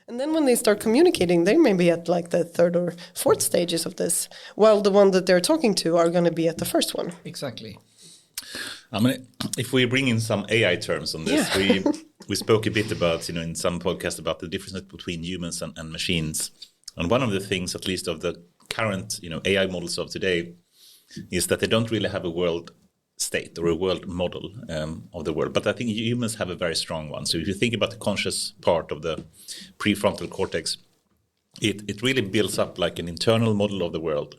And then when they start communicating, they may be at like the third or fourth stages of this, while the one that they're talking to are going to be at the first one. Exactly. I mean, if we bring in some AI terms on this, we spoke a bit about, in some podcast about the difference between humans and machines. And one of the things, at least of the current, AI models of today, is that they don't really have a world state or a world model of the world. But I think humans have a very strong one. So if you think about the conscious part of the prefrontal cortex, it really builds up like an internal model of the world.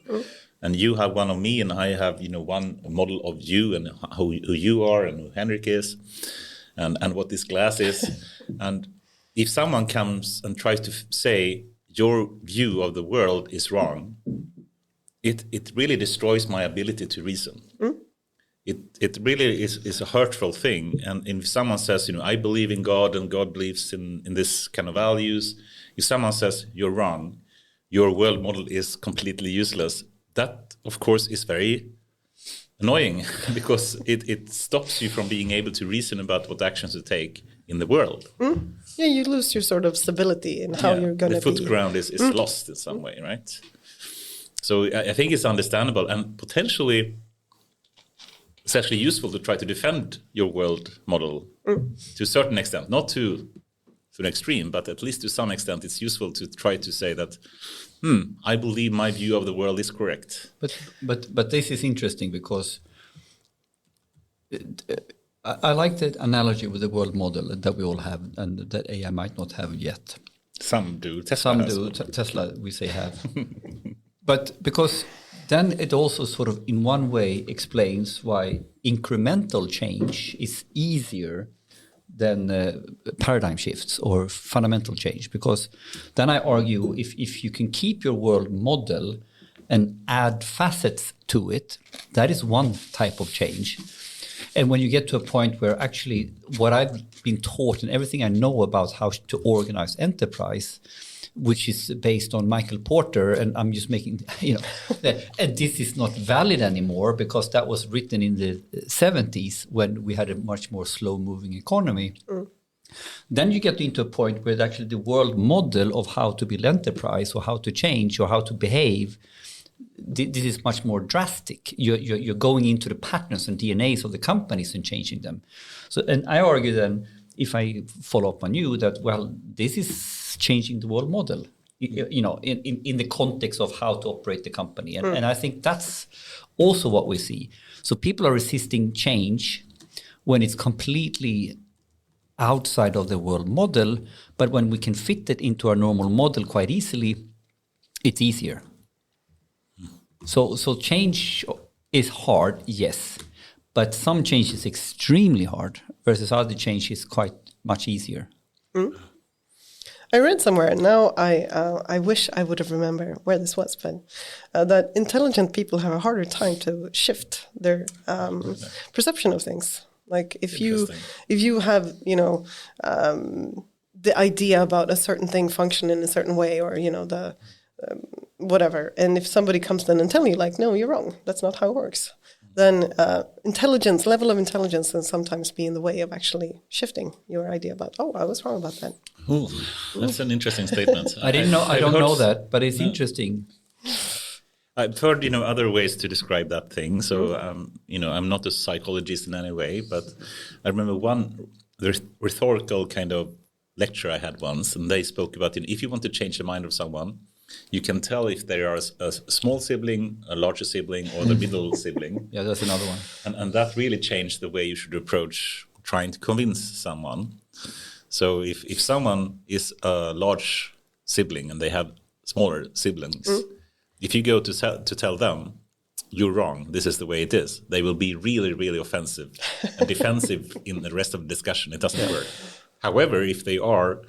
And you have one of me, and I have, one model of you and who you are and who Henrik is and what this glass is. And if someone comes and tries to say your view of the world is wrong, it really destroys my ability to reason. It really is a hurtful thing. And if someone says, I believe in God and God believes in this kind of values, if someone says you're wrong, your world model is completely useless, that, of course, is very annoying because it stops you from being able to reason about what actions to take in the world. Yeah, you lose your sort of stability in how you're going to be. The foot ground is lost in some way, right? So I think it's understandable, and potentially it's actually useful to try to defend your world model to a certain extent, not to an extreme, but at least to some extent it's useful to try to say that, I believe my view of the world is correct. But this is interesting because I like that analogy with the world model that we all have and that AI might not have yet. Some do. Tesla, we say, have. But because then it also sort of in one way explains why incremental change is easier than paradigm shifts or fundamental change. Because then I argue if you can keep your world model and add facets to it, that is one type of change. And when you get to a point where actually what I've been taught and everything I know about how to organize enterprise, which is based on Michael Porter, and I'm just making, and this is not valid anymore because that was written in the 70s when we had a much more slow-moving economy. Then you get into a point where actually the world model of how to build enterprise or how to change or how to behave, this is much more drastic. You're going into the patterns and DNAs of the companies and changing them. So, and I argue then, if I follow up on you, that, well, this is changing the world model, in the context of how to operate the company. And I think that's also what we see. So people are resisting change when it's completely outside of the world model, but when we can fit it into our normal model quite easily, it's easier. So change is hard, yes, but some change is extremely hard versus other change is quite much easier. I read somewhere, and now I wish I would have remembered where this was, but that intelligent people have a harder time to shift their perception of things. Like if you have, the idea about a certain thing function in a certain way, or, the whatever, and if somebody comes then and tell you, like, no, you're wrong, that's not how it works, then level of intelligence can sometimes be in the way of actually shifting your idea about, I was wrong about that. Ooh, that's an interesting statement. I don't know that, but it's interesting. I've heard, other ways to describe that thing. So, I'm not a psychologist in any way, but I remember one rhetorical kind of lecture I had once, and they spoke about, if you want to change the mind of someone, you can tell if they are a small sibling, a larger sibling, or the middle sibling. Yeah, that's another one. And that really changed the way you should approach trying to convince someone. So if someone is a large sibling and they have smaller siblings, if you go to tell them, you're wrong, this is the way it is, they will be really, really offensive and defensive in the rest of the discussion. It doesn't work. However, if they are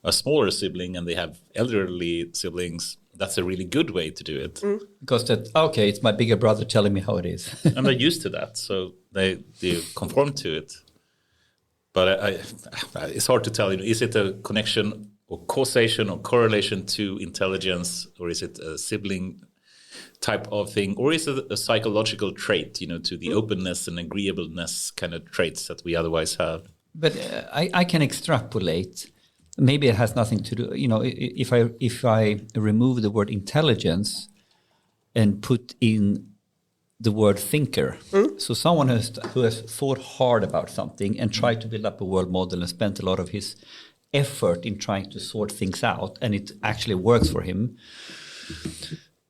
a smaller sibling and they have elderly siblings, that's a really good way to do it. Because it's my bigger brother telling me how it is. And they're used to that, so they conform to it. But it's hard to tell, is it a connection or causation or correlation to intelligence, or is it a sibling type of thing, or is it a psychological trait, to the openness and agreeableness kind of traits that we otherwise have? But I can extrapolate maybe it has nothing to do, if I remove the word intelligence and put in the word thinker. So someone who has thought hard about something and tried to build up a world model and spent a lot of his effort in trying to sort things out, and it actually works for him,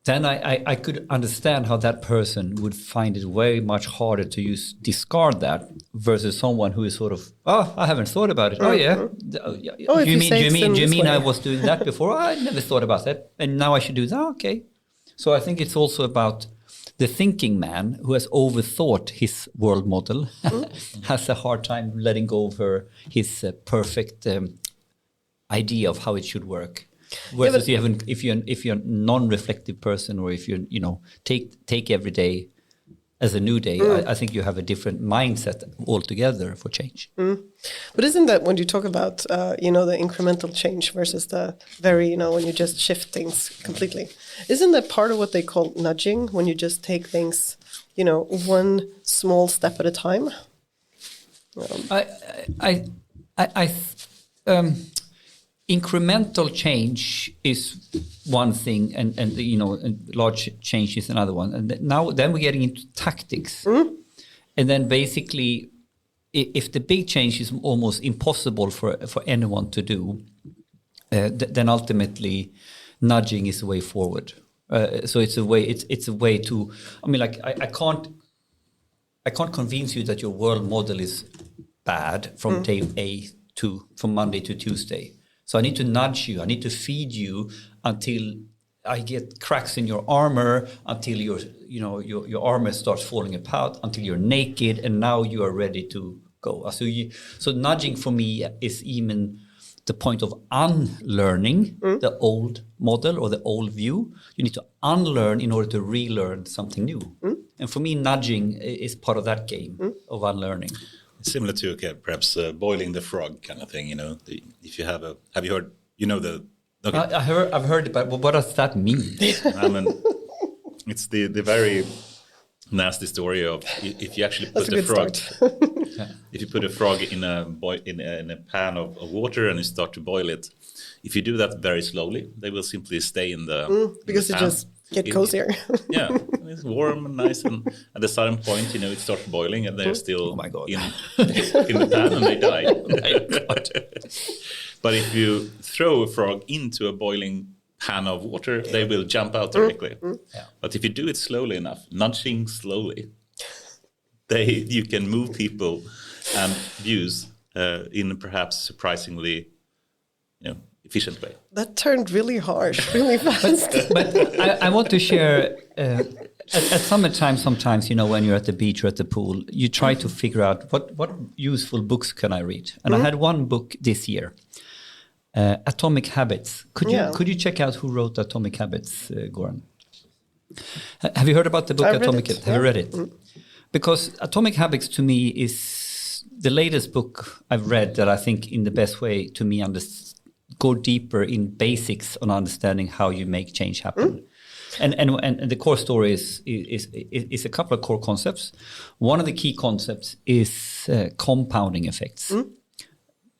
then I could understand how that person would find it very much harder to discard that versus someone who is sort of, I haven't thought about it. Oh yeah. Do you mean I was doing that before? I never thought about that, and now I should do that. Okay. So I think it's also about the thinking man who has overthought his world model, has a hard time letting go of his perfect idea of how it should work. Whereas if you're a non-reflective person, or if you take every day as a new day, I think you have a different mindset altogether for change. But isn't that when you talk about the incremental change versus the very when you just shift things completely? Isn't that part of what they call nudging, when you just take things one small step at a time? Incremental change is one thing, and large change is another one. And then we're getting into tactics, and then basically, if the big change is almost impossible for anyone to do, then ultimately, nudging is the way forward. So it's a way to. I mean, like I can't convince you that your world model is bad from day from Monday to Tuesday. So I need to nudge you. I need to feed you until I get cracks in your armor, until your armor starts falling apart, until you're naked, and now you are ready to go. So nudging for me is even the point of unlearning the old model or the old view. You need to unlearn in order to relearn something new. And for me, nudging is part of that game of unlearning. Similar to perhaps boiling the frog kind of thing, if you have you heard, okay. I've heard it, but what does that mean? I mean, it's the very nasty story of if you actually put a frog, if you put a frog in a pan of water and you start to boil it, if you do that very slowly, they will simply stay in the because it just get cozier. Yeah, it's warm and nice, and at a certain point, it starts boiling, and they're still in the pan, and they die. But if you throw a frog into a boiling pan of water, they will jump out directly. Yeah. But if you do it slowly enough, nudging slowly, you can move people and views in perhaps surprisingly, efficient way. That turned really harsh, really fast. but I want to share, at summertime sometimes, when you're at the beach or at the pool, you try to figure out what useful books can I read. And I had one book this year, Atomic Habits. Could you check out who wrote Atomic Habits, Goran? Have you heard about the book Atomic Habits? Have you read it? Because Atomic Habits to me is the latest book I've read that I think in the best way to me go deeper in basics on understanding how you make change happen. And the core story is a couple of core concepts. One of the key concepts is compounding effects.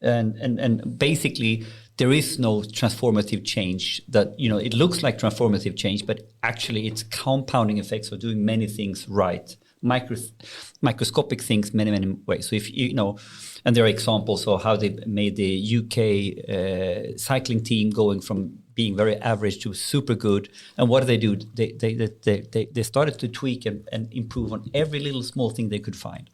And basically there is no transformative change that, it looks like transformative change, but actually it's compounding effects of doing many things right. Microscopic things many ways. So if and there are examples of how they made the UK cycling team going from being very average to super good. And what do? They started to tweak and improve on every little small thing they could find.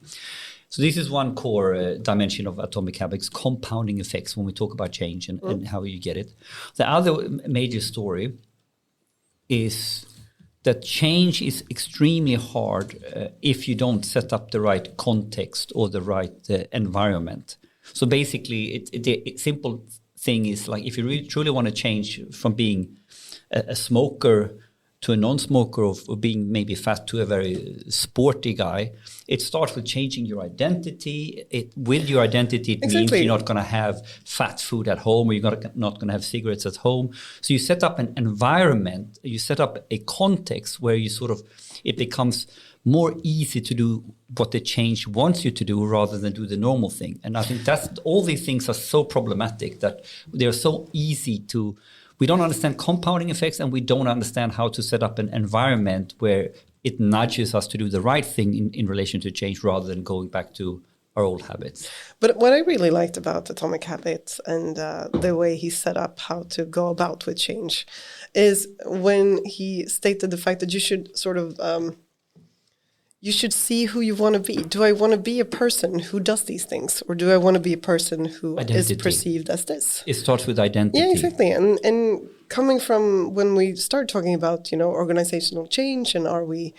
So this is one core dimension of Atomic Habits, compounding effects when we talk about change and how you get it. The other major story is that change is extremely hard if you don't set up the right context or the right environment. So basically, the simple thing is like if you really truly want to change from being a smoker to a non-smoker or being maybe fat to a very sporty guy, it starts with changing your identity. With your identity, it means you're not going to have fat food at home, or you're not going to have cigarettes at home. So you set up an environment, you set up a context where you it becomes more easy to do what the change wants you to do rather than do the normal thing. And I think that's all these things are so problematic that they're so easy to. We don't understand compounding effects, and we don't understand how to set up an environment where it nudges us to do the right thing in relation to change rather than going back to our old habits. But what I really liked about Atomic Habits and the way he set up how to go about with change is when he stated the fact that you should sort of you should see who you want to be. Do I want to be a person who does these things, or do I want to be a person who is perceived as this? It starts with identity. Yeah, exactly. And coming from when we start talking about, organizational change, and are we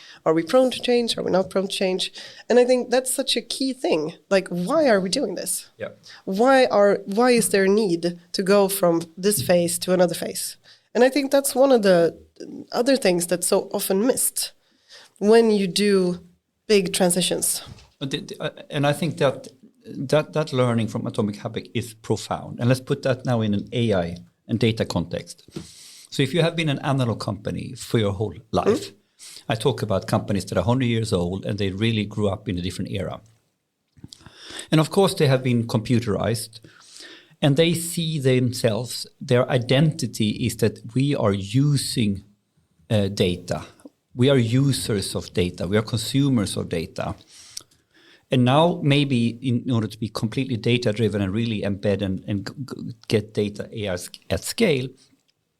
prone to change? Are we not prone to change? And I think that's such a key thing. Like, why are we doing this? Yeah. Why is there a need to go from this phase to another phase? And I think that's one of the other things that's so often missed when you do big transitions. And I think that learning from Atomic Habit is profound. And let's put that now in an AI and data context. So if you have been an analog company for your whole life, I talk about companies that are 100 years old and they really grew up in a different era. And of course they have been computerized, and they see themselves, their identity is that we are using data. We are users of data. We are consumers of data. And now maybe in order to be completely data-driven and really embed and get data AI at scale,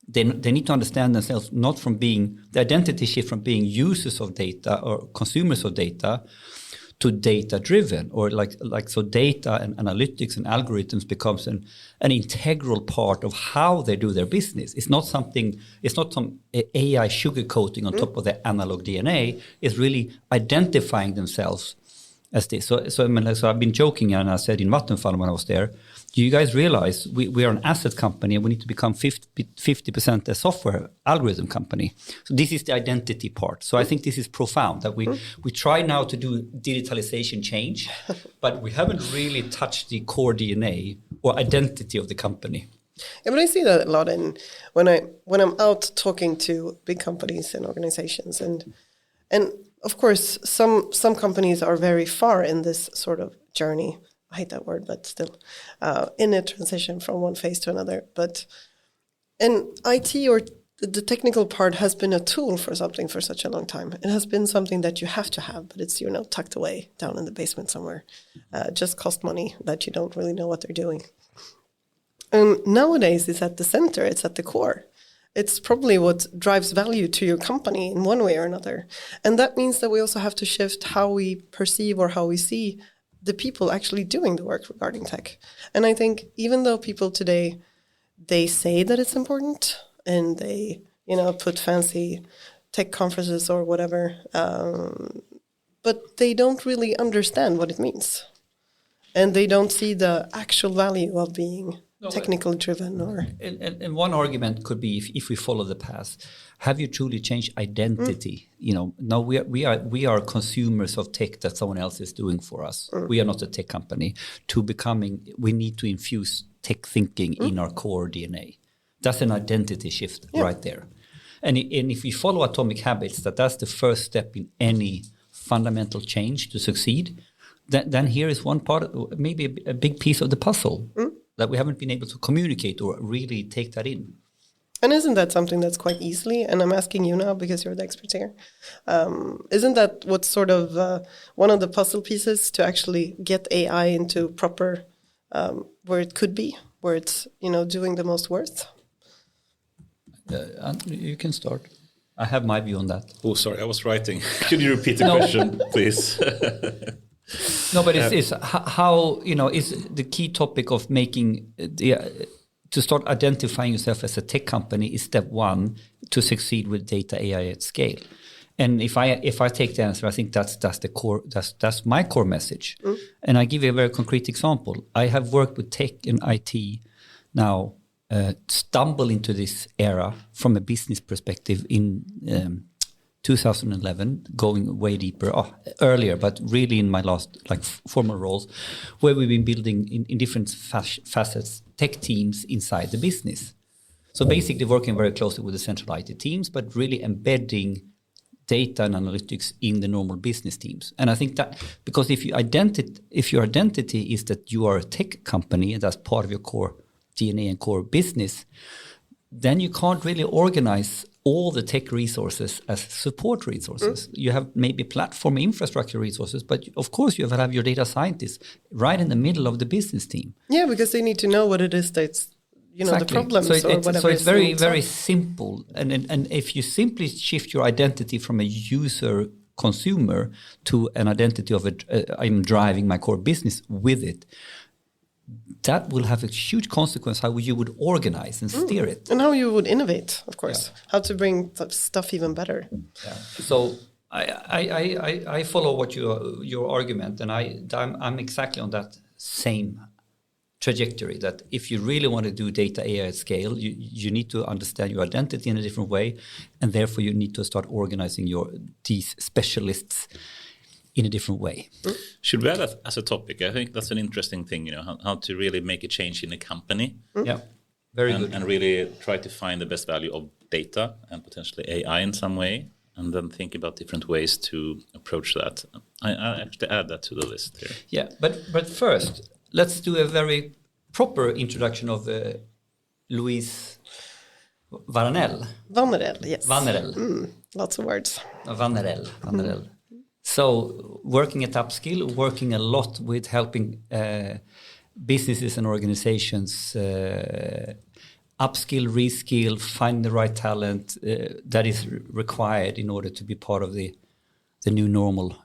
they need to understand themselves not from being, the identity shift from being users of data or consumers of data to data-driven, or so data and analytics and algorithms becomes an integral part of how they do their business. It's not some AI sugarcoating on top of their analog DNA. It's really identifying themselves as this. So I've been joking, and I said in Vattenfall when I was there, do you guys realize we are an asset company and we need to become 50% a software algorithm company? So this is the identity part. So I think this is profound, that we try now to do digitalization change, but we haven't really touched the core DNA or identity of the company. Yeah, but I see that a lot when I'm out talking to big companies and organizations, and of course some companies are very far in this sort of journey. I hate that word, but still, in a transition from one phase to another. And IT, or the technical part, has been a tool for something for such a long time. It has been something that you have to have, but it's tucked away down in the basement somewhere. Just cost money that you don't really know what they're doing. Nowadays, it's at the center. It's at the core. It's probably what drives value to your company in one way or another. And that means that we also have to shift how we perceive or how we see the people actually doing the work regarding tech. And I think even though people today, they say that it's important, and they, put fancy tech conferences or whatever, but they don't really understand what it means. And they don't see the actual value of being technically driven. And one argument could be, if we follow the path, have you truly changed identity? No, we are consumers of tech that someone else is doing for us. We are not a tech company. We need to infuse tech thinking in our core DNA. That's an identity shift right there. And if we follow Atomic Habits, that's the first step in any fundamental change to succeed, then here is one part, maybe a big piece of the puzzle that we haven't been able to communicate or really take that in. And isn't that something that's quite easily, and I'm asking you now because you're the expert here, isn't that what's sort of one of the puzzle pieces to actually get AI into proper, where it could be, where it's, doing the most worth? You can start. I have my view on that. Oh, sorry, I was writing. Could you repeat the question, please? No, but it's how, is the key topic of making to start identifying yourself as a tech company is step one to succeed with data AI at scale. And if I take the answer, I think that's the core, that's my core message. And I give you a very concrete example. I have worked with tech and IT now, stumble into this era from a business perspective in 2011, going way deeper, earlier, but really in my last formal roles, where we've been building in different facets tech teams inside the business. So basically working very closely with the central IT teams, but really embedding data and analytics in the normal business teams. And I think that because if your identity is that you are a tech company and that's part of your core DNA and core business, then you can't really organize all the tech resources as support resources. You have maybe platform infrastructure resources, but of course you have your data scientists right in the middle of the business team. Yeah, because they need to know what it is that's the problems or whatever. So it's very, very simple. And if you simply shift your identity from a user consumer to an identity of I'm driving my core business with it, that will have a huge consequence how you would organize and steer it. And how you would innovate, of course. Yeah. How to bring stuff even better. Yeah. So I follow what your argument, and I'm exactly on that same trajectory, that if you really want to do data AI at scale, you need to understand your identity in a different way, and therefore you need to start organizing these specialists in a different way. Should we add that as a topic? I think that's an interesting thing, how to really make a change in a company. Yeah, very good. And really try to find the best value of data and potentially AI in some way, and then think about different ways to approach that. I actually add that to the list here. Yeah, but first, let's do a very proper introduction of Loise Vanerell. Vanerell, yes. Vanerell. Lots of words. Vanerell. So working at Upskill, working a lot with helping businesses and organizations upskill, reskill, find the right talent that is required in order to be part of the new normal,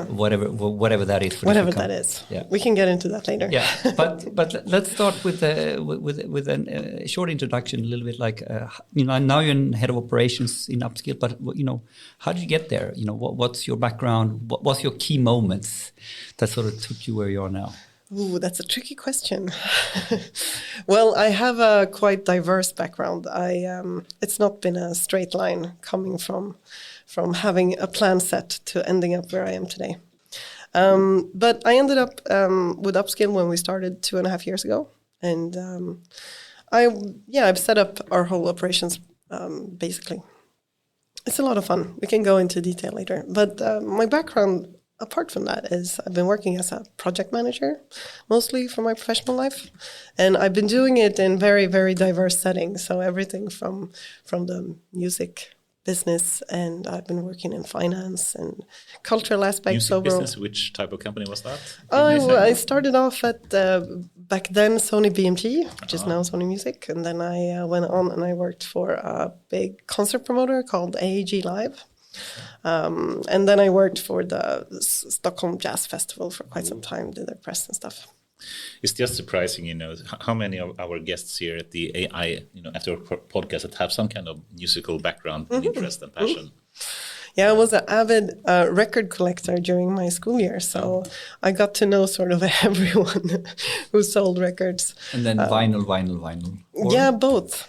whatever that is. Whatever that is. Yeah. We can get into that later. Yeah, but let's start with a short introduction, a little bit like, now you're in head of operations in Upskill, but, how did you get there? What's your background? What was your key moments that sort of took you where you are now? Ooh, that's a tricky question. Well, I have a quite diverse background. It's not been a straight line coming from having a plan set to ending up where I am today. But I ended up with Upskill when we started 2.5 years ago. And I've set up our whole operations, basically. It's a lot of fun. We can go into detail later. But my background, apart from that, is I've been working as a project manager, mostly for my professional life. And I've been doing it in very, very diverse settings. So everything from the music business, and I've been working in finance and cultural aspects. Music business, which type of company was that? I started off at back then Sony BMG, which is now Sony Music, and then I went on and I worked for a big concert promoter called AIAW Live. And then I worked for the Stockholm Jazz Festival for quite some time, did their press and stuff. It's just surprising, how many of our guests here at the AI, after our podcast that have some kind of musical background and interest and passion. Yeah, I was an avid record collector during my school year, so I got to know sort of everyone who sold records. And then vinyl. Yeah, both.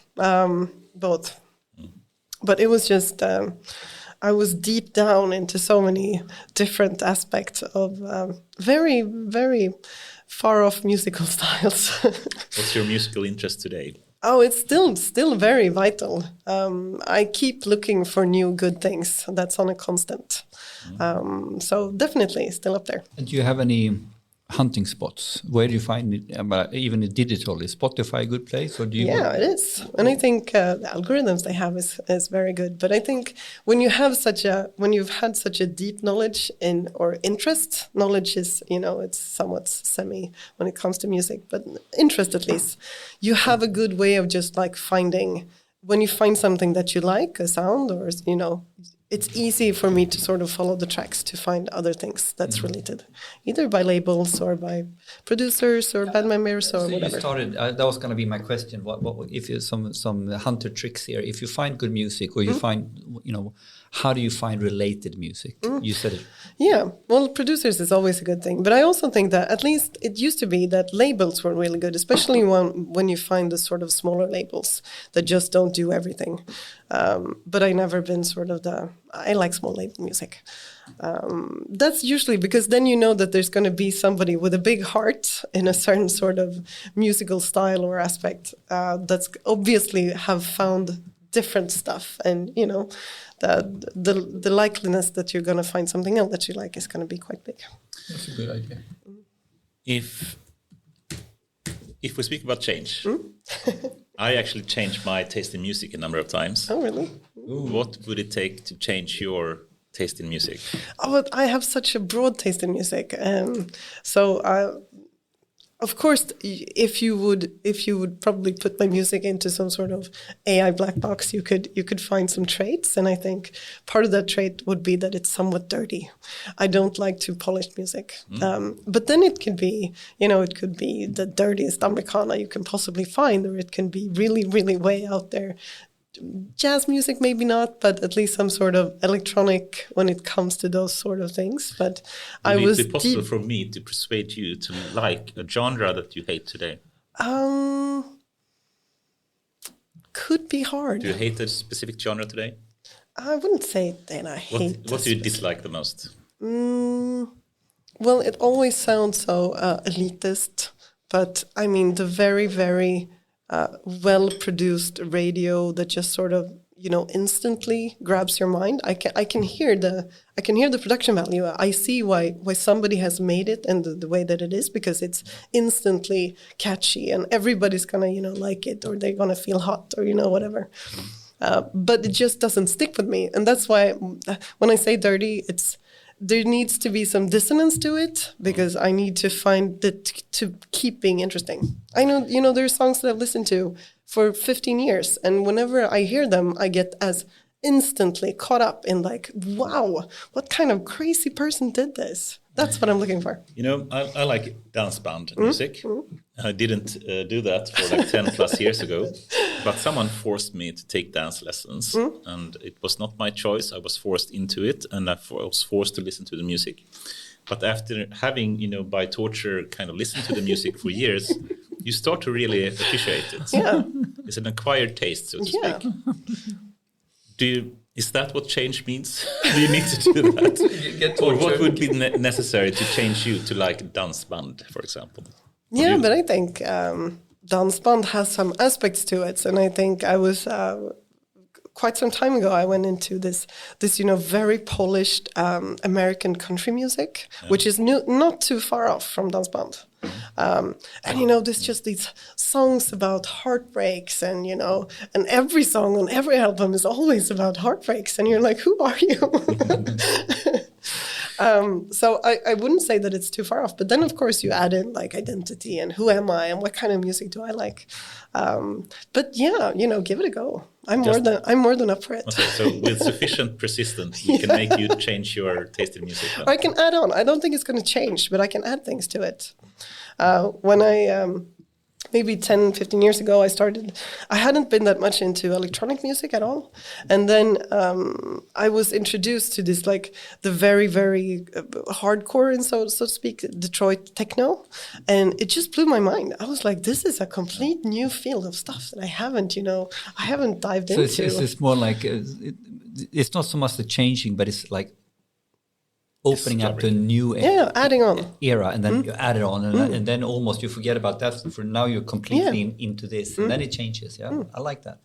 But it was just, I was deep down into so many different aspects of very, very far off musical styles. What's your musical interest today? Oh, it's still very vital. I keep looking for new good things. That's on a constant. So definitely still up there. And do you have any hunting spots? Where do you find it? Even digital, is Spotify a good place? Or do you? Yeah, it is. And I think the algorithms they have is very good. But I think when you've had such a deep knowledge or interest, knowledge is, it's somewhat semi when it comes to music, but interest at least, you have a good way of just like finding, when you find something that you like, a sound or, it's easy for me to sort of follow the tracks to find other things that's related, either by labels or by producers or band members or whatever. You started. That was going to be my question. What if you some hunter tricks here? If you find good music, or you find, how do you find related music? You said it. Yeah, well, producers is always a good thing, but I also think that at least it used to be that labels were really good, especially when you find the sort of smaller labels that just don't do everything. But I never been sort of I like small label music. That's usually because then you know that there's going to be somebody with a big heart in a certain sort of musical style or aspect that's obviously have found different stuff, and the likeliness that you're going to find something else that you like is going to be quite big. That's a good idea. If we speak about change, I actually changed my taste in music a number of times. Oh, really? What would it take to change your taste in music? Oh, I have such a broad taste in music, of course, if you would probably put my music into some sort of AI black box, you could find some traits, and I think part of that trait would be that it's somewhat dirty. I don't like too polished music, but then it could be, it could be the dirtiest Americana you can possibly find, or it can be really, really way out there. Jazz music, maybe not, but at least some sort of electronic when it comes to those sort of things. But Would it be possible for me to persuade you to like a genre that you hate today? Could be hard. Do you hate a specific genre today? I wouldn't say that I hate. What do you dislike the most? Well, it always sounds so elitist, but I mean the very, very well-produced radio that just sort of instantly grabs your mind. I can hear the production value. I see why somebody has made it and the way that it is, because it's instantly catchy and everybody's gonna like it, or they're gonna feel hot, or whatever. But it just doesn't stick with me, and that's why when I say dirty, there needs to be some dissonance to it, because I need to find it to keep being interesting. I know, there's songs that I've listened to for 15 years, and whenever I hear them, I get as instantly caught up in like, wow, what kind of crazy person did this? That's what I'm looking for. I like dance band music. I didn't do that for like 10 plus years ago, but someone forced me to take dance lessons, and it was not my choice. I was forced into it, and I was forced to listen to the music. But after having, by torture kind of listened to the music for years, you start to really appreciate it. Yeah. It's an acquired taste, so to speak. Is that what change means? Do you need to do that? Or what would be necessary to change you to like dance band, for example? Yeah, but I think dance band has some aspects to it, and I think I was quite some time ago. I went into this very polished American country music, which is not too far off from dance band. And there's just these songs about heartbreaks, and and every song on every album is always about heartbreaks, and you're like, who are you? So I wouldn't say that it's too far off, but then of course you add in like identity and who am I and what kind of music do I like. But yeah, give it a go. I'm more than up for it. Okay, so with sufficient persistence, we can make you change your taste in music. I can add on. I don't think it's going to change, but I can add things to it. When I maybe 10, 15 years ago, I hadn't been that much into electronic music at all. And then I was introduced to this, like the very, very hardcore, and so to speak, Detroit techno. And it just blew my mind. I was like, this is a complete new field of stuff that I haven't dived into. So it's more like, it's not so much the changing, but it's like opening up to a new adding on era, and then you add it on, and then almost you forget about that. For now, you're completely into this, and then it changes. Yeah, I like that.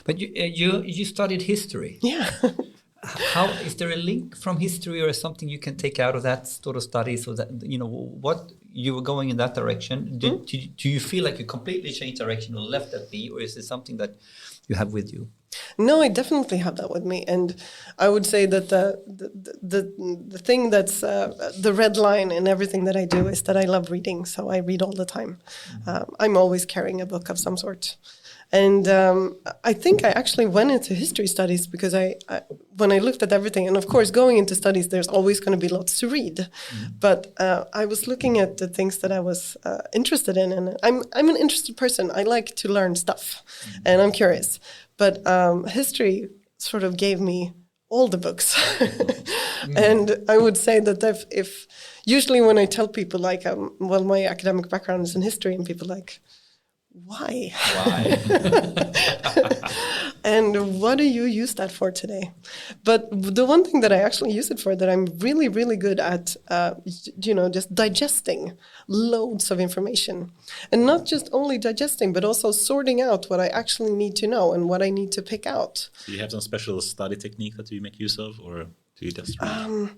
But you studied history. Yeah. How is there a link from history, or something you can take out of that sort of study? So that what you were going in that direction. Do you feel like you completely changed direction or left that be, or is it something that you have with you? No, I definitely have that with me, and I would say that the thing that's the red line in everything that I do is that I love reading. So I read all the time. I'm always carrying a book of some sort, and I think I actually went into history studies because I when I looked at everything, and of course going into studies, there's always going to be lots to read, but I was looking at the things that I was interested in, and I'm an interested person. I like to learn stuff, and I'm curious. But history sort of gave me all the books. And I would say that if usually when I tell people like, well, my academic background is in history, and people are like, why? Why? And what do you use that for today? But the one thing that I actually use it for, that I'm really, really good at, just digesting loads of information. And not just only digesting, but also sorting out what I actually need to know and what I need to pick out. Do you have some special study technique that you make use of, or do you just read?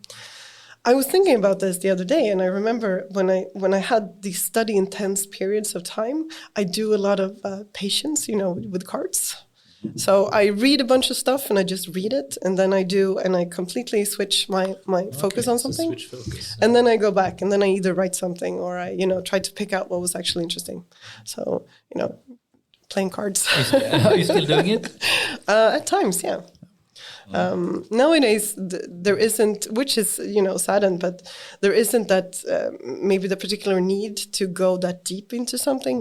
I was thinking about this the other day, and I remember when I had these study intense periods of time, I do a lot of patience, with cards. So I read a bunch of stuff and I just read it, and then I completely switch my focus on something. Switch focus. And then I go back and then I either write something or I, try to pick out what was actually interesting. So, playing cards. Are you still doing it? At times, yeah. Nowadays, there isn't, which is, saddened, but there isn't that maybe the particular need to go that deep into something.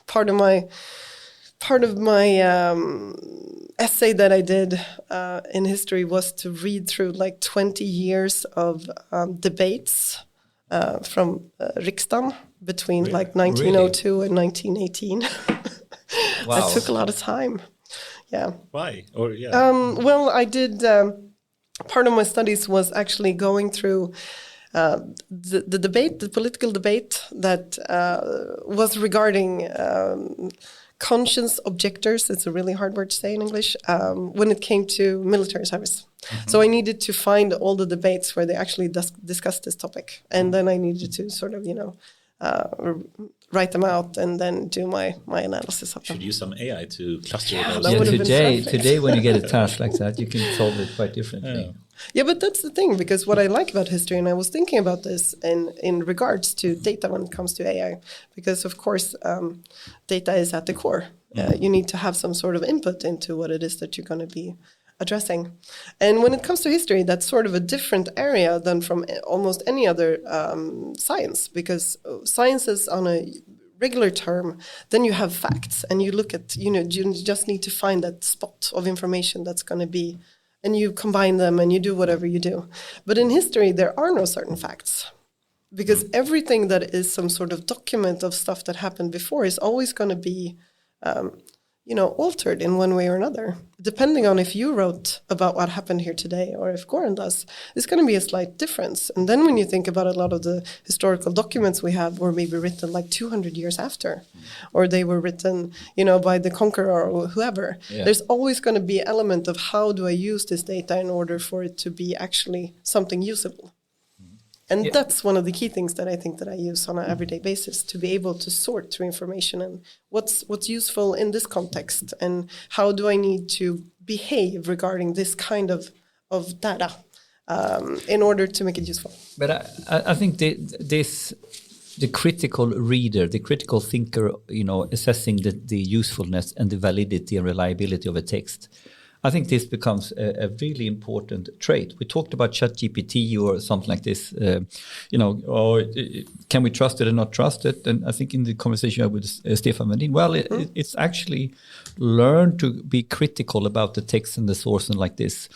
Part of my essay that I did in history was to read through like 20 years of debates from Riksdagen between like 1902 and 1918. Wow. That took a lot of time. Yeah. Why? Or Well, I did. Part of my studies was actually going through the debate, the political debate that was regarding conscience objectors. It's a really hard word to say in English. When it came to military service, so I needed to find all the debates where they actually discussed this topic, and then I needed to sort of, write them out and then do my analysis of them. Should use some AI to cluster those. that would have been Today, when you get a task like that, you can solve it quite differently. Yeah, but that's the thing, because what I like about history, and I was thinking about this in regards to data when it comes to AI, because of course data is at the core. You need to have some sort of input into what it is that you're going to be addressing. And when it comes to history, that's sort of a different area than from almost any other science, because science is on a regular term, then you have facts, and you look at, you just need to find that spot of information that's going to be, and you combine them and you do whatever you do. But in history, there are no certain facts, because everything that is some sort of document of stuff that happened before is always going to be altered in one way or another, depending on if you wrote about what happened here today or if Goran does. There's going to be a slight difference. And then when you think about a lot of the historical documents we have were maybe written like 200 years after, or they were written, by the conqueror or whoever, there's always going to be an element of how do I use this data in order for it to be actually something usable. And that's one of the key things that I think that I use on an everyday basis, to be able to sort through information and what's useful in this context, and how do I need to behave regarding this kind of data in order to make it useful. But I think the critical reader, the critical thinker, assessing the usefulness and the validity and reliability of a text, I think this becomes a really important trait. We talked about ChatGPT or something like this, can we trust it or not trust it? And I think in the conversation I had with Stefan Vendin, it's actually learn to be critical about the text and the source and like this.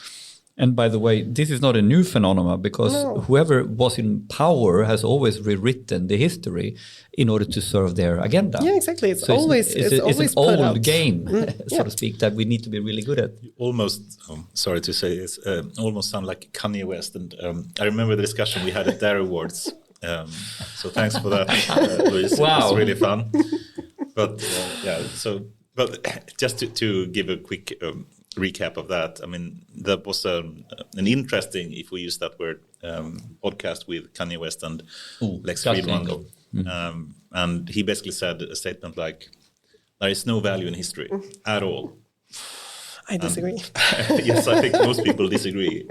And by the way, this is not a new phenomenon, because whoever was in power has always rewritten the history in order to serve their agenda. Yeah, exactly. It's so always an old game, so to speak, that we need to be really good at. You almost, sorry to say this, almost sound like Kanye West. And I remember the discussion we had at their awards. So thanks for that, Louise. Wow. It was really fun. But but just to give a quick recap of that, I mean, that was an interesting, if we use that word, podcast with Kanye West and Lex Friedman. And he basically said a statement like, there is no value in history at all. I disagree. Yes, I think most people disagree.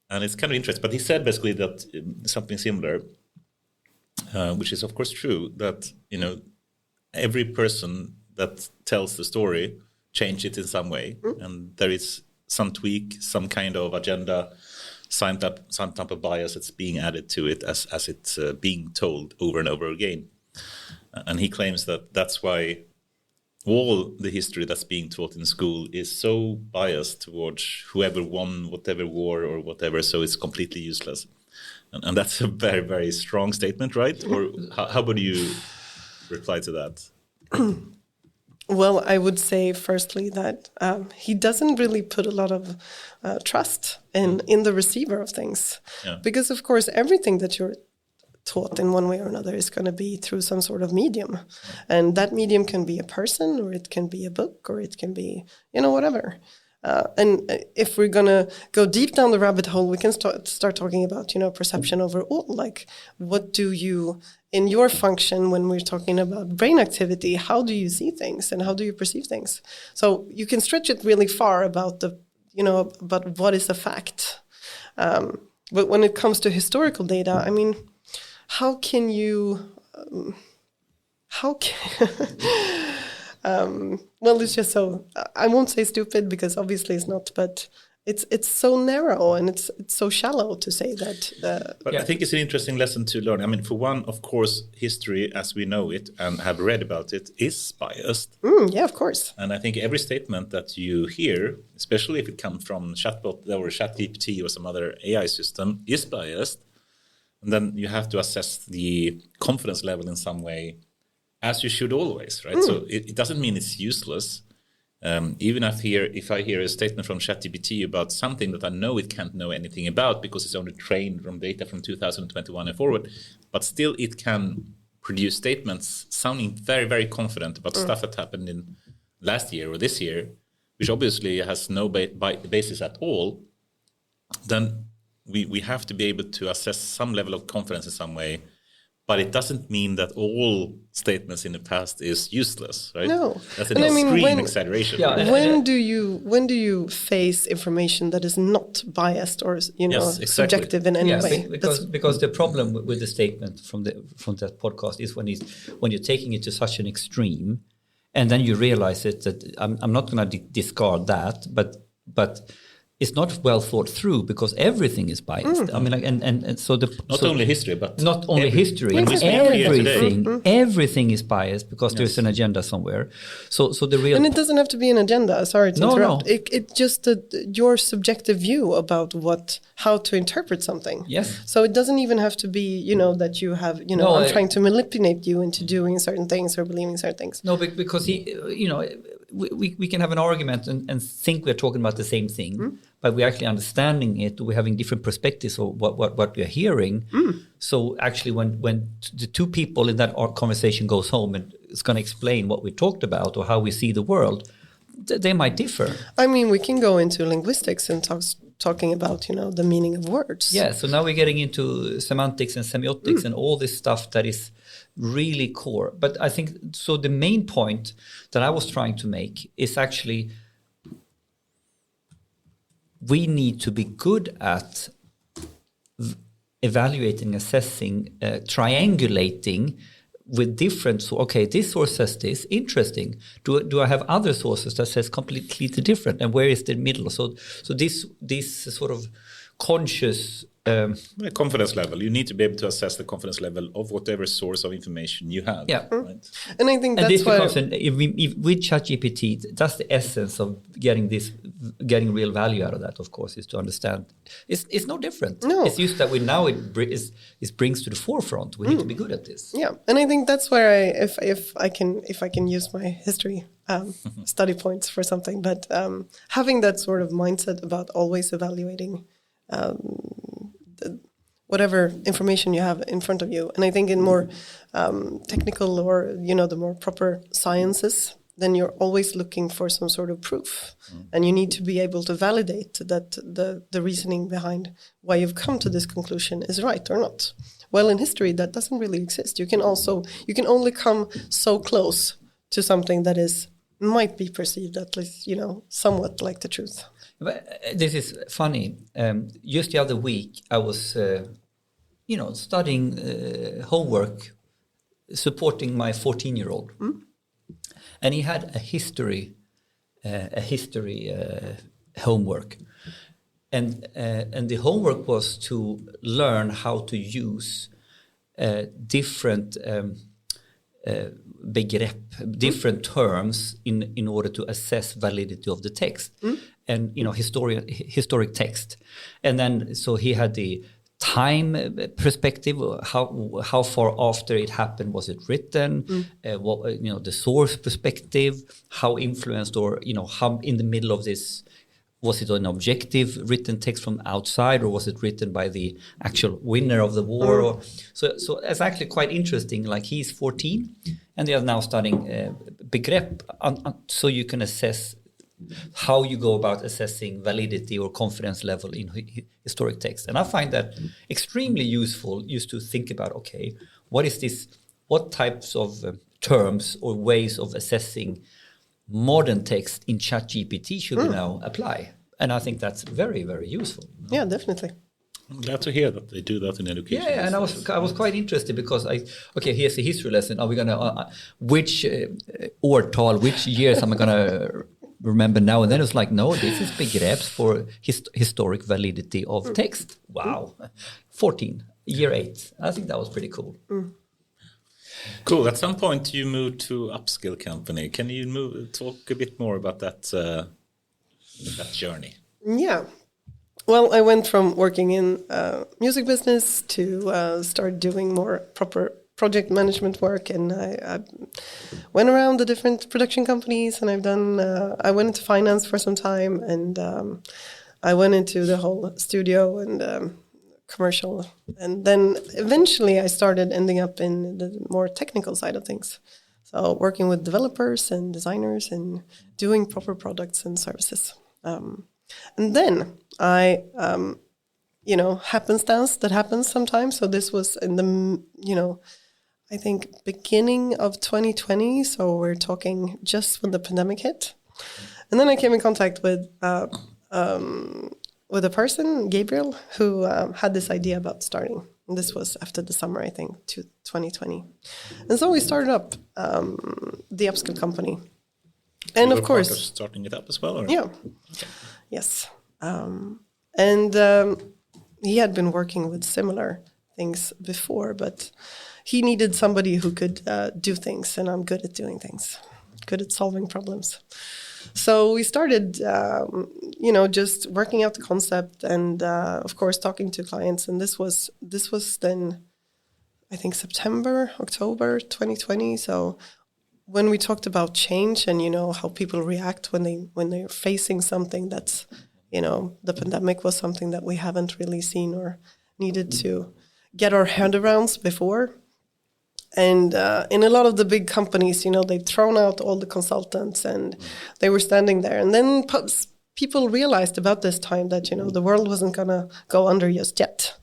And it's kind of interesting. But he said basically that something similar, which is of course true, that, every person that tells the story change it in some way, and there is some tweak, some kind of agenda, some type of bias that's being added to it as it's being told over and over again. And he claims that that's why all the history that's being taught in school is so biased towards whoever won whatever war or whatever, so it's completely useless. And that's a very, very strong statement, right? Or how would you reply to that? Well, I would say firstly that he doesn't really put a lot of trust in the receiver of things. Yeah. Because, of course, everything that you're taught in one way or another is going to be through some sort of medium. And that medium can be a person, or it can be a book, or it can be, whatever. And if we're going to go deep down the rabbit hole, we can start talking about, perception overall. Like, what do you, in your function, when we're talking about brain activity, how do you see things and how do you perceive things? So you can stretch it really far about about what is a fact. But when it comes to historical data, I mean, how can you, well, it's just so, I won't say stupid because obviously it's not, but it's so narrow and it's so shallow to say that. But I think it's an interesting lesson to learn. I mean, for one, of course, history as we know it and have read about it is biased. Yeah, of course. And I think every statement that you hear, especially if it comes from chatbot or ChatGPT or some other AI system, is biased. And then you have to assess the confidence level in some way, as you should always, right? So it doesn't mean it's useless. Even if I hear a statement from ChatGPT about something that I know it can't know anything about because it's only trained from data from 2021 and forward, but still it can produce statements sounding very, very confident about stuff that happened in last year or this year, which obviously has no basis at all, then we have to be able to assess some level of confidence in some way. But it doesn't mean that all statements in the past is useless, right? No, that's an extreme exaggeration. Yeah, when do you face information that is not biased or subjective in any way? Because the problem with the statement from that podcast is when you're taking it to such an extreme, and then you realize that I'm not going to discard that, but it's not well thought through because everything is biased. I mean, like, and so not only history, but everything is biased because there's an agenda somewhere. So the real, and it doesn't have to be an agenda. Sorry to interrupt. It just your subjective view about how to interpret something. Yes. So it doesn't even have to be that you have I'm trying to manipulate you into doing certain things or believing certain things. No, because we can have an argument and think we're talking about the same thing, but we're actually understanding it. We're having different perspectives of what we're hearing. So actually, when the two people in that conversation goes home and is going to explain what we talked about or how we see the world, they might differ. I mean, we can go into linguistics and talking about the meaning of words. Yeah. So now we're getting into semantics and semiotics and all this stuff that is really core. But I think so. The main point that I was trying to make is actually we need to be good at evaluating, assessing, triangulating with different. So, okay, this source says this. Interesting. Do I have other sources that says completely different? And where is the middle? So this sort of conscious confidence level. You need to be able to assess the confidence level of whatever source of information you have. Yeah, right? And I think that's why with ChatGPT, that's the essence of getting real value out of that. Of course, is to understand it's no different. No, it's just that it brings to the forefront. We need to be good at this. Yeah, and I think that's where if I can use my history study points for something, but having that sort of mindset about always evaluating. Whatever information you have in front of you. And I think in more technical or, the more proper sciences, then you're always looking for some sort of proof. And you need to be able to validate that the reasoning behind why you've come to this conclusion is right or not. Well, in history, that doesn't really exist. You can only come so close to something that might be perceived at least, somewhat like the truth. But this is funny. Just the other week, I was, studying homework, supporting my 14-year-old, and he had a history homework, and the homework was to learn how to use different begrepp, different terms in order to assess validity of the text, and historic text, and then so he had the time perspective, how far after it happened was it written, what the source perspective, how influenced or how in the middle of this, was it an objective written text from outside, or was it written by the actual winner of the war? So it's actually quite interesting. Like, he's 14 and they are now studying begrepp, so you can assess how you go about assessing validity or confidence level in historic text. And I find that extremely useful, used to think about, okay, what types of terms or ways of assessing modern text in ChatGPT should we now apply? And I think that's very, very useful. Yeah, definitely. I'm glad to hear that they do that in education. Yeah, and I was quite interested because here's a history lesson. Are we gonna which årtal, which years am I gonna remember now? And then it's like, no, this is begreps for historic validity of text. Wow, 14, year 8. I think that was pretty cool. Cool. At some point, you moved to Upskill Company. Can you talk a bit more about that journey? Yeah. Well, I went from working in music business to start doing more proper project management work, and I went around the different production companies, and I went into finance for some time, and I went into the whole studio and commercial, and then eventually I started ending up in the more technical side of things. So working with developers and designers and doing proper products and services. And then I, happenstance that happens sometimes. So this was in the, I think beginning of 2020. So we're talking just when the pandemic hit. And then I came in contact with a person, Gabriel, who had this idea about starting. And this was after the summer, I think, 2020. And so we started up the Upskill Company. And you of course, part of starting it up as well, or? Yeah. Okay. Yes. And he had been working with similar things before, but he needed somebody who could do things, and I'm good at doing things, good at solving problems. So we started, just working out the concept, and of course talking to clients. And this was then, I think, October 2020. So when we talked about change and how people react when they're facing something that's, the pandemic was something that we haven't really seen or needed to get our head around before. And in a lot of the big companies, they've thrown out all the consultants, and they were standing there. And then people realized about this time that, the world wasn't going to go under just yet.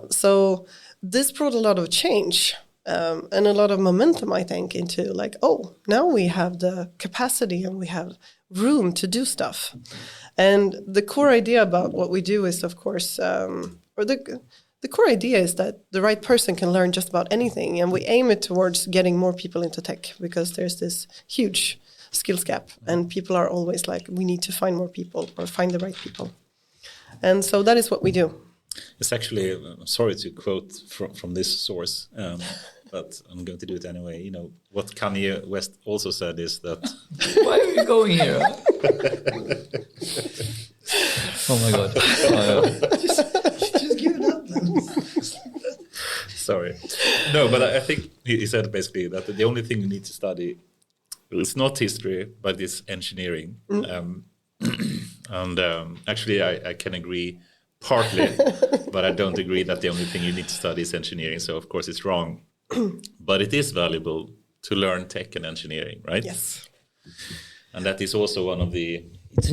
So this brought a lot of change and a lot of momentum, I think, into like, now we have the capacity and we have room to do stuff. And the core idea about what we do is, of course, the core idea is that the right person can learn just about anything, and we aim it towards getting more people into tech, because there's this huge skills gap, and people are always like, we need to find more people or find the right people. And so that is what we do. It's actually, I'm sorry to quote from this source, but I'm going to do it anyway. What Kanye West also said is that... Why are you going here? Oh my God. Just give it up then. Sorry. No, but I think he said basically that the only thing you need to study is not history, but it's engineering. Actually, I can agree partly, but I don't agree that the only thing you need to study is engineering. So, of course, it's wrong. But it is valuable to learn tech and engineering, right? Yes. And that is also one of the... It's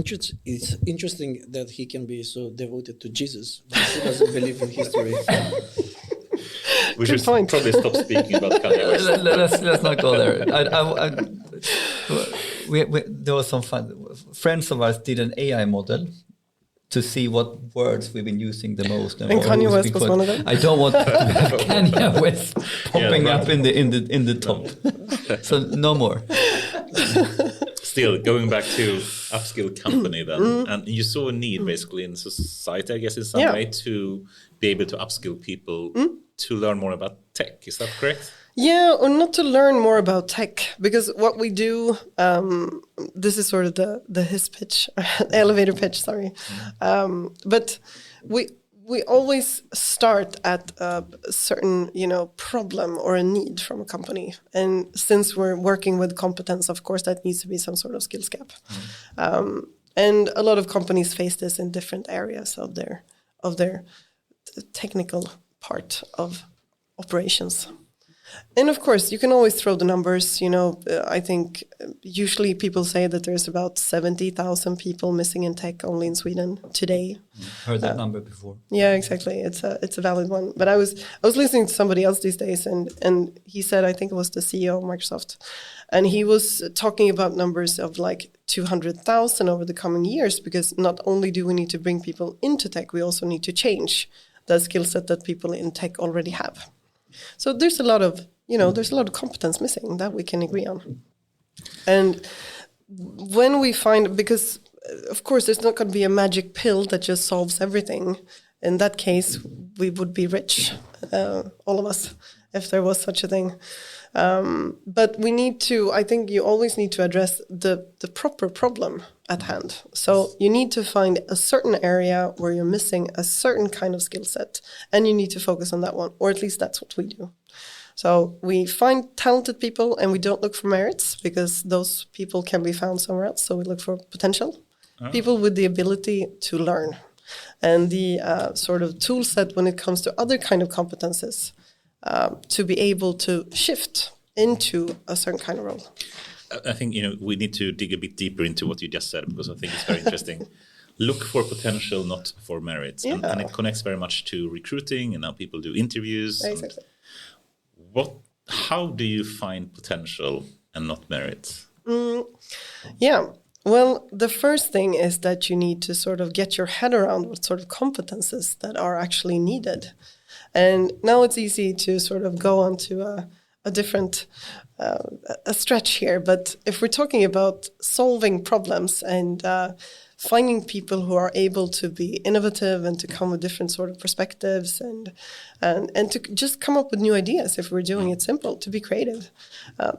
interesting that he can be so devoted to Jesus, but he doesn't believe in history. We should probably stop speaking about Kanye West. Let's not go there. There was some fun. Friends of ours did an AI model to see what words we've been using the most. And Kanye West was one of them. I don't want to have Kanye West popping up in the top. So no more. Still, going back to Upskill Company then, and you saw a need basically in society, I guess, in some way to be able to upskill people to learn more about tech. Is that correct? Yeah, or not to learn more about tech, because what we do, this is sort of the his pitch, elevator pitch, sorry. But we we always start at a certain, problem or a need from a company. And since we're working with competence, of course, that needs to be some sort of skills gap. And a lot of companies face this in different areas of their technical part of operations. And of course, you can always throw the numbers. I think usually people say that there's about 70,000 people missing in tech only in Sweden today. Heard that number before. Yeah, exactly. It's a valid one. But I was listening to somebody else these days, and he said, I think it was the CEO of Microsoft, and he was talking about numbers of like 200,000 over the coming years, because not only do we need to bring people into tech, we also need to change the skill set that people in tech already have. So there's a lot of competence missing that we can agree on. And when we find, because of course there's not going to be a magic pill that just solves everything. In that case, we would be rich, all of us, if there was such a thing. But we need to, I think you always need to address the proper problem at hand. So you need to find a certain area where you're missing a certain kind of skill set, and you need to focus on that one, or at least that's what we do. So we find talented people and we don't look for merits, because those people can be found somewhere else. So we look for potential, people with the ability to learn, and the sort of tool set when it comes to other kind of competences, to be able to shift into a certain kind of role. I think we need to dig a bit deeper into what you just said, because I think it's very interesting. Look for potential, not for merits. Yeah. And it connects very much to recruiting and how people do interviews. Exactly. How do you find potential and not merits? Yeah. Well, the first thing is that you need to sort of get your head around what sort of competences that are actually needed. And now it's easy to sort of go on to a different a stretch here. But if we're talking about solving problems and finding people who are able to be innovative and to come with different sort of perspectives and to just come up with new ideas, if we're doing it simple, to be creative,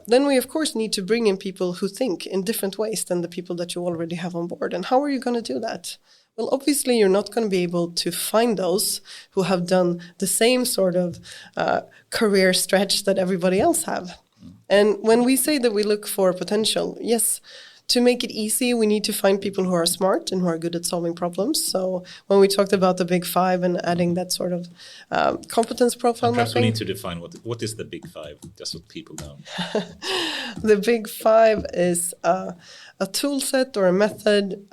then we of course need to bring in people who think in different ways than the people that you already have on board. And how are you going to do that? Well, obviously, you're not going to be able to find those who have done the same sort of career stretch that everybody else have. And when we say that we look for potential, yes, to make it easy, we need to find people who are smart and who are good at solving problems. So when we talked about the big five and adding that sort of competence profile and perhaps mapping, we need to define what is the big five, just so people know. The big five is a tool set or a method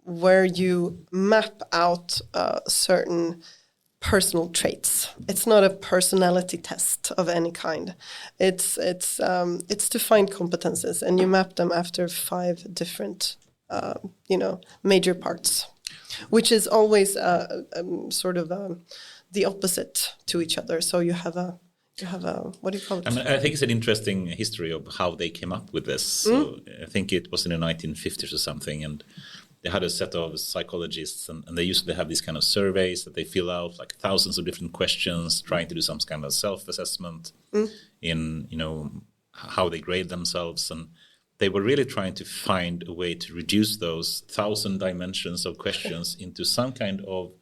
where you map out certain personal traits. It's not a personality test of any kind. It's to find competences, and you map them after 5 different major parts, which is always sort of the opposite to each other. So you have a what do you call it? I think it's an interesting history of how they came up with this. So I think it was in the 1950s or something, and they had a set of psychologists, and they used to have these kind of surveys that they fill out, like thousands of different questions, trying to do some kind of self-assessment in, how they grade themselves. And they were really trying to find a way to reduce those 1,000 dimensions of questions into some kind of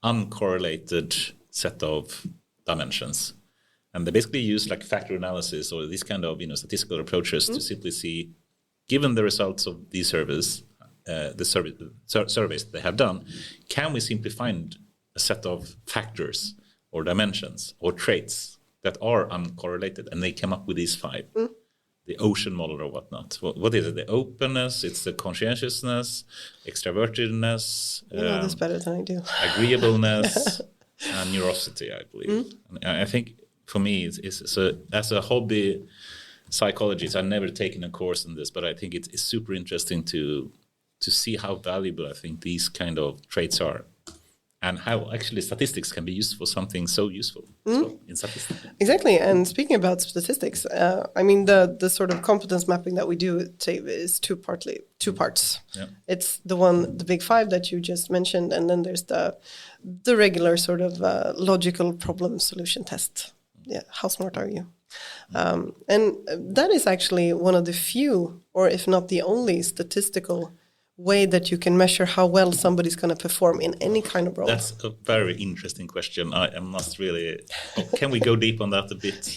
uncorrelated set of dimensions. And they basically used like factor analysis or these kind of, statistical approaches to simply see, given the results of these surveys, surveys that they have done, can we simply find a set of factors or dimensions or traits that are uncorrelated? And they came up with these 5, the ocean model or whatnot. What is it? The openness, it's the conscientiousness, extrovertedness. You know this better than I do. Agreeableness and neurosity, I believe. And I think for me, it's as a hobby psychologist, I've never taken a course in this, but I think it's super interesting to see how valuable I think these kind of traits are, and how actually statistics can be used for something so useful in statistics. Exactly. And speaking about statistics, the sort of competence mapping that we do is two parts. Yeah. It's the big 5 that you just mentioned, and then there's the regular sort of logical problem solution test. Yeah, how smart are you? And that is actually one of the few, or if not the only, statistical way that you can measure how well somebody's going to perform in any kind of role? That's a very interesting question. I must really... Can we go deep on that a bit?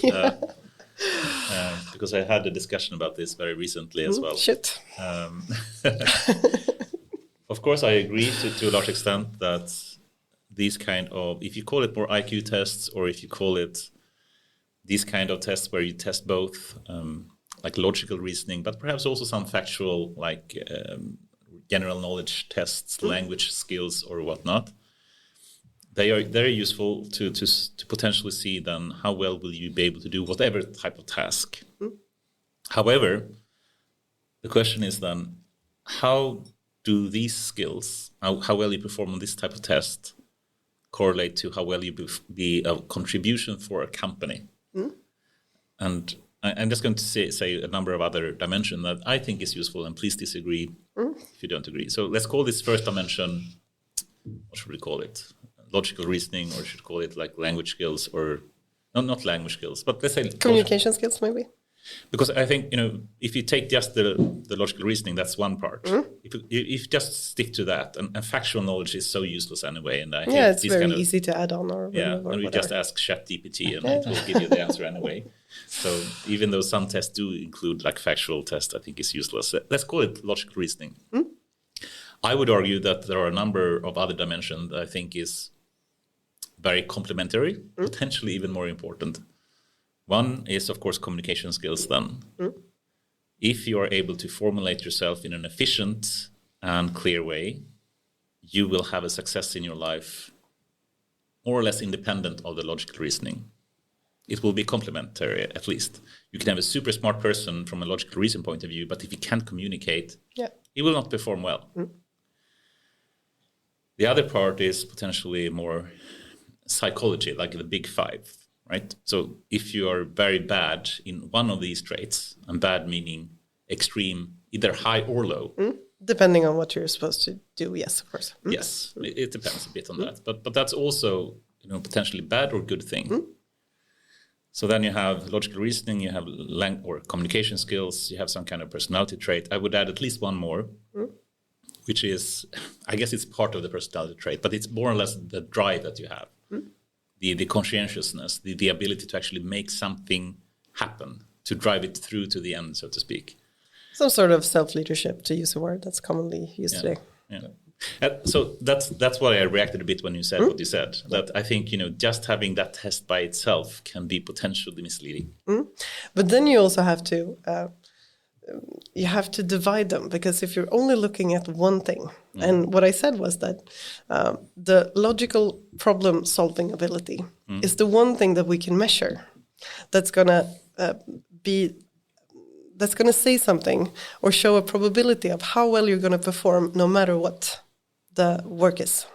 Because I had a discussion about this very recently as well. Shit. Of course, I agree to a large extent that these kind of, if you call it more IQ tests, or if you call it these kind of tests where you test both, like logical reasoning, but perhaps also some factual, like general knowledge tests, language skills, or whatnot, they are very useful to potentially see then how well will you be able to do whatever type of task. However, the question is then, how do these skills, how well you perform on this type of test, correlate to how well you be a contribution for a company? And I'm just going to say a number of other dimensions that I think is useful, and please disagree if you don't agree. So let's call this first dimension, what should we call it? Logical reasoning, or should we call it like language skills, or no, not language skills, but let's say communication skills, maybe. Because I think, if you take just the logical reasoning, that's one part. If you just stick to that, and factual knowledge is so useless anyway. And I think it's very easy to add on or and we whatever. just ask ChatGPT and it will give you the answer anyway. So even though some tests do include like factual tests, I think it's useless. Let's call it logical reasoning. I would argue that there are a number of other dimensions that I think is very complementary, potentially even more important. One is, of course, communication skills then. If you are able to formulate yourself in an efficient and clear way, you will have a success in your life more or less independent of the logical reasoning. It will be complementary, at least. You can have a super smart person from a logical reason point of view, but if he can't communicate, he will not perform well. The other part is potentially more psychology, like the big five. Right. So if you are very bad in one of these traits, and bad meaning extreme, either high or low. Depending on what you're supposed to do, yes, of course. Yes, it depends a bit on that. But that's also potentially bad or good thing. So then you have logical reasoning, you have or communication skills, you have some kind of personality trait. I would add at least one more, which is, I guess it's part of the personality trait, but it's more or less the drive that you have. The conscientiousness, the ability to actually make something happen, to drive it through to the end, so to speak. Some sort of self-leadership, to use a word that's commonly used today. So that's why I reacted a bit when you said what you said. That I think just having that test by itself can be potentially misleading. But then you also have to divide them, because if you're only looking at one thing, and what I said was that the logical problem solving ability is the one thing that we can measure that's gonna say something or show a probability of how well you're gonna perform no matter what the work is.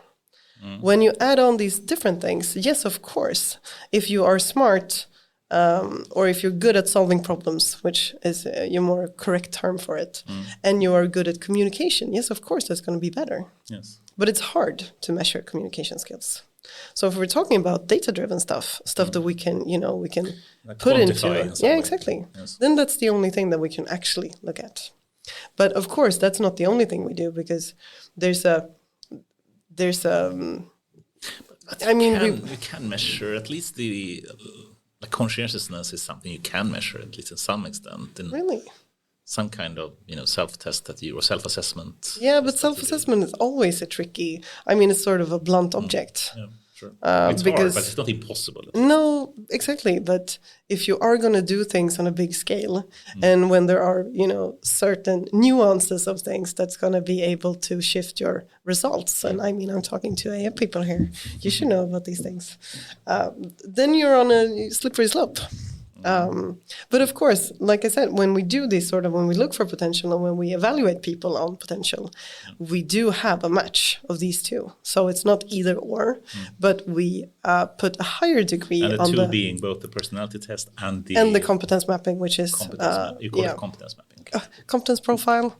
When you add on these different things, yes, of course, if you are smart, or if you're good at solving problems, which is your more correct term for it, and you are good at communication, yes, of course, that's going to be better. Yes. But it's hard to measure communication skills. So if we're talking about data-driven stuff that we can, like put into, exactly. Yes. Then that's the only thing that we can actually look at. But of course, that's not the only thing we do, because we can measure at least the. Conscientiousness is something you can measure, at least to some extent. Really? Some kind of, self-test or self-assessment. Yeah, but self-assessment is always a tricky. It's sort of a blunt object. Yeah, sure. It's hard, but it's not impossible. No, exactly. But if you are going to do things on a big scale, and when there are, certain nuances of things that's going to be able to shift your results, and I'm talking to AI people here, you should know about these things, then you're on a slippery slope. But of course, like I said, when we do this when we look for potential and when we evaluate people on potential, we do have a match of these two. So it's not either or, but we put a higher degree on the two being both the personality test and the competence mapping, which is you call it competence mapping. Okay. Competence profile.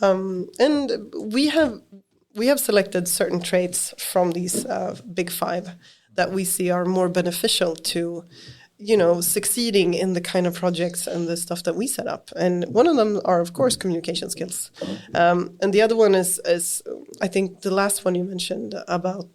And we have selected certain traits from these big five that we see are more beneficial to succeeding in the kind of projects and the stuff that we set up. And one of them are, of course, communication skills. And the other one is I think the last one you mentioned about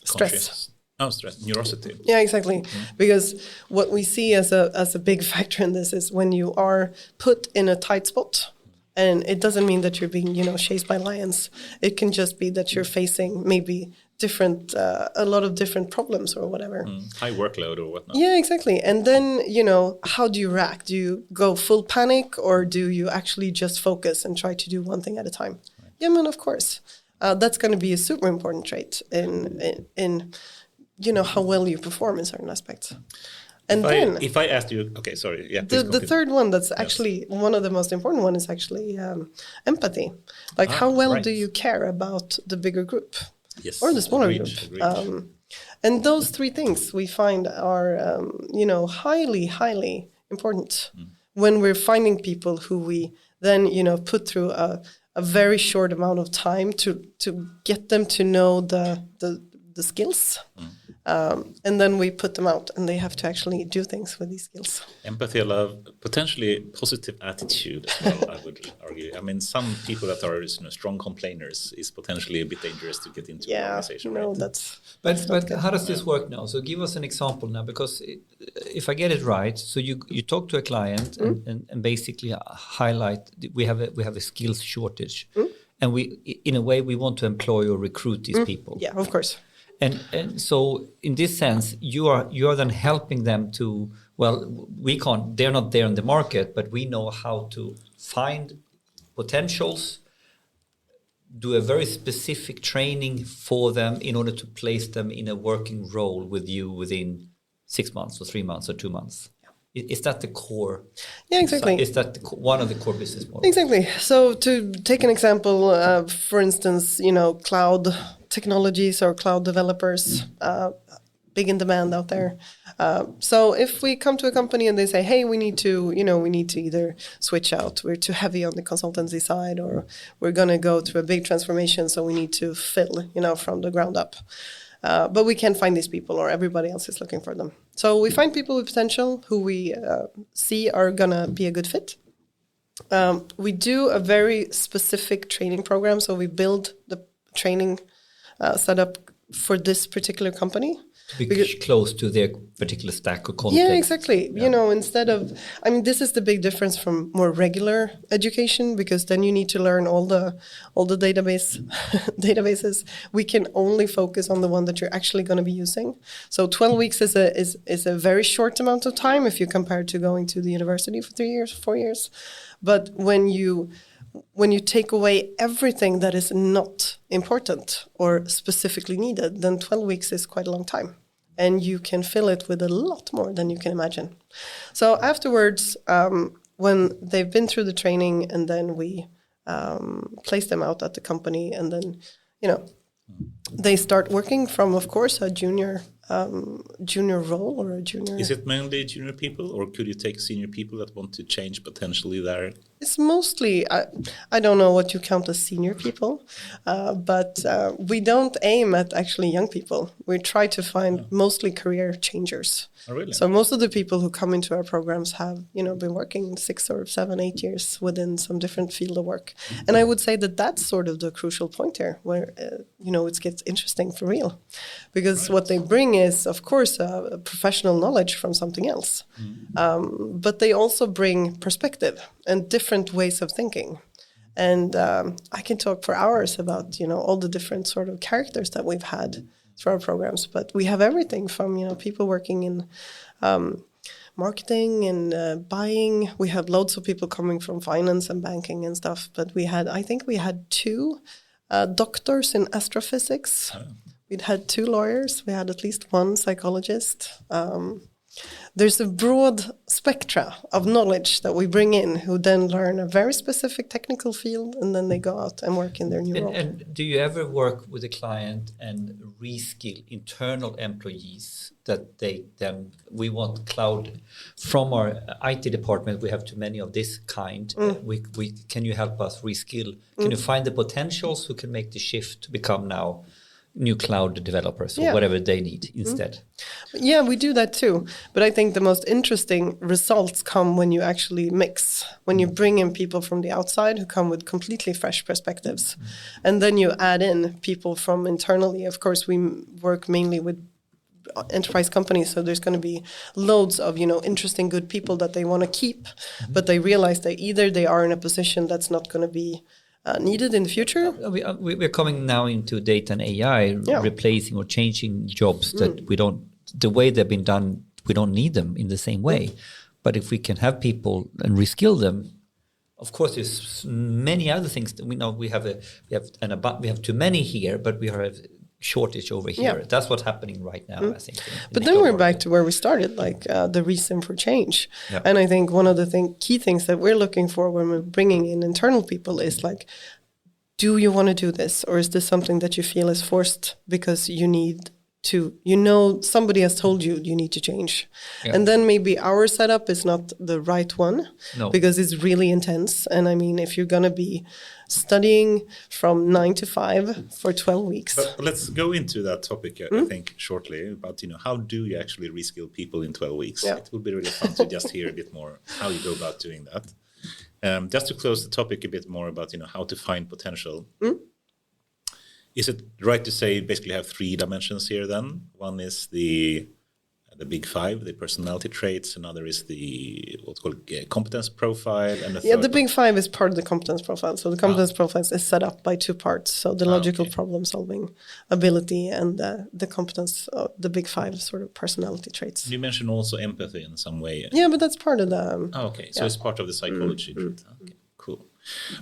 stress. Oh, stress, neurosity. Yeah, exactly. Because what we see as a big factor in this is when you are put in a tight spot, and it doesn't mean that you're being, chased by lions. It can just be that you're facing maybe a lot of different problems or whatever. High workload or whatnot. Yeah, exactly. And then, how do you react? Do you go full panic, or do you actually just focus and try to do one thing at a time? Right. Yeah, man, of course. That's going to be a super important trait in how well you perform in certain aspects. And if I asked you, okay, sorry, yeah. The third one that's actually one of the most important one is actually empathy. Like how well do you care about the bigger group? Yes, or the smaller agreed. group. And those three things we find are, highly, highly important when we're finding people who we then, put through a very short amount of time to get them to know the skills. And then we put them out and they have to actually do things with these skills. Empathy, love, potentially positive attitude as well, I would argue. I mean, some people that are strong complainers is potentially a bit dangerous to get into an organization. No, right? that's But how does this work now? So give us an example now, because if I get it right, so you talk to a client and basically highlight we have a skills shortage. And in a way we want to employ or recruit these people. Yeah, of course. And so in this sense, you are then helping them to, they're not there in the market, but we know how to find potentials, do a very specific training for them in order to place them in a working role with you within 6 months or 3 months or 2 months. Is that the core? Yeah, exactly. Is that one of the core business models? Exactly. So to take an example, for instance, cloud technologies or cloud developers, big in demand out there. So if we come to a company and they say, hey, we need to either switch out, we're too heavy on the consultancy side, or we're going to go through a big transformation, so we need to fill, from the ground up. But we can't find these people, or everybody else is looking for them. So we find people with potential who we see are going to be a good fit. We do a very specific training program. So we build the training setup for this particular company. To be close to their particular stack or content. Yeah, exactly. Yeah. Instead of, this is the big difference from more regular education, because then you need to learn all the databases. We can only focus on the one that you're actually going to be using. So 12 weeks is a very short amount of time if you compare to going to the university for 3 years, 4 years. But when you take away everything that is not important or specifically needed, then 12 weeks is quite a long time. And you can fill it with a lot more than you can imagine. So afterwards, when they've been through the training, and then we place them out at the company, and then, they start working from, of course, a junior role or a junior. Is it mainly junior people, or could you take senior people that want to change potentially their? It's mostly, I don't know what you count as senior people, but we don't aim at actually young people. We try to find mostly career changers. Oh, really? So most of the people who come into our programs have, been working 6 or 7, 8 years within some different field of work. And I would say that that's sort of the crucial point here, where, it gets interesting for real. Because what they bring is, of course, a professional knowledge from something else. But they also bring perspective and different ways of thinking. And I can talk for hours about, all the different sort of characters that we've had through our programs. But we have everything from, people working in marketing and buying. We have loads of people coming from finance and banking and stuff. But I think we had 2 doctors in astrophysics. We'd had 2 lawyers. We had at least 1 psychologist. There's a broad spectra of knowledge that we bring in, who then learn a very specific technical field, and then they go out and work in their new role. And do you ever work with a client and reskill internal employees that we want cloud from our IT department? We have too many of this kind. Can you help us reskill? Can you find the potentials who can make the shift to become now, new cloud developers or whatever they need instead. Yeah, we do that too. But I think the most interesting results come when you actually mix, when you bring in people from the outside who come with completely fresh perspectives. And then you add in people from internally. Of course, we work mainly with enterprise companies, so there's going to be loads of interesting good people that they want to keep, but they realize that either they are in a position that's not going to be needed in the future. We're coming now into data and AI replacing or changing jobs that the way they've been done, we don't need them in the same way. But if we can have people and reskill them, of course, there's many other things that we know. We have too many here, but we have shortage over here. That's what's happening right now, I think. But then we're back to where we started, like the reason for change. Yeah. And I think one of the key things that we're looking for when we're bringing in internal people is like, do you want to do this? Or is this something that you feel is forced because you need to, somebody has told you need to change. Yeah. And then maybe our setup is not the right one because it's really intense. And I mean, if you're going to be studying from 9 to 5 for 12 weeks. But let's go into that topic, I think, shortly about, how do you actually reskill people in 12 weeks? Yeah. It would be really fun to just hear a bit more how you go about doing that. Just to close the topic a bit more about, how to find potential. Is it right to say basically have 3 dimensions here then? One is the big 5, the personality traits. Another is the what's called competence profile. And the big 5 is part of the competence profile. So the competence profile is set up by 2 parts. So the logical problem solving ability and the competence, the big 5 sort of personality traits. You mentioned also empathy in some way. Yeah, but that's part of the... So it's part of the psychology. Okay, cool.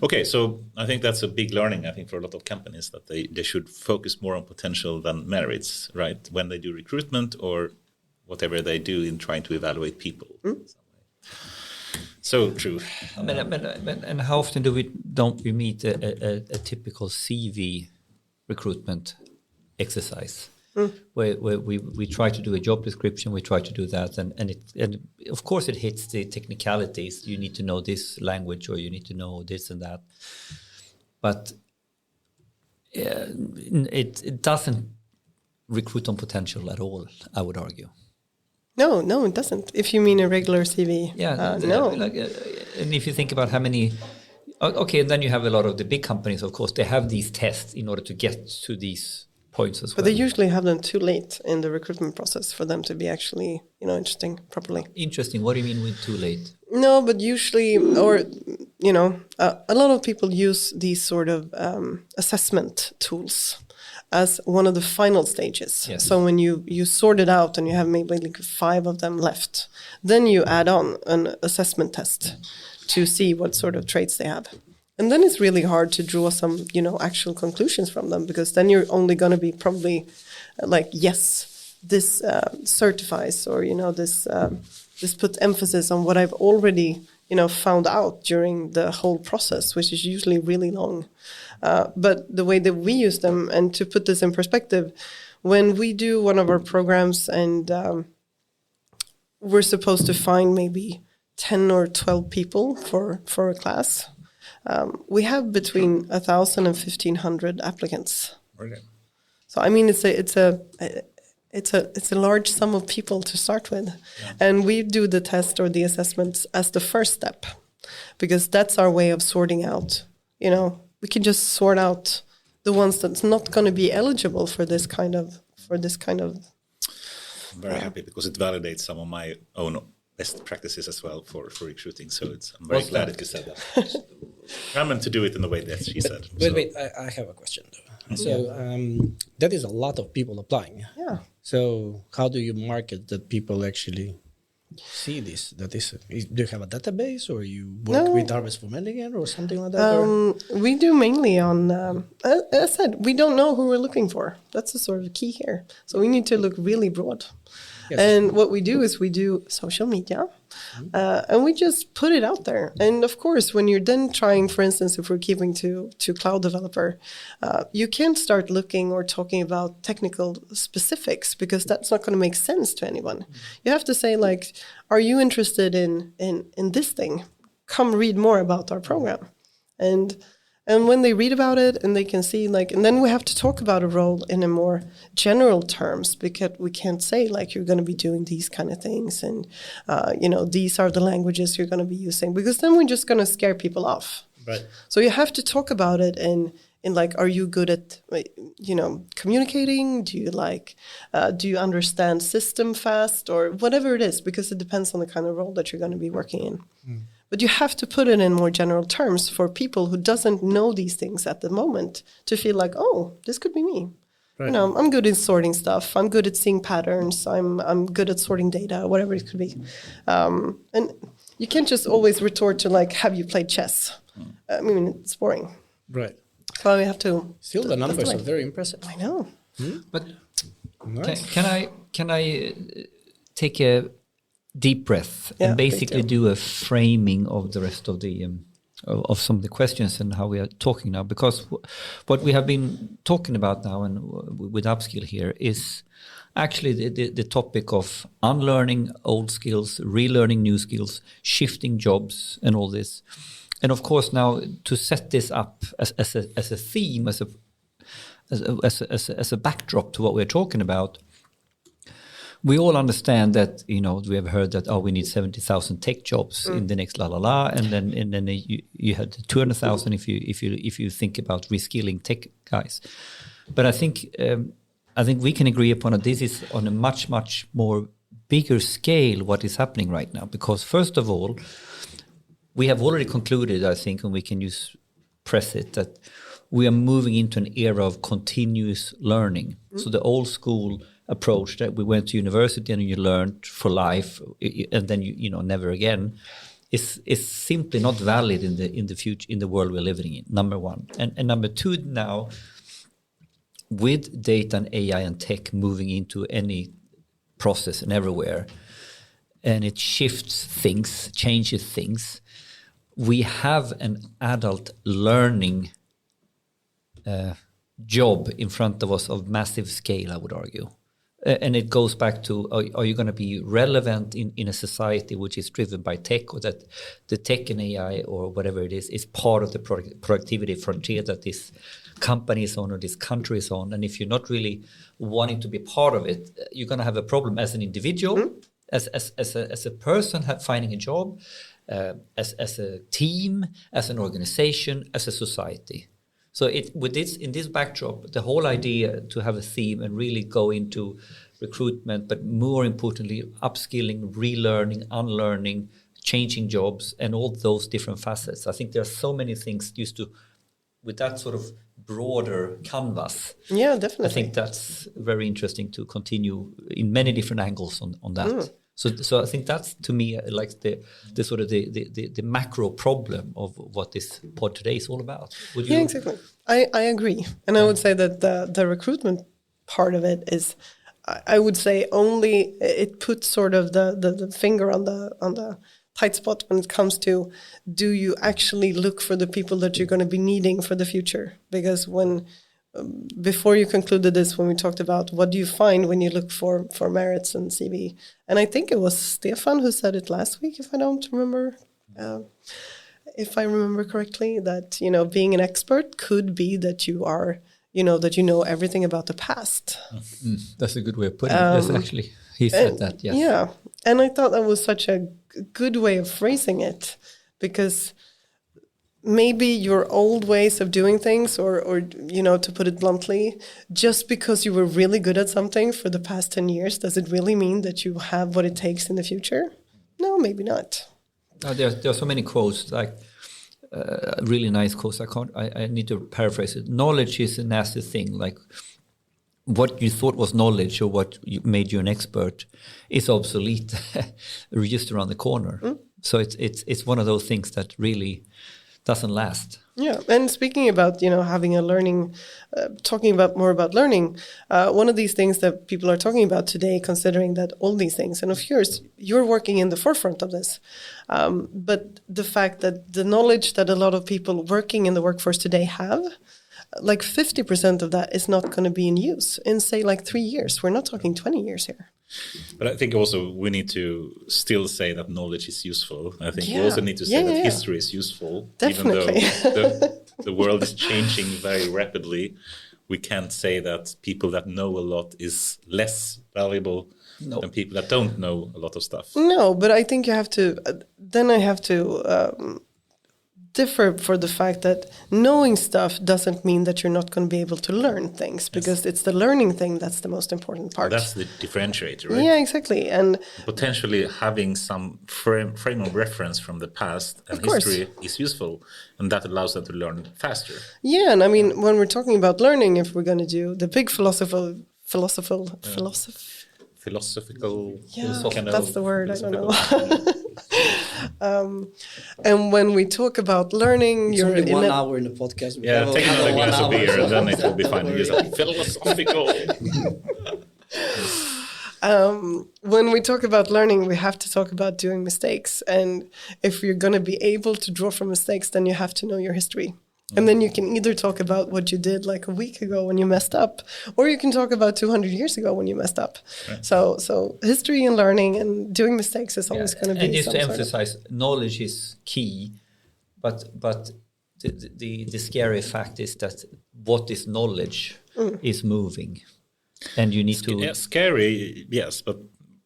Okay, so I think that's a big learning, I think, for a lot of companies, that they should focus more on potential than merits, right? When they do recruitment or whatever they do in trying to evaluate people. So true. And how often don't we meet a typical CV recruitment exercise? Where we try to do a job description, we try to do that, and of course it hits the technicalities. You need to know this language, or you need to know this and that, but it doesn't recruit on potential at all, I would argue. No, it doesn't. If you mean a regular CV, no. And if you think about how many, and then you have a lot of the big companies. Of course, they have these tests in order to get to these points as well. But they usually have them too late in the recruitment process for them to be actually, interesting properly. Interesting. What do you mean with too late? No, but usually, or a lot of people use these sort of assessment tools as one of the final stages. Yes. So when you sort it out and you have maybe like 5 of them left, then you add on an assessment test to see what sort of traits they have. And then it's really hard to draw some, actual conclusions from them, because then you're only going to be probably like, yes, this certifies, or, this puts emphasis on what I've already, found out during the whole process, which is usually really long. But the way that we use them, and to put this in perspective, when we do one of our programs and we're supposed to find maybe 10 or 12 people for a class, we have between 1,000 and 1,500 applicants. Okay. So I mean, it's a large sum of people to start with, and we do the test or the assessments as the first step, because that's our way of sorting out. We can just sort out the ones that's not going to be eligible for this kind of. I'm very happy, because it validates some of my own best practices as well for recruiting. So I'm very glad that you said that. I meant to do it in the way that she said. Wait, I have a question though. So that is a lot of people applying. Yeah. So how do you market that people actually see this? Do you have a database, or you work with Harvest for Men again, or something like that? We do mainly on, as I said, we don't know who we're looking for. That's the sort of key here. So we need to look really broad. Yes. And what we do is we do social media, and we just put it out there. And of course, when you're then trying, for instance, if we're keeping to cloud developer, you can't start looking or talking about technical specifics, because that's not going to make sense to anyone. You have to say, like, are you interested in this thing? Come read more about our program. And And when they read about it and they can see and then we have to talk about a role in a more general terms, because we can't say you're going to be doing these kind of things and, these are the languages you're going to be using, because then we're just going to scare people off. Right. So you have to talk about it in are you good at, communicating? Do you do you understand system fast, or whatever it is, because it depends on the kind of role that you're going to be working in. But you have to put it in more general terms for people who doesn't know these things at the moment to feel oh, this could be me. Right. I'm good at sorting stuff. I'm good at seeing patterns. I'm good at sorting data, whatever it could be. And you can't just always retort to have you played chess? I mean, it's boring. Right. So we have to. Still, the numbers are very impressive. I know. But Nice. can I take a deep breath and basically do a framing of the rest of the of some of the questions and how we are talking now? Because what we have been talking about now and with Upskill here is actually the topic of unlearning old skills, relearning new skills, shifting jobs, and all this. And of course, now to set this up as a theme, as a backdrop to what we're talking about, we all understand that we have heard that we need 70,000 tech jobs in the next and then you had 200,000 if you think about reskilling tech guys. But I think we can agree upon that this is on a much more bigger scale what is happening right now, because first of all, we have already concluded, I think, and we can press it, that we are moving into an era of continuous learning. So the old school approach that we went to university and you learned for life and then you never again is simply not valid in the future, in the world we're living in, number one. And number two, now with data and AI and tech moving into any process and everywhere, and it shifts things, changes things, we have an adult learning job in front of us of massive scale, I would argue. And it goes back to, are you going to be relevant in a society which is driven by tech, or that the tech and AI or whatever it is part of the productivity frontier that this company is on or this country is on? And if you're not really wanting to be part of it, you're going to have a problem as an individual, as a person finding a job, as a team, as an organization, as a society. So in this backdrop, the whole idea to have a theme and really go into recruitment, but more importantly, upskilling, relearning, unlearning, changing jobs, and all those different facets. I think there are so many things with that sort of broader canvas. Yeah, definitely. I think that's very interesting to continue in many different angles on that. So I think that's, to me, like the sort of the macro problem of what this pod today is all about. Would you? Yeah, exactly. I agree. And I would say that the recruitment part of it is, I would say, only it puts sort of the finger on the tight spot when it comes to, do you actually look for the people that you're going to be needing for the future? Because before you concluded this, when we talked about what do you find when you look for merits and CV, and I think it was Stefan who said it last week, if I don't remember, if I remember correctly, that being an expert could be that you are, that you know everything about the past. That's a good way of putting it. That's actually, he said that. Yes. Yeah, and I thought that was such a good way of phrasing it, because maybe your old ways of doing things, or to put it bluntly, just because you were really good at something for the past 10 years, does it really mean that you have what it takes in the future? No, maybe not. There are so many quotes, like really nice quotes. I need to paraphrase it. Knowledge is a nasty thing. Like what you thought was knowledge or what made you an expert is obsolete just around the corner. So it's one of those things that really doesn't last. Yeah, and speaking about having a learning, talking about more about learning, one of these things that people are talking about today, considering that all these things, and of course you're working in the forefront of this, but the fact that the knowledge that a lot of people working in the workforce today have, like 50% of that is not going to be in use in, say, like 3 years. We're not talking 20 years here. But I think also we need to still say that knowledge is useful. I think we also need to say that history is useful. Definitely. Even though the world is changing very rapidly, we can't say that people that know a lot is less valuable than people that don't know a lot of stuff. No, but I think you have to, then I have to differ for the fact that knowing stuff doesn't mean that you're not going to be able to learn things, because it's the learning thing that's the most important part. That's the differentiator, right? Yeah, exactly. And potentially having some frame of reference from the past and history is useful, and that allows them to learn faster. Yeah, and I mean, when we're talking about learning, if we're going to do the big philosophical that's the word, I don't know. And when we talk about learning, it's only 1 hour in the podcast. Take another glass of beer and then it will be fine. It's like philosophical. When we talk about learning, we have to talk about doing mistakes. And if you're going to be able to draw from mistakes, then you have to know your history. And then you can either talk about what you did like a week ago when you messed up, or you can talk about 200 years ago when you messed up. Right. So history and learning and doing mistakes is always going to be. And just to emphasize, knowledge is key, but the scary fact is that what is knowledge is moving, and you need to. Yeah, scary, yes, but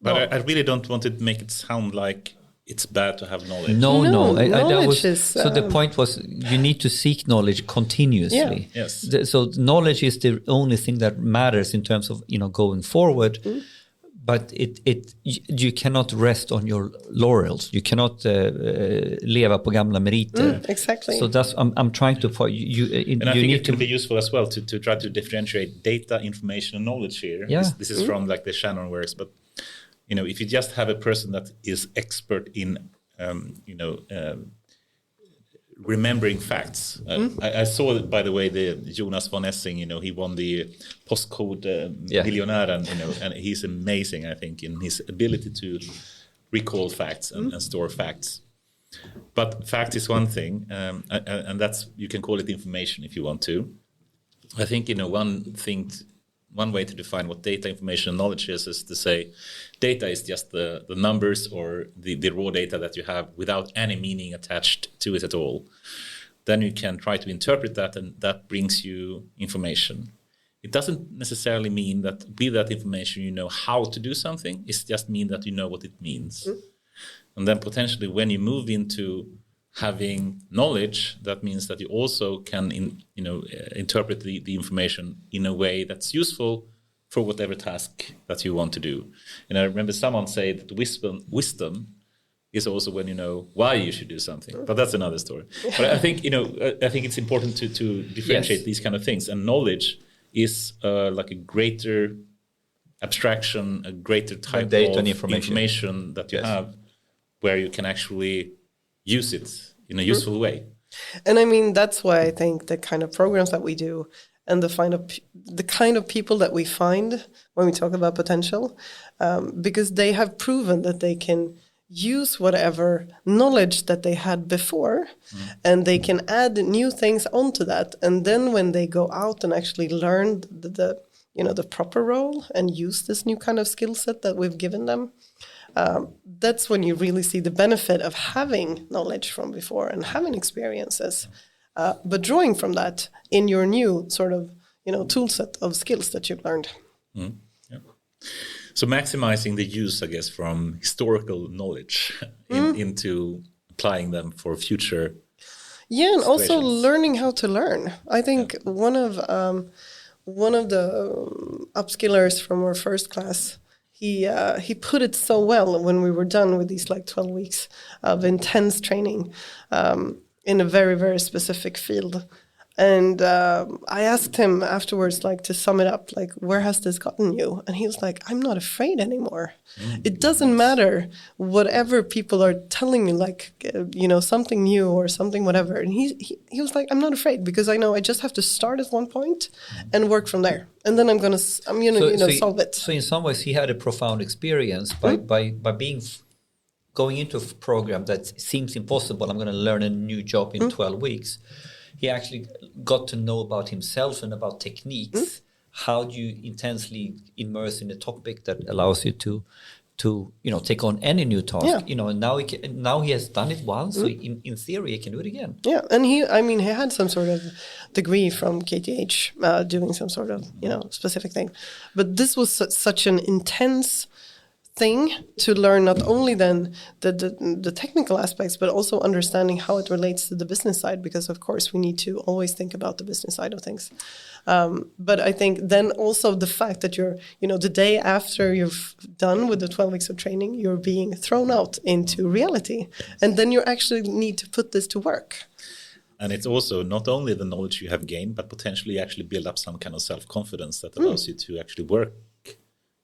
I really don't want to make it sound like it's bad to have knowledge. No. Knowledge is, so the point was, you need to seek knowledge continuously. Yeah. Yes. So knowledge is the only thing that matters in terms of going forward. But you cannot rest on your laurels. You cannot leva på gamla meriter. Exactly. So that's I'm trying to you. And I think it can be useful as well to try to differentiate data, information, and knowledge here. Yeah. This is from like the Shannon works, but if you just have a person that is expert in, remembering facts. I saw, by the way, the Jonas von Essing. He won the postcode millionaire, and he's amazing, I think, in his ability to recall facts and store facts. But fact is one thing, and that's, you can call it information if you want to. I think one way to define what data, information, and knowledge is to say data is just the numbers or the raw data that you have without any meaning attached to it at all. Then you can try to interpret that, and that brings you information. It doesn't necessarily mean that with that information you know how to do something. It just means that you know what it means. And then potentially when you move into having knowledge, that means that you also can interpret the information in a way that's useful for whatever task that you want to do. And I remember someone say that wisdom is also when you know why you should do something. But that's another story. But I think it's important to differentiate these kind of things. And knowledge is like a greater abstraction, a greater type of data and information that you have, where you can actually use it in a useful way. And I mean, that's why I think the kind of programs that we do and the kind of people that we find when we talk about potential, because they have proven that they can use whatever knowledge that they had before, and they can add new things onto that. And then when they go out and actually learn the proper role and use this new kind of skill set that we've given them, that's when you really see the benefit of having knowledge from before and having experiences, but drawing from that in your new sort of tool set of skills that you've learned. Yeah. So maximizing the use, I guess, from historical knowledge into applying them for future. Yeah, and also learning how to learn. I think one of the upskillers from our first class, he put it so well when we were done with these 12 weeks of intense training in a very, very specific field. And I asked him afterwards, to sum it up, where has this gotten you? And he was like, I'm not afraid anymore. It doesn't matter whatever people are telling me, something new or something, whatever. And he was like, I'm not afraid, because I know I just have to start at one point and work from there. And then I'm going to solve it. So in some ways, he had a profound experience by going into a program that seems impossible. I'm going to learn a new job in 12 weeks. He actually got to know about himself and about techniques. How do you intensely immerse in a topic that allows you to to take on any new task. Yeah. And now he has done it once, so in theory he can do it again. Yeah, and he had some sort of degree from KTH, doing some sort of specific thing, but this was such an intense thing to learn, not only then the technical aspects, but also understanding how it relates to the business side, because of course we need to always think about the business side of things. But I think then also the fact that you're, the day after you've done with the 12 weeks of training, you're being thrown out into reality, and then you actually need to put this to work. And it's also not only the knowledge you have gained, but potentially actually build up some kind of self-confidence that allows you to actually work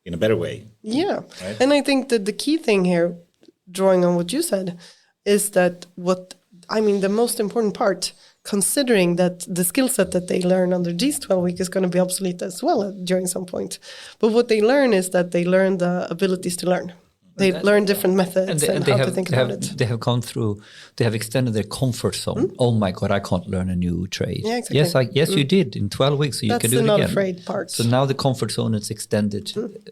in a better way. Yeah. Right? And I think that the key thing here, drawing on what you said, is that the most important part, considering that the skill set that they learn under these 12 weeks is going to be obsolete as well during some point. But what they learn is that they learn the abilities to learn. They learn different methods and how to think about it. They have gone through, they have extended their comfort zone. Oh my God, I can't learn a new trade. Yeah, exactly. Yes, you did in 12 weeks, so you can do it again. That's the not afraid part. So now the comfort zone is extended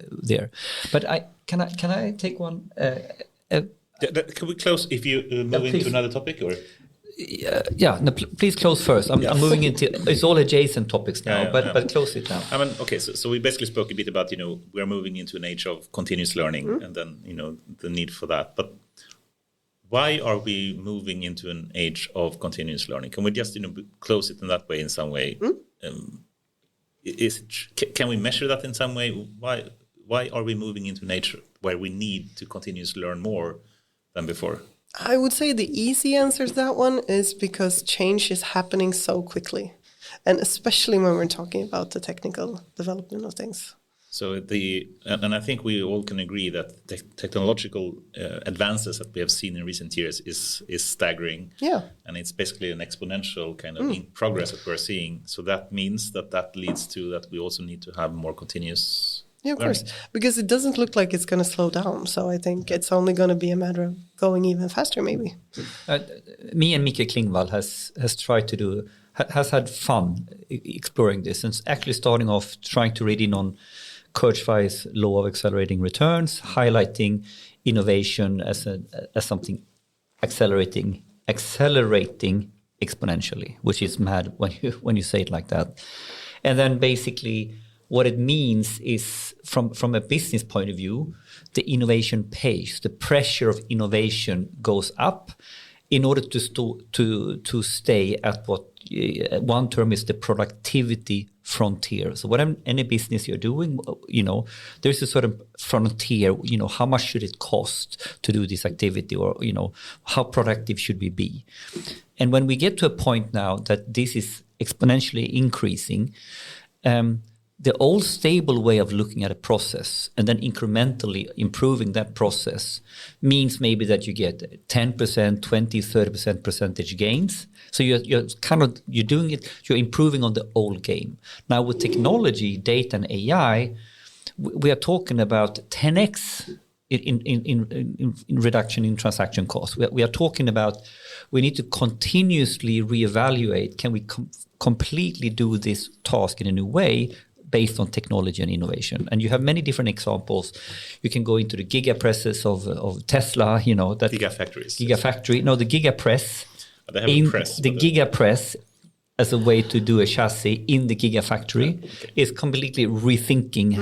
there. But can I take one? Can we close if you move into another topic, or? Please close first. I'm moving into, it's all adjacent topics now, but close it now. Okay, so we basically spoke a bit about, we're moving into an age of continuous learning and then, the need for that. But why are we moving into an age of continuous learning? Can we just, close it in that way, in some way? Can we measure that in some way? Why are we moving into an age where we need to continuously learn more than before? I would say the easy answer to that one is because change is happening so quickly, and especially when we're talking about the technical development of things. So and I think we all can agree that technological advances that we have seen in recent years is staggering. Yeah, and it's basically an exponential kind of progress that we're seeing. So that means that leads to that we also need to have more continuous. Yeah, of course, because it doesn't look like it's going to slow down. So I think it's only going to be a matter of going even faster, maybe. Me and Mikael Klingvall has had fun exploring this, and actually starting off trying to read in on Kurzweil's law of accelerating returns, highlighting innovation as something accelerating exponentially, which is mad when you say it like that, and then basically. What it means is, from a business point of view, the innovation pace, the pressure of innovation goes up in order to stay at what one term is the productivity frontier. So whatever any business you're doing, there's a sort of frontier. How much should it cost to do this activity, or how productive should we be? And when we get to a point now that this is exponentially increasing. The old stable way of looking at a process and then incrementally improving that process means maybe that you get 10%, 20, 30% percentage gains. So you're doing it, you're improving on the old game. Now with technology, data and AI, we are talking about 10x in reduction in transaction costs. We are talking about we need to continuously reevaluate, can we completely do this task in a new way based on technology and innovation. And you have many different examples. You can go into the gigapresses of Tesla, that gigafactories. Gigafactory. No, the gigapress. They have a press. The gigapress as a way to do a chassis in the gigafactory is completely rethinking,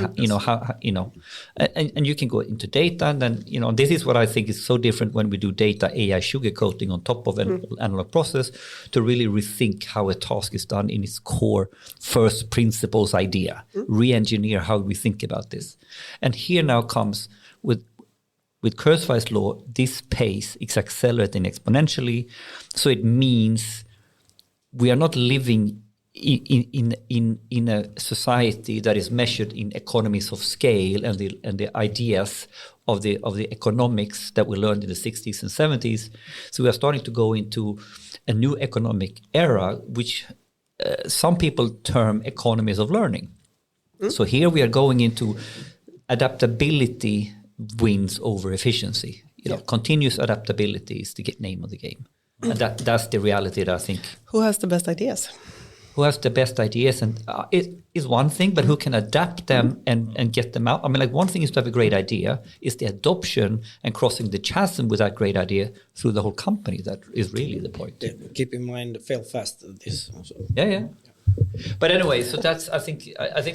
and you can go into data, and then, this is what I think is so different when we do data AI sugarcoating on top of an analog process to really rethink how a task is done in its core first principles idea, re-engineer how we think about this. And here now comes with Kurzweil's law, this pace is accelerating exponentially. So it means we are not living in a society that is measured in economies of scale and the ideas of the economics that we learned in the 60s and 70s. So we are starting to go into a new economic era, which some people term economies of learning. So here we are going into adaptability wins over efficiency. Continuous adaptability is the name of the game. And that's the reality that I think. Who has the best ideas? who has the best ideas, and it is one thing, but who can adapt them and get them out. I mean, like one thing is to have a great idea, is the adoption and crossing the chasm with that great idea through the whole company. That is really the point. Yeah, keep in mind, fail fast. This also. Yeah. But anyway, so that's I think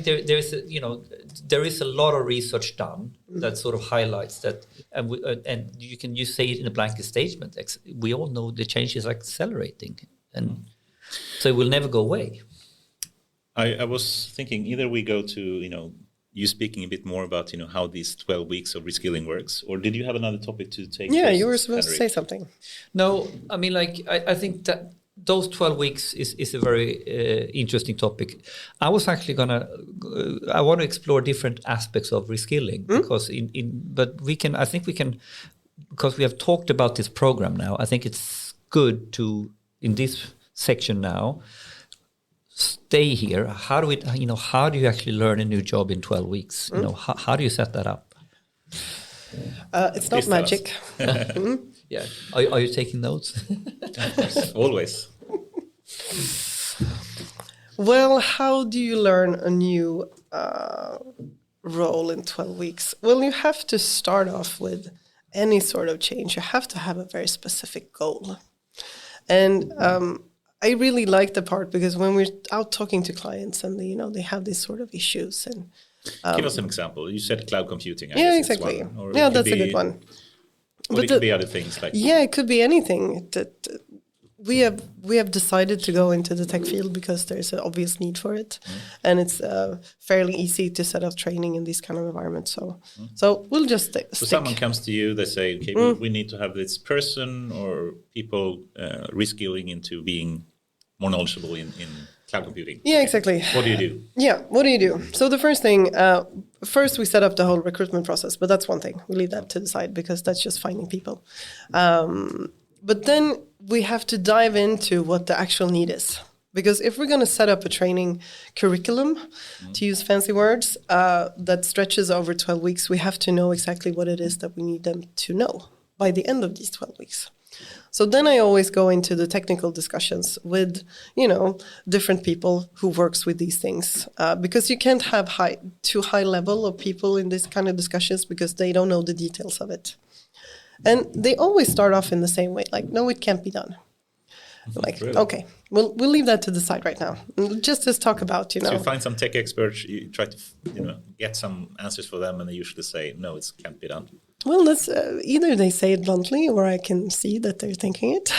there is there is a lot of research done that sort of highlights that, and you say it in a blanket statement. We all know the change is accelerating, and so it will never go away. I was thinking either we go to you speaking a bit more about how these 12 weeks of reskilling works, or did you have another topic to take? Yeah, first, you were supposed Henrik? to say something. No, I mean, like I think that those 12 weeks is a very interesting topic. I was actually I want to explore different aspects of reskilling because because we have talked about this program now, I think it's good to, in this section now, stay here. How do you actually learn a new job in 12 weeks? How do you set that up? It's not magic. Yeah. Are you taking notes? Always. Well, how do you learn a new role in 12 weeks? Well, you have to start off with any sort of change. You have to have a very specific goal. And I really like the part because when we're out talking to clients and they have these sort of issues and give us an example. You said cloud computing. I yeah, guess exactly. It's one, Yeah, that's a good one. But it could be other things like it could be anything. That we have decided to go into the tech field because there's an obvious need for it, and it's fairly easy to set up training in these kind of environments. So we'll just stick. So someone comes to you, they say, okay, we need to have this person or people reskilling into being more knowledgeable in cloud computing. Yeah, exactly. What do you do? Yeah, what do you do? So the first thing, first we set up the whole recruitment process, but that's one thing. We leave that to the side because that's just finding people. But then we have to dive into what the actual need is. Because if we're going to set up a training curriculum, to use fancy words, that stretches over 12 weeks, we have to know exactly what it is that we need them to know by the end of these 12 weeks. So then I always go into the technical discussions with, different people who works with these things. Because you can't have too high level of people in this kind of discussions because they don't know the details of it. And they always start off in the same way, like, no, it can't be done. Like, really? Okay, we'll leave that to the side right now. Just talk about, So you find some tech experts, you try to, get some answers for them, and they usually say, no, it can't be done. Well, that's either they say it bluntly or I can see that they're thinking it.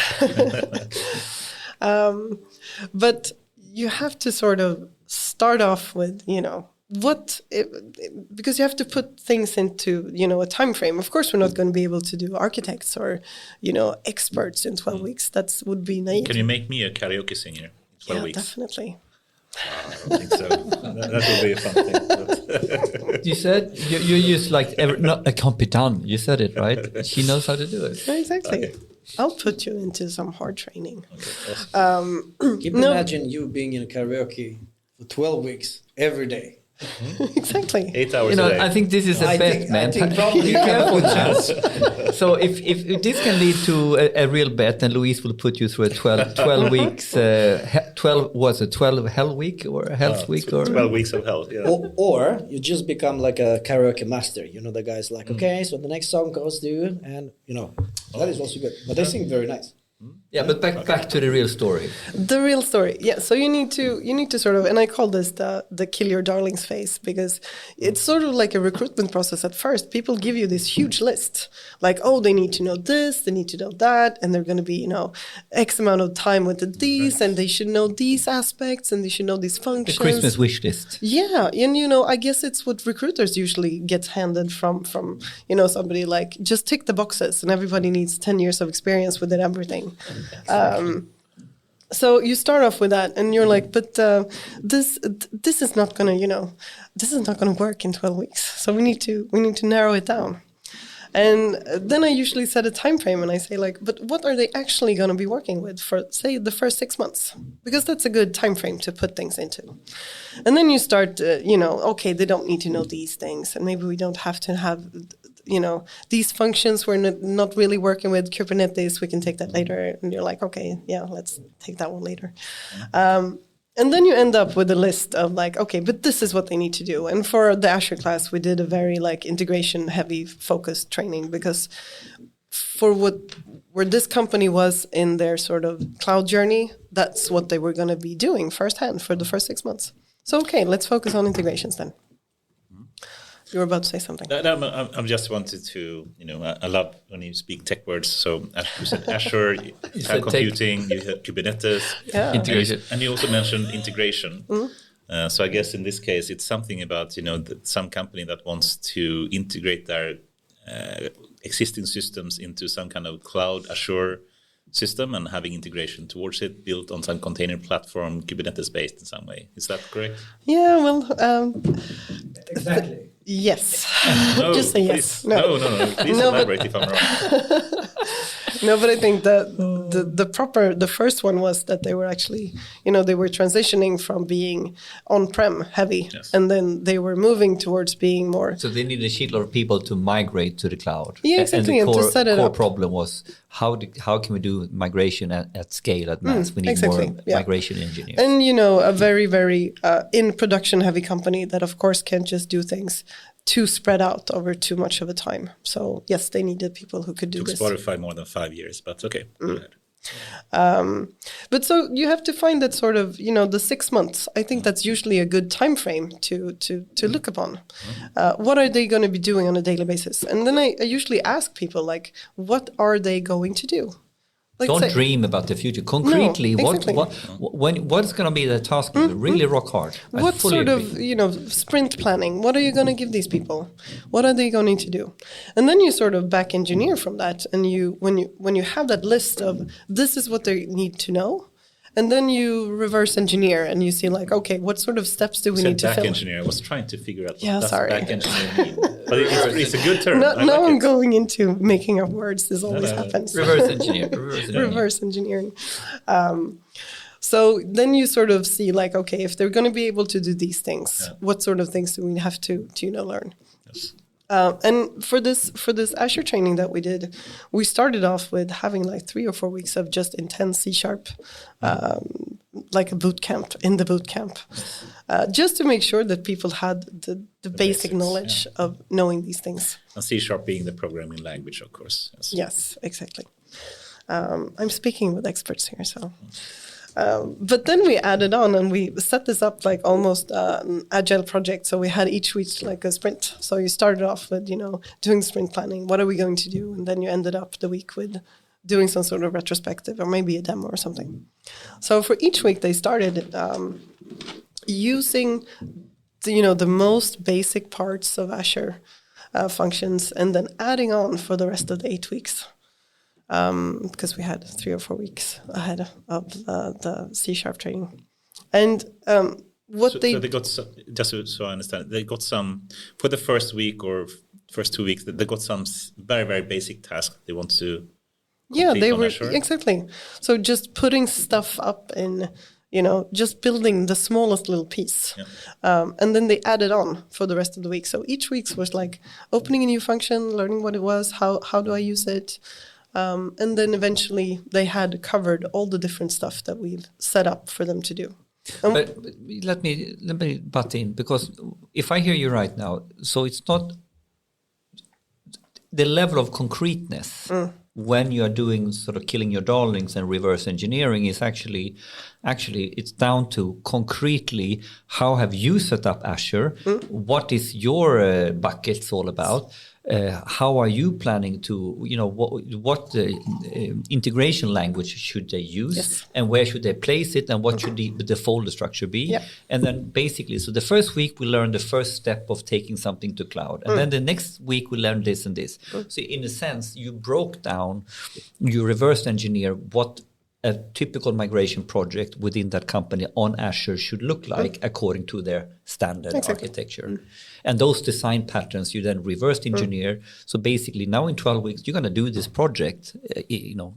But you have to sort of start off with, because you have to put things into, a time frame. Of course, we're not going to be able to do architects or, experts in 12 weeks. That would be naive. Can you make me a karaoke singer in 12 weeks? Definitely. I don't think so. That would be a fun thing. But You said you use it can't be done. You said it, right? She knows how to do it. Yeah, exactly. Okay. I'll put you into some hard training. Okay, awesome. Imagine you being in a karaoke for 12 weeks every day. Exactly. 8 hours a day. I think this is a bet, man. I think probably Be careful now. So if this can lead to a real bet, then Louise will put you through a 12 weeks, 12 hell week or health week? Or 12 weeks of hell, yeah. Or you just become like a karaoke master. The guy's like, okay, so the next song goes to you, and that is also good. But they sing very nice. Yeah, but back to the real story. The real story, yeah. So you need to sort of, and I call this the kill your darlings phase, because it's sort of like a recruitment process. At first, people give you this huge list, like, oh, they need to know this, they need to know that, and they're going to be, X amount of time with these, and they should know these aspects, and they should know these functions. The Christmas wish list. Yeah, and I guess it's what recruiters usually get handed from somebody, like, just tick the boxes, and everybody needs 10 years of experience within everything. So you start off with that, and you're like, but this is not gonna, this is not gonna work in 12 weeks. So we need to narrow it down. And then I usually set a time frame, and I say, like, but what are they actually going to be working with for, say, the first 6 months? Because that's a good time frame to put things into. And then you start, okay, they don't need to know these things, and maybe we don't have to have, these functions we're not really working with. Kubernetes, we can take that later. And you're like, okay, yeah, let's take that one later. And then you end up with a list of like, okay, but this is what they need to do. And for the Azure class, we did a very like integration heavy focused training, because for where this company was in their sort of cloud journey, that's what they were going to be doing firsthand for the first 6 months. So, okay, let's focus on integrations then. You were about to say something. No, I just wanted to, I love when you speak tech words. So as you said Azure, cloud computing, you had Kubernetes, integration. And you also mentioned integration. So I guess in this case, it's something about, some company that wants to integrate their existing systems into some kind of cloud Azure system and having integration towards it, built on some container platform, Kubernetes based in some way. Is that correct? Yeah, well, Exactly. yes. No, Just say please. yes. No. Please elaborate if I'm wrong. No, but I think that the first one was that they were actually, they were transitioning from being on-prem heavy, and then they were moving towards being more. So they need a shitload of people to migrate to the cloud. Yeah, exactly, And the to set it core up. problem was how can we do migration at scale, at mass? We need more migration engineers. And, a very, very in production heavy company that, of course, can't just do things too spread out over too much of a time. So, yes, they needed people who could do Took this. Spotify more than 5 years, but okay. Go ahead. But so you have to find that sort of, the 6 months. I think that's usually a good time frame to look upon. What are they going to be doing on a daily basis? And then I usually ask people, like, what are they going to do? Like, Don't dream about the future. Concretely, exactly. what's going to be the task? Really rock hard. What sort of, sprint planning? What are you going to give these people? What are they going to do? And then you sort of back engineer from that. And when you have that list of this is what they need to know, and then you reverse engineer and you see like, okay, what sort of steps do we need to back fill? engineer. I was trying to figure out what does sorry. back engineer mean. But it's a good term. Now I'm going into making up words. This always happens. Reverse engineer. Reverse engineering. So then you sort of see like, okay, if they're going to be able to do these things, what sort of things do we have to learn? Yes. And for this Azure training that we did, we started off with having like 3 or 4 weeks of just intense C#, like a boot camp in the boot camp, just to make sure that people had the basic knowledge of knowing these things. And C# being the programming language, of course. Yes, exactly. I'm speaking with experts here, so. But then we added on and we set this up like almost an agile project. So we had each week like a sprint. So you started off with, doing sprint planning. What are we going to do? And then you ended up the week with doing some sort of retrospective or maybe a demo or something. So for each week they started using, the most basic parts of Azure functions and then adding on for the rest of the 8 weeks. Because we had 3 or 4 weeks ahead of the C# training. And so they got some, just so I understand, they got some, for the first week or first 2 weeks, they got some very, very basic tasks they want to complete they on were, Azure. exactly. So just putting stuff up in, just building the smallest little piece. Yeah. And then they added on for the rest of the week. So each week was like opening a new function, learning what it was, how do I use it, and then eventually they had covered all the different stuff that we've set up for them to do. But let me butt in, because if I hear you right now, so it's not the level of concreteness when you are doing sort of killing your darlings and reverse engineering is actually it's down to concretely how have you set up Azure, what is your buckets all about. How are you planning to, what integration language should they use, and where should they place it, and what should the folder structure be? Yeah. And then basically, so the first week we learned the first step of taking something to cloud. And then the next week we learned this and this. So in a sense, you broke down, you reverse engineer what a typical migration project within that company on Azure should look like according to their standard architecture. And those design patterns you then reverse engineer. So basically now in 12 weeks, you're going to do this project,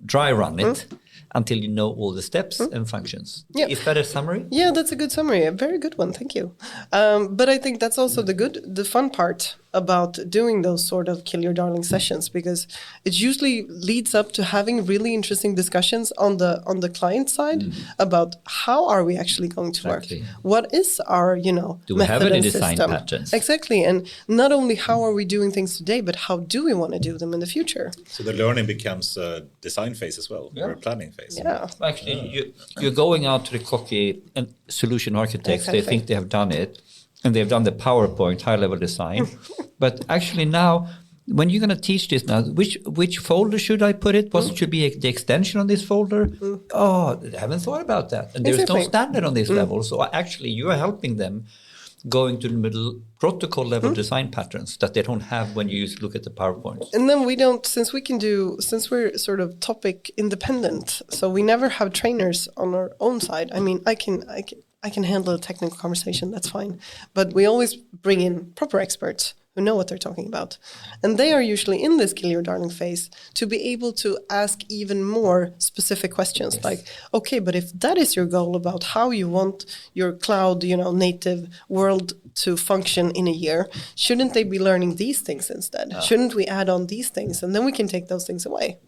dry run it until you know all the steps and functions. Yeah. Is that a summary? Yeah, that's a good summary. A very good one. Thank you. But I think that's also the fun part about doing those sort of kill your darling sessions, because it usually leads up to having really interesting discussions on the client side about how are we actually going to work? What is our, do we have any design system? patterns? Exactly. And not only how are we doing things today, but how do we want to do them in the future? So the learning becomes a design phase as well, or a planning phase. Yeah. Actually, you're going out to the cocky and solution architects. Exactly. They think they have done it, and they've done the PowerPoint high-level design. But actually now, when you're going to teach this now, which folder should I put it? What should be the extension on this folder? Oh, I haven't thought about that. And there's no standard on this level. So actually, you are helping them going to the middle protocol level design patterns that they don't have when you look at the PowerPoint. And then since we're sort of topic independent, so we never have trainers on our own side. I mean, I can handle a technical conversation, that's fine. But we always bring in proper experts who know what they're talking about. And they are usually in this kill your darling phase to be able to ask even more specific questions. Like, okay, but if that is your goal about how you want your cloud, native world to function in a year, shouldn't they be learning these things instead? Shouldn't we add on these things? And then we can take those things away.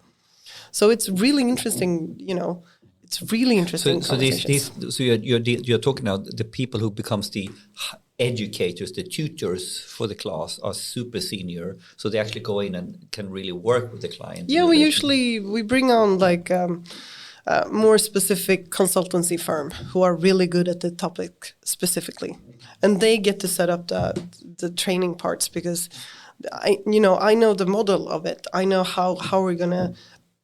So it's really interesting, it's really interesting. So you're talking now the people who becomes the educators, the tutors for the class are super senior, so they actually go in and can really work with the client. Yeah, we bring on like more specific consultancy firm who are really good at the topic specifically, and they get to set up the training parts, because I know the model of it. I know how we're gonna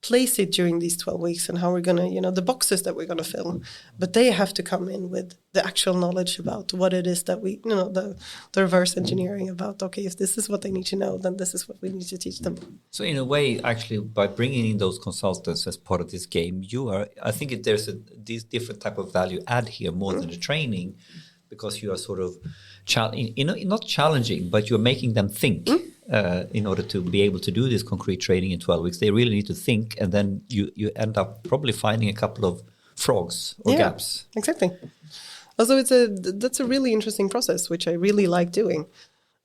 place it during these 12 weeks and how we're going to, the boxes that we're going to fill. But they have to come in with the actual knowledge about what it is that we, the reverse engineering about, okay, if this is what they need to know, then this is what we need to teach them. So in a way, actually, by bringing in those consultants as part of this game, I think there's this different type of value add here more than the training, because you are sort of, not challenging, but you're making them think. In order to be able to do this concrete training in 12 weeks, they really need to think, and then you end up probably finding a couple of frogs or gaps. Exactly. Also, that's a really interesting process, which I really like doing.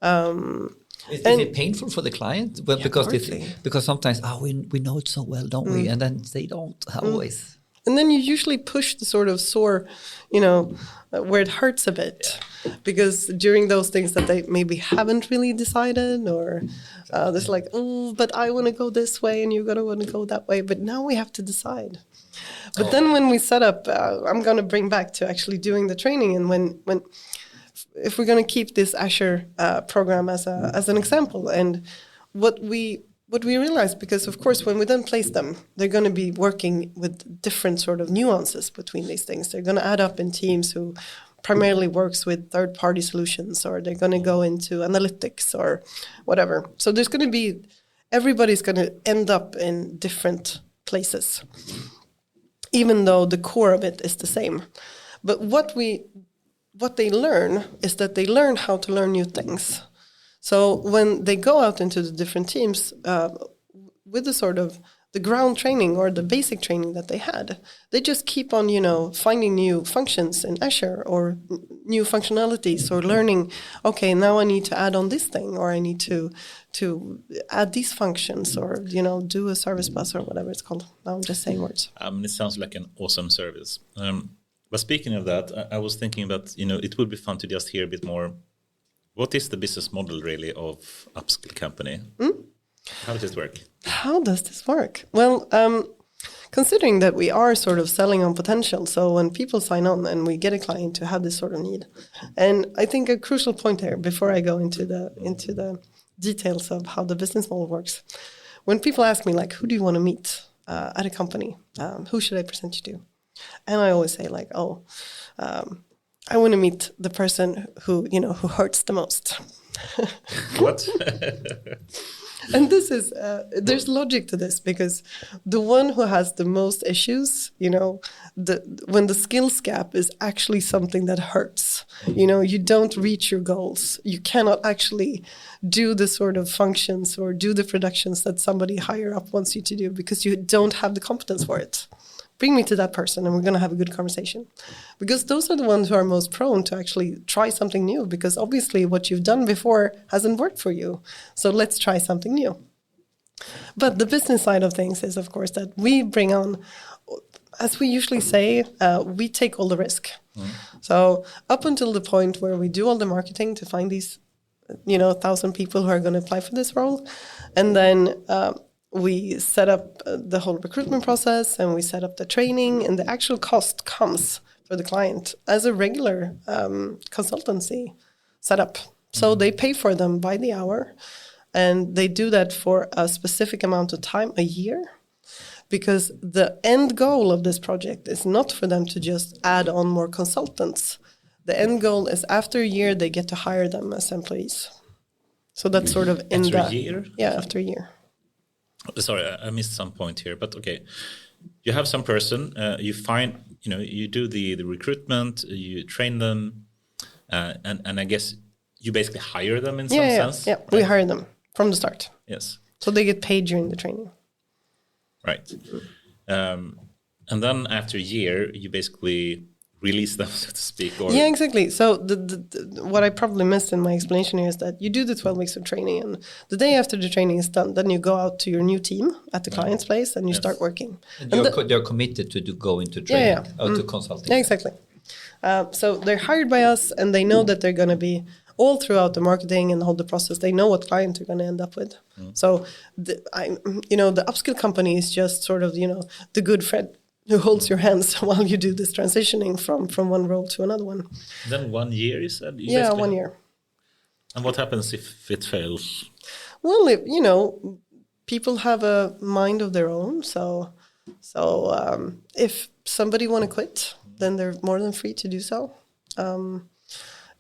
Is it painful for the client? Well, because sometimes we know it so well, don't we? And then they don't always. And then you usually push the sort of sore, where it hurts a bit. Because during those things that they maybe haven't really decided, or there's like, oh, but I want to go this way and you're going to want to go that way. But now we have to decide. But then when we set up, I'm going to bring back to actually doing the training. And if we're going to keep this Azure program as an example, and what we realized, because of course when we then place them, they're going to be working with different sort of nuances between these things. They're going to add up in teams who primarily works with third-party solutions, or they're going to go into analytics or whatever. So everybody's going to end up in different places, even though the core of it is the same. But what they learn is that they learn how to learn new things. So when they go out into the different teams with the sort of the ground training or the basic training that they had, they just keep on, finding new functions in Azure or new functionalities, or learning, okay, now I need to add on this thing, or I need to add these functions, or, do a service bus or whatever it's called. Now I'm just saying words. It sounds like an awesome service. But speaking of that, I was thinking that, it would be fun to just hear a bit more. What is the business model really of Upskill Company? How does it work? How does this work? Well, considering that we are sort of selling on potential, so when people sign on and we get a client to have this sort of need, and I think a crucial point here before I go into the details of how the business model works, when people ask me like, who do you want to meet at a company? Who should I present you to? And I always say like, I want to meet the person who hurts the most. What? And this is, there's logic to this, because the one who has the most issues, when the skills gap is actually something that hurts, you don't reach your goals. You cannot actually do the sort of functions or do the productions that somebody higher up wants you to do, because you don't have the competence for it. bring me to that person and we're going to have a good conversation. Because those are the ones who are most prone to actually try something new, because obviously what you've done before hasn't worked for you. So let's try something new. But the business side of things is, of course, that we bring on, as we usually say, we take all the risk. So up until the point where we do all the marketing to find these 1,000 people who are going to apply for this role. And then we set up the whole recruitment process, and we set up the training, and the actual cost comes for the client as a regular consultancy setup. So they pay for them by the hour, and they do that for a specific amount of time, a year, because the end goal of this project is not for them to just add on more consultants. The end goal is after a year, they get to hire them as employees. So that's sort of in after a year? Yeah, after a year. Sorry, I missed some point here, but okay. You have some person, you find, you do the recruitment, you train them, and I guess you basically hire them in some sense? Yeah, we hire them from the start. Yes. So they get paid during the training. Right. And then after a year, you basically release them, so to speak. Or yeah, exactly. So what I probably missed in my explanation here is that you do the 12 weeks of training, and the day after the training is done, then you go out to your new team at the client's place and you start working. And they're committed to go into training, to consulting. Yeah, exactly. So they're hired by us, and they know that they're going to be all throughout the marketing and the whole process. They know what client they're going to end up with. So the Upskill Company is just sort of, the good friend who holds your hands while you do this transitioning from one role to another one. Then 1 year, you said? Yeah, 1 year. And what happens if it fails? Well, people have a mind of their own. So if somebody want to quit, then they're more than free to do so.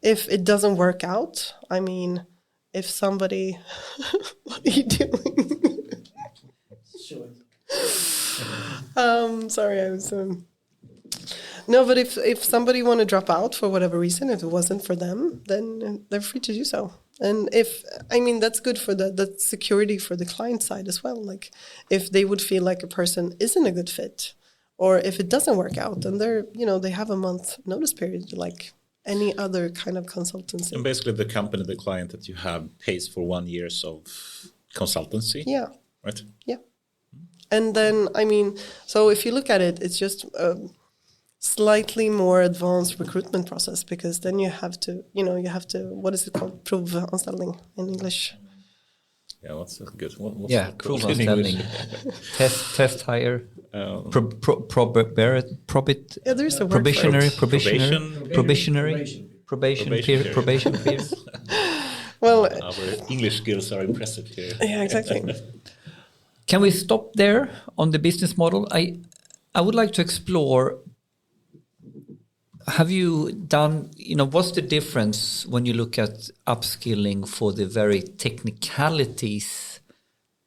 If it doesn't work out, I mean, if somebody... What are you doing? Sure. Sorry, I was... No, but if somebody want to drop out for whatever reason, if it wasn't for them, then they're free to do so. And that's good for the security for the client side as well. Like, if they would feel like a person isn't a good fit, or if it doesn't work out, then they have a month notice period, like any other kind of consultancy. And basically the company, the client that you have pays for 1 year of consultancy. Yeah. Right? Yeah. And then, so if you look at it, it's just a slightly more advanced recruitment process, because then you have to, what is it called? Provanställning in English. Yeah, what's good? What's Provanställning. test hire. There is a word probationary probation period. Well, our English skills are impressive here. Yeah, exactly. Can we stop there on the business model? I would like to explore. Have you done, what's the difference when you look at upskilling for the very technicalities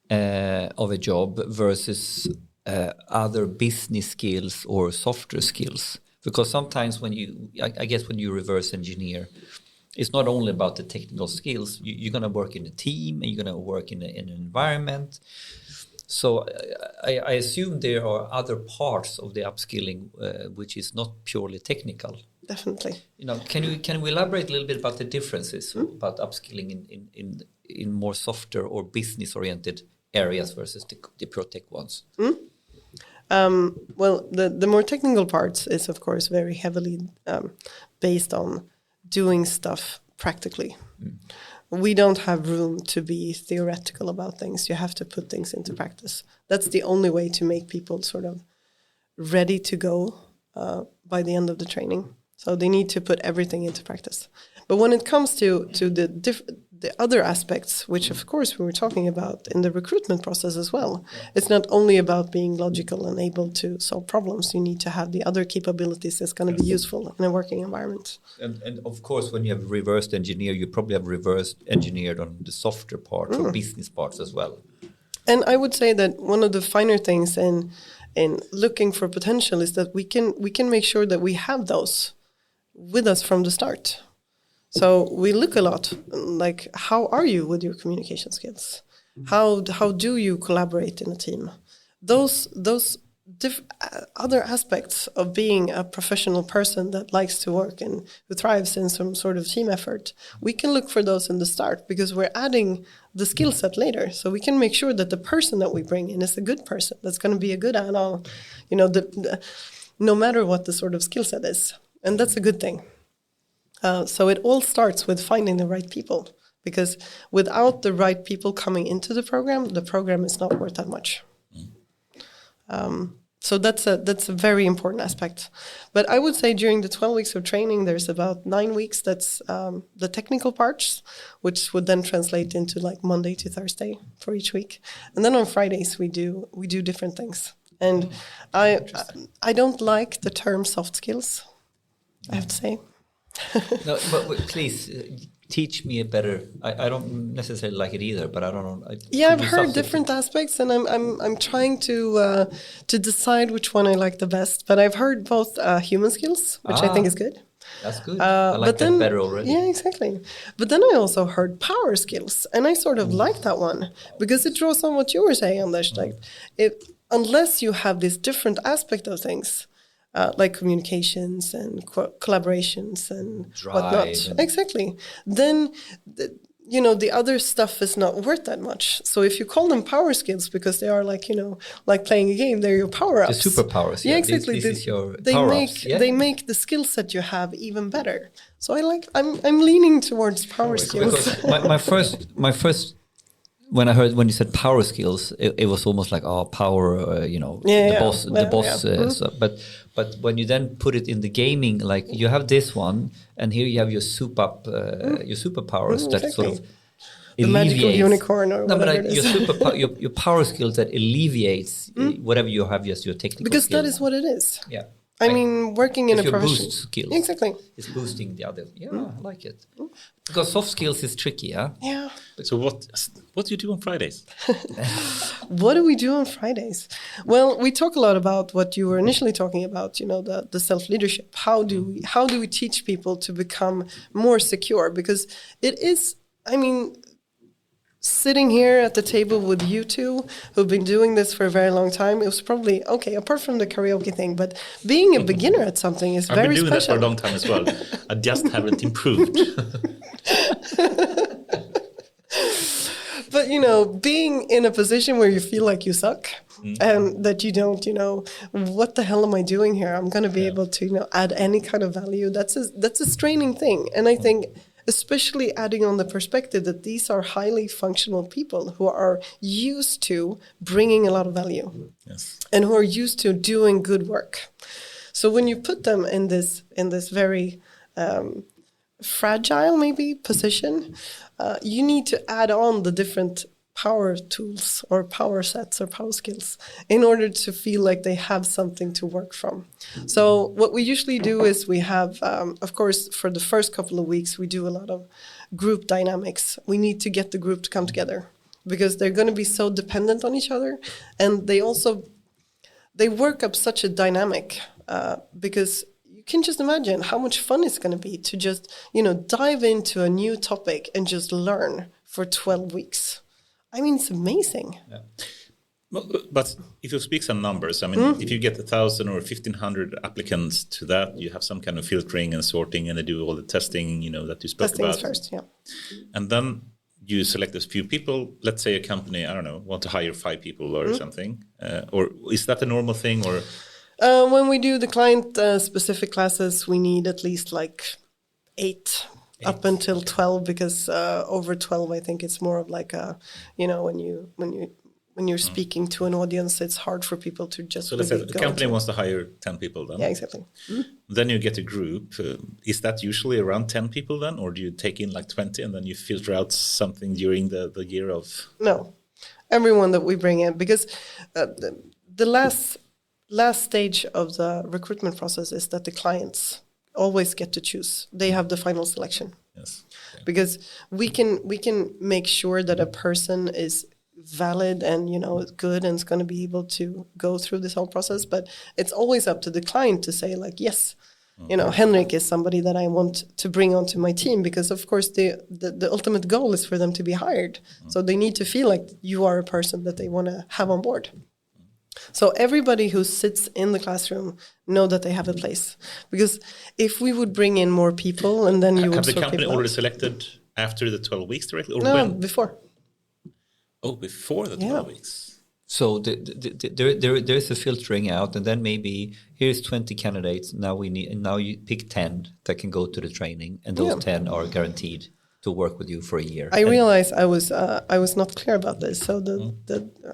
of a job versus other business skills or software skills? Because sometimes when you reverse engineer, it's not only about the technical skills. You're going to work in a team, and you're going to work in an environment. So I assume there are other parts of the upskilling which is not purely technical. Definitely. Can we elaborate a little bit about the differences about upskilling in more software or business oriented areas versus the pure tech ones? Well, the more technical parts is, of course, very heavily based on doing stuff practically. We don't have room to be theoretical about things. You have to put things into practice. That's the only way to make people sort of ready to go by the end of the training. So they need to put everything into practice. But when it comes to the other aspects, which of course we were talking about in the recruitment process as well, it's not only about being logical and able to solve problems. You need to have the other capabilities that's going to be useful in a working environment. And of course, when you have reversed engineer, you probably have reversed engineered on the software parts or business parts as well. And I would say that one of the finer things in looking for potential is that we can make sure that we have those with us from the start. So we look a lot like, how are you with your communication skills? How do you collaborate in a team? Those other aspects of being a professional person that likes to work and who thrives in some sort of team effort, we can look for those in the start because we're adding the skill set later. So we can make sure that the person that we bring in is a good person that's going to be a good add-on, no matter what the sort of skill set is. And that's a good thing. So it all starts with finding the right people, because without the right people coming into the program is not worth that much. So that's a very important aspect. But I would say during the 12 weeks of training, there's about 9 weeks that's the technical parts, which would then translate into like Monday to Thursday for each week. And then on Fridays we do different things. And I don't like the term soft skills, I have to say. No, but please teach me a better. I don't necessarily like it either, but I don't know. I've heard different aspects, and I'm trying to decide which one I like the best. But I've heard both human skills, which I think is good. That's good. I like that better already. Yeah, exactly. But then I also heard power skills, and I sort of like that one because it draws on what you were saying, Anders. Like, unless you have this different aspect of things. Like communications and collaborations and drive whatnot. Exactly. Then, the other stuff is not worth that much. So if you call them power skills because they are like, like playing a game, they're your power-ups. The superpowers. Yeah, exactly. This is your power-ups. They make the skill set you have even better. So I'm leaning towards power skills. Because my first when you said power skills, it was almost like power, the boss. But when you then put it in the gaming, like you have this one, and here you have your your superpowers that sort of the magical unicorn or whatever it is. Your power skills that alleviates whatever you have as your technical. Because skill. that is what it is. Yeah. I mean, working in a profession. Boost skills. Exactly. It's boosting the other. Yeah, I like it. Because soft skills is tricky, yeah? Yeah. So what do you do on Fridays? What do we do on Fridays? Well, we talk a lot about what you were initially talking about, the self-leadership. How do we teach people to become more secure? Because it is, sitting here at the table with you two who've been doing this for a very long time, it was probably okay, apart from the karaoke thing, but being a beginner at something is very special. I've been doing that for a long time as well. I just haven't improved. But, being in a position where you feel like you suck and that you don't, what the hell am I doing here? I'm going to be able to, add any kind of value. That's a straining thing. And I think especially adding on the perspective that these are highly functional people who are used to bringing a lot of value and who are used to doing good work. So when you put them in this very fragile maybe position, you need to add on the different power tools or power sets or power skills in order to feel like they have something to work from. So what we usually do is we have, of course, for the first couple of weeks, we do a lot of group dynamics. We need to get the group to come together because they're going to be so dependent on each other. And they work up such a dynamic because you can just imagine how much fun it's going to be to just, dive into a new topic and just learn for 12 weeks. It's amazing. Yeah. But if you speak some numbers, if you get 1,000 or 1,500 applicants to that, you have some kind of filtering and sorting, and they do all the testing, that you spoke about. Testing first, yeah. And then you select a few people. Let's say a company, I don't know, want to hire 5 people or something. Or is that a normal thing? Or when we do the client-specific classes, we need at least like 8. Up until 12, because over 12, I think it's more of like when you're speaking to an audience, it's hard for people to just. So let's say the company wants to hire 10 people then. Yeah, exactly. Then you get a group. Is that usually around 10 people then, or do you take in like 20 and then you filter out something during the year of? No, everyone that we bring in, because the last stage of the recruitment process is that the clients always get to choose. They have the final selection. Yes. Okay. Because we can make sure that a person is valid and good and is going to be able to go through this whole process, but it's always up to the client to say like, yes, Henrik is somebody that I want to bring onto my team, because of course the ultimate goal is for them to be hired. So they need to feel like you are a person that they want to have on board. So everybody who sits in the classroom know that they have a place. Because if we would bring in more people and then you would have the sort company people already out. selected after the 12 weeks directly, or No, when? before. Oh, before the 12 weeks. So there is a filtering out, and then maybe here's 20 candidates. Now you pick 10 that can go to the training, and those 10 are guaranteed to work with you for a year. I realized I was not clear about this, so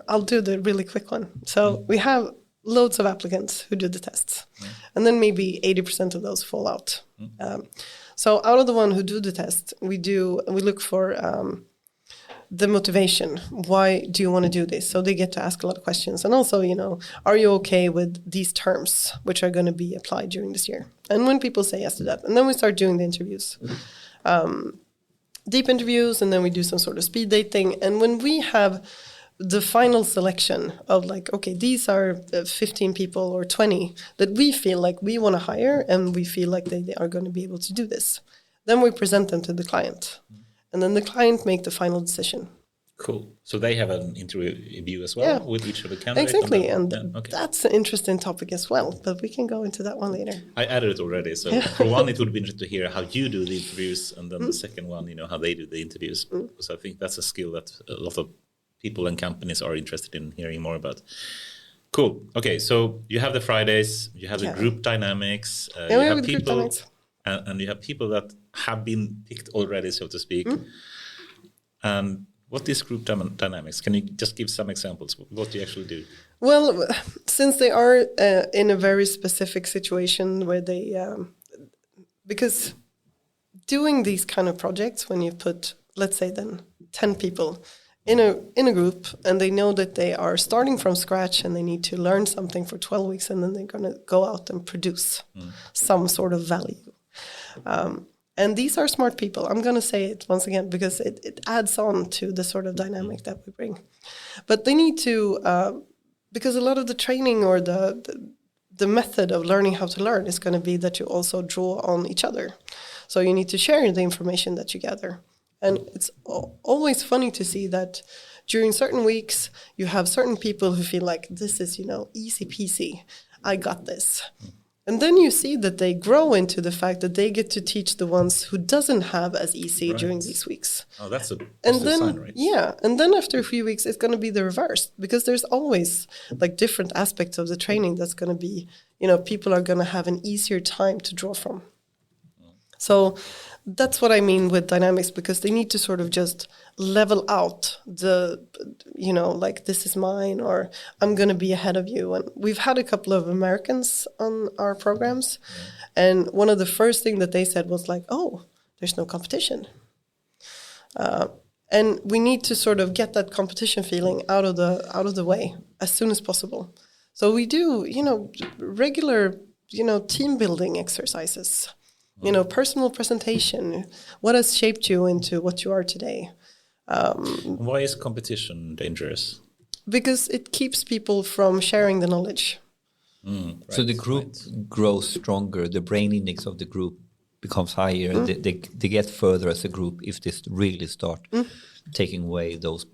I'll do the really quick one. So we have loads of applicants who do the tests, and then maybe 80% of those fall out. So out of the one who do the test, we look for the motivation. Why do you want to do this? So they get to ask a lot of questions, and also, are you okay with these terms which are going to be applied during this year? And when people say yes to that, and then we start doing the interviews. Deep interviews, and then we do some sort of speed dating. And when we have the final selection of okay, these are 15 people or 20 that we feel like we want to hire and we feel like they are going to be able to do this, then we present them to the client. And then the client make the final decision. Cool. So they have an interview as well with each of the candidates? Exactly. That's an interesting topic as well, but we can go into that one later. I added it already. So for one, it would be interesting to hear how you do the interviews, and then the second one, how they do the interviews. So I think that's a skill that a lot of people and companies are interested in hearing more about. Cool. Okay. So you have the Fridays, you have the group dynamics, you have people, and you have people that have been picked already, so to speak. And what is group dynamics? Can you just give some examples? What do you actually do? Well, since they are in a very specific situation where they, because doing these kind of projects, when you put, let's say then 10 people in a group, and they know that they are starting from scratch and they need to learn something for 12 weeks, and then they're going to go out and produce some sort of value. And these are smart people. I'm going to say it once again because it adds on to the sort of dynamic that we bring. But they need to, because a lot of the training or the method of learning how to learn is going to be that you also draw on each other. So you need to share the information that you gather. And it's always funny to see that during certain weeks, you have certain people who feel like this is, easy peasy. I got this. And then you see that they grow into the fact that they get to teach the ones who doesn't have as easy during these weeks. Oh, that's a positive sign, right? Yeah. And then after a few weeks, it's going to be the reverse, because there's always different aspects of the training that's going to be, people are going to have an easier time to draw from. So that's what I mean with dynamics, because they need to sort of just level out the, this is mine, or I'm going to be ahead of you. And we've had a couple of Americans on our programs. And one of the first things that they said was oh, there's no competition. And we need to sort of get that competition feeling out of the way as soon as possible. So we do, regular, team building exercises. Personal presentation. What has shaped you into what you are today? Why is competition dangerous? Because it keeps people from sharing the knowledge. Right, so the group grows stronger. The brain index of the group becomes higher. And they get further as a group if they really start taking away those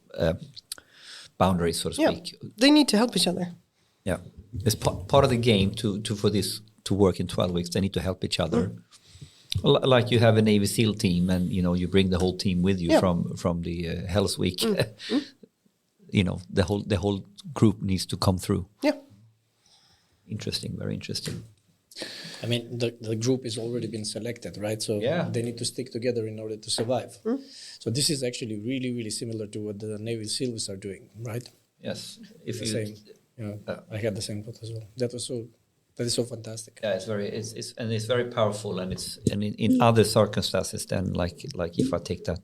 boundaries, so to speak. They need to help each other. Yeah, it's part of the game for this to work in 12 weeks. They need to help each other. Like you have a Navy SEAL team, and you bring the whole team with you from the Hell's Week. The whole group needs to come through. Yeah, interesting, very interesting. I mean, the group is already been selected, right? So they need to stick together in order to survive. So this is actually really, really similar to what the Navy SEALs are doing, right? Yes, I had the same thought as well. That is so fantastic. Yeah, it's very powerful, and in other circumstances than like if I take that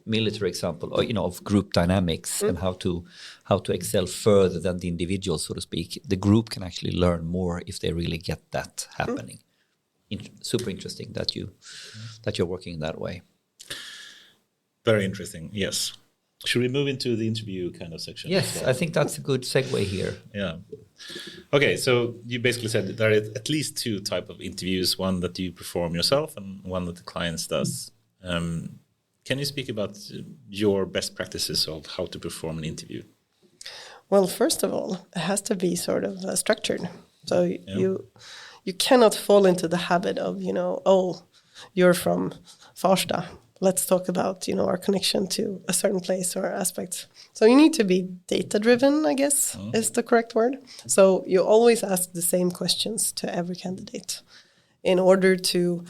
military example, or, of group dynamics and how to excel further than the individual, so to speak. The group can actually learn more if they really get that happening. Super interesting that you're working in that way. Very interesting. Yes. Should we move into the interview kind of section? Yes, I think that's a good segue here. Yeah. Okay, so you basically said that there are at least two types of interviews, one that you perform yourself and one that the client does. Can you speak about your best practices of how to perform an interview? Well, first of all, it has to be sort of structured. So you cannot fall into the habit of, oh, you're from Farsta. Let's talk about, our connection to a certain place or aspect. So you need to be data-driven, I guess, is the correct word. So you always ask the same questions to every candidate in order to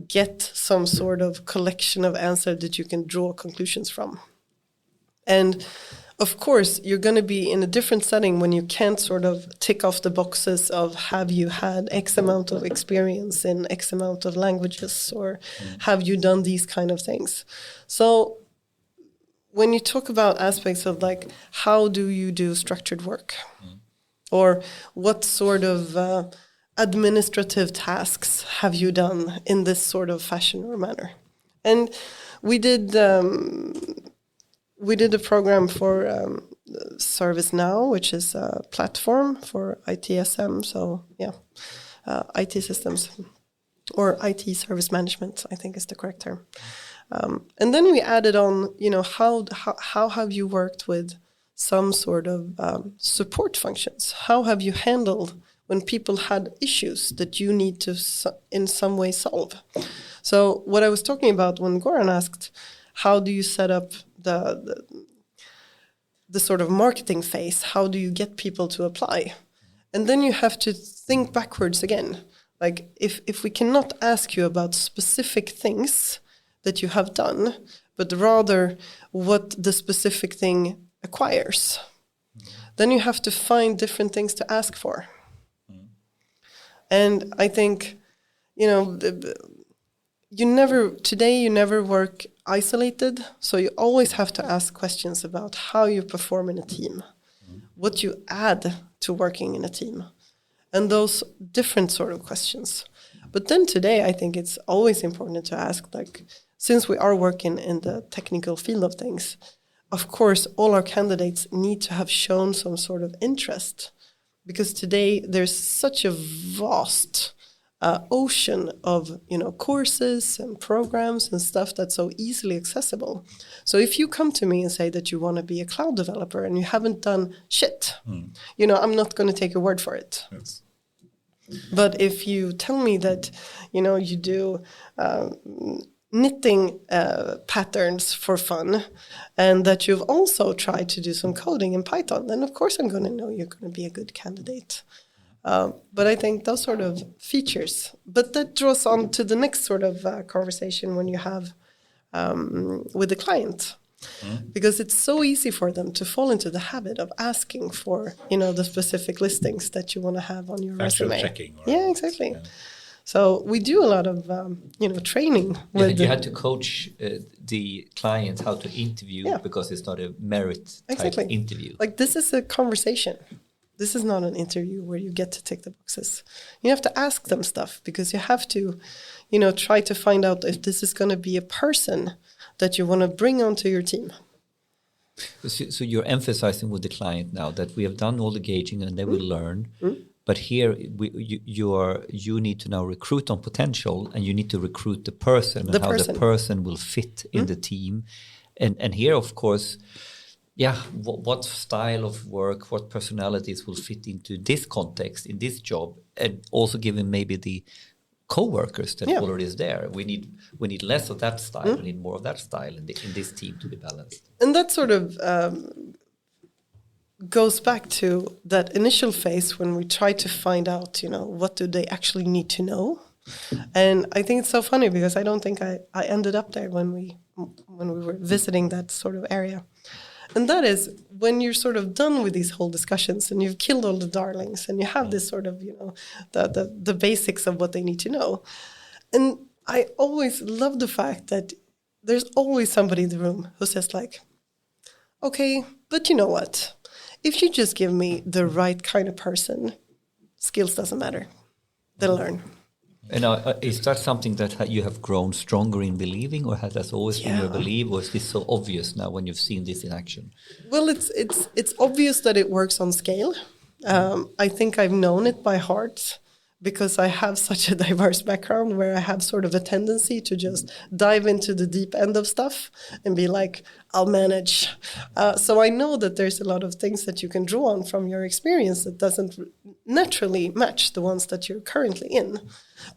get some sort of collection of answers that you can draw conclusions from. And of course, you're going to be in a different setting when you can't sort of tick off the boxes of have you had X amount of experience in X amount of languages or have you done these kind of things. So when you talk about aspects of like how do you do structured work or what sort of administrative tasks have you done in this sort of fashion or manner? And we did a program for ServiceNow, which is a platform for ITSM. So IT systems or IT service management, I think is the correct term. And then we added on, how have you worked with some sort of support functions? How have you handled when people had issues that you need to in some way solve? So what I was talking about when Goran asked, how do you set up the sort of marketing phase? How do you get people to apply? And then you have to think backwards again. Like if we cannot ask you about specific things that you have done, but rather what the specific thing acquires, then you have to find different things to ask for. And I think, you never work isolated, so you always have to ask questions about how you perform in a team, what you add to working in a team, and those different sort of questions. But then today, I think it's always important to ask, like, since we are working in the technical field of things, of course, all our candidates need to have shown some sort of interest, because today there's such a vast ocean of courses and programs and stuff that's so easily accessible. So if you come to me and say that you want to be a cloud developer and you haven't done shit, I'm not going to take your word for it. Yes. But if you tell me that you do knitting patterns for fun and that you've also tried to do some coding in Python, then of course I'm going to know you're going to be a good candidate. But I think those sort of features, but that draws on to the next sort of conversation when you have with the client, because it's so easy for them to fall into the habit of asking for, the specific listings that you want to have on your resume. Checking. Yeah, exactly. Yeah. So we do a lot of, training. You had to coach the client how to interview because it's not a merit type interview. Like this is a conversation. This is not an interview where you get to tick the boxes. You have to ask them stuff because you have to, try to find out if this is going to be a person that you want to bring onto your team. So you're emphasizing with the client now that we have done all the gauging and they will learn. But here you need to now recruit on potential and you need to recruit the person and how the person will fit in the team. And here, of course, what style of work, what personalities will fit into this context, in this job, and also given maybe the co-workers that already is there. We need less of that style, we need more of that style in this team to be balanced. And that sort of goes back to that initial phase when we try to find out, what do they actually need to know. And I think it's so funny because I don't think I ended up there when we were visiting that sort of area. And that is when you're sort of done with these whole discussions and you've killed all the darlings and you have this sort of, the basics of what they need to know. And I always love the fact that there's always somebody in the room who says like, okay, but you know what? If you just give me the right kind of person, skills doesn't matter. They'll learn. And is that something that you have grown stronger in believing, or has that always been your belief, or is this so obvious now when you've seen this in action? Well, it's obvious that it works on scale. I think I've known it by heart, because I have such a diverse background where I have sort of a tendency to just dive into the deep end of stuff and be like, I'll manage. So I know that there's a lot of things that you can draw on from your experience that doesn't naturally match the ones that you're currently in.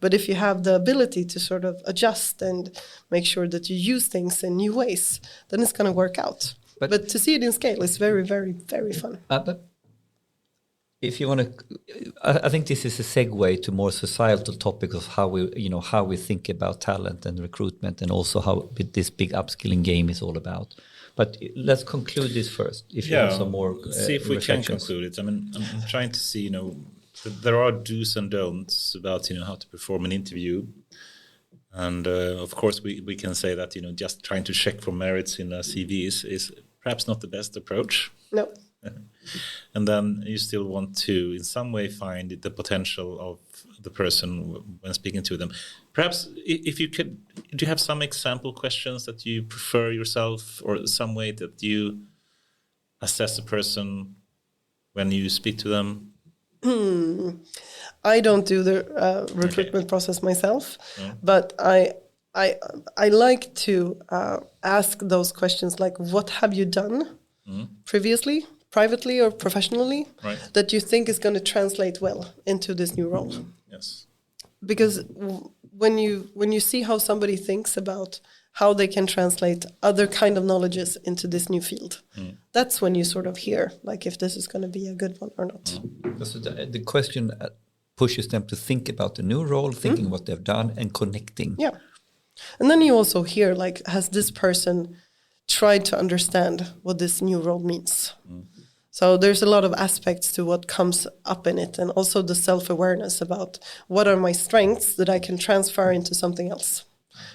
But if you have the ability to sort of adjust and make sure that you use things in new ways, then it's going to work out. But to see it in scale is very, very, very fun. But if you want to, I think this is a segue to more societal topic of how we think about talent and recruitment, and also how this big upskilling game is all about. But let's conclude this first. If you have some more, see if we can conclude it. I mean, I'm trying to see, there are do's and don'ts about, how to perform an interview. And of course, we can say that, just trying to check for merits in a CV is perhaps not the best approach. No. And then you still want to, in some way, find the potential of the person when speaking to them. Perhaps if you could, do you have some example questions that you prefer yourself, or some way that you assess a person when you speak to them? I don't do the recruitment process myself, but I like to ask those questions like, what have you done previously, privately or professionally, that you think is going to translate well into this new role? Yes. Because when you see how somebody thinks about how they can translate other kind of knowledges into this new field, that's when you sort of hear like if this is going to be a good one or not. So the question pushes them to think about the new role, thinking what they've done and connecting. Yeah. And then you also hear like, has this person tried to understand what this new role means? So there's a lot of aspects to what comes up in it, and also the self-awareness about what are my strengths that I can transfer into something else.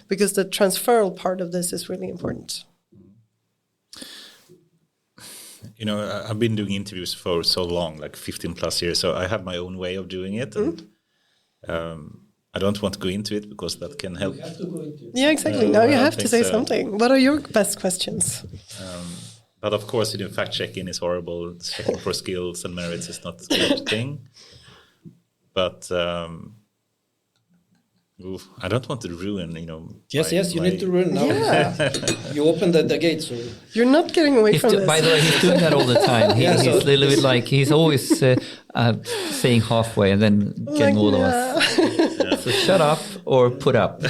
Because the transferal part of this is really important. I've been doing interviews for so long, like 15 plus years, so I have my own way of doing it. And I don't want to go into it because that can help. You have to go into it. Yeah, exactly. Now you have to say something. What are your best questions? But of course, fact-checking is horrible. Checking for skills and merits is not a good thing. But I don't want to ruin, Yes, you need to ruin now. Yeah. You opened the gate, so You're not getting away from this. By the way, he's doing that all the time. He's a little bit like, he's always saying halfway and then getting all of us. So shut up or put up.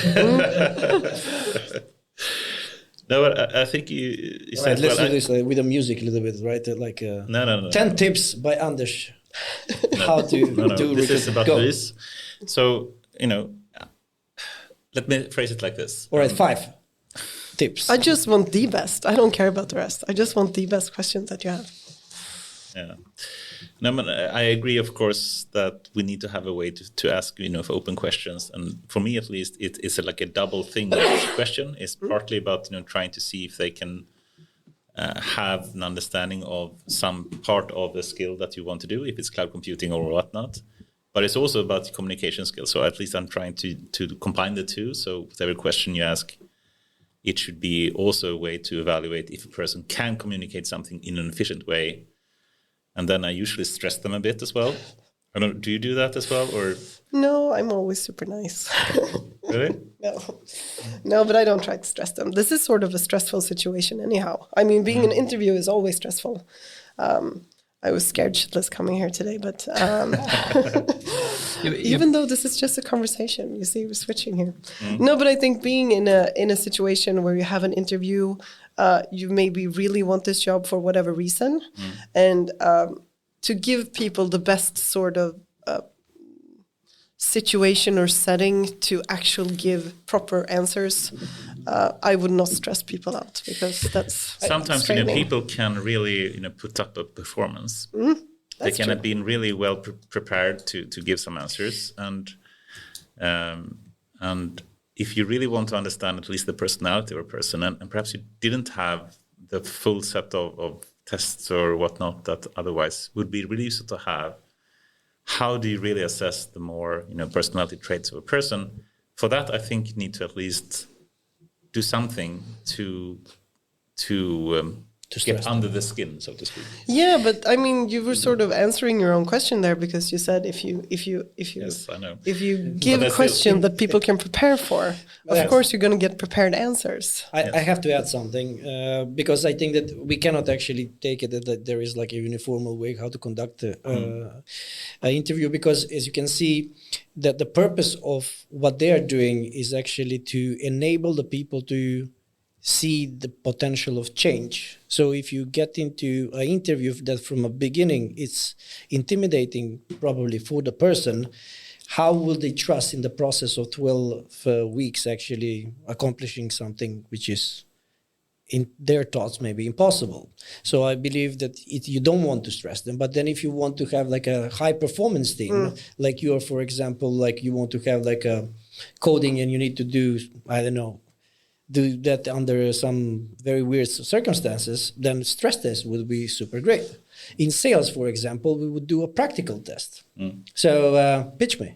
No, but I think you said... Right, let's do this with the music a little bit, right? Like No. 10 tips by Anders. How to do this is about go. this. So, let me phrase it like this. All right, 5 tips. I just want the best. I don't care about the rest. I just want the best questions that you have. Yeah. No, but I agree, of course, that we need to have a way to ask, for open questions. And for me, at least, it's like a double thing. Each question is partly about, trying to see if they can have an understanding of some part of the skill that you want to do, if it's cloud computing or whatnot. But it's also about communication skills. So at least I'm trying to combine the two. So with every question you ask, it should be also a way to evaluate if a person can communicate something in an efficient way. And then I usually stress them a bit as well. Do you do that as well, or? No, I'm always super nice. Really? No, but I don't try to stress them. This is sort of a stressful situation anyhow. I mean, being an interview is always stressful. I was scared shitless coming here today, but even though this is just a conversation, you see, we're switching here. No, but I think being in a situation where you have an interview, you maybe really want this job for whatever reason, and to give people the best sort of situation or setting to actually give proper answers, I would not stress people out, because that's sometimes people can really put up a performance. They can have been really well prepared to give some answers, and if you really want to understand at least the personality of a person, and perhaps you didn't have the full set of tests or whatnot that otherwise would be really useful to have, how do you really assess the more personality traits of a person? For that, I think you need to at least do something to to get under the skin, so to speak. Yeah, but I mean, you were sort of answering your own question there, because you said if you Yes, I know. if you give a question that people can prepare for, of course you're going to get prepared answers. I have to add something because I think that we cannot actually take it that there is like a uniform way how to conduct an interview, because as you can see, that the purpose of what they are doing is actually to enable the people to see the potential of change. So if you get into an interview that from a beginning it's intimidating probably for the person, how will they trust in the process of 12 weeks actually accomplishing something which is in their thoughts maybe impossible? So I believe that you don't want to stress them, but then if you want to have like a high performance team, like you are, for example, like you want to have like a coding and you need to do, I don't know, do that under some very weird circumstances, then stress test would be super great. In sales, for example, we would do a practical test. So pitch me,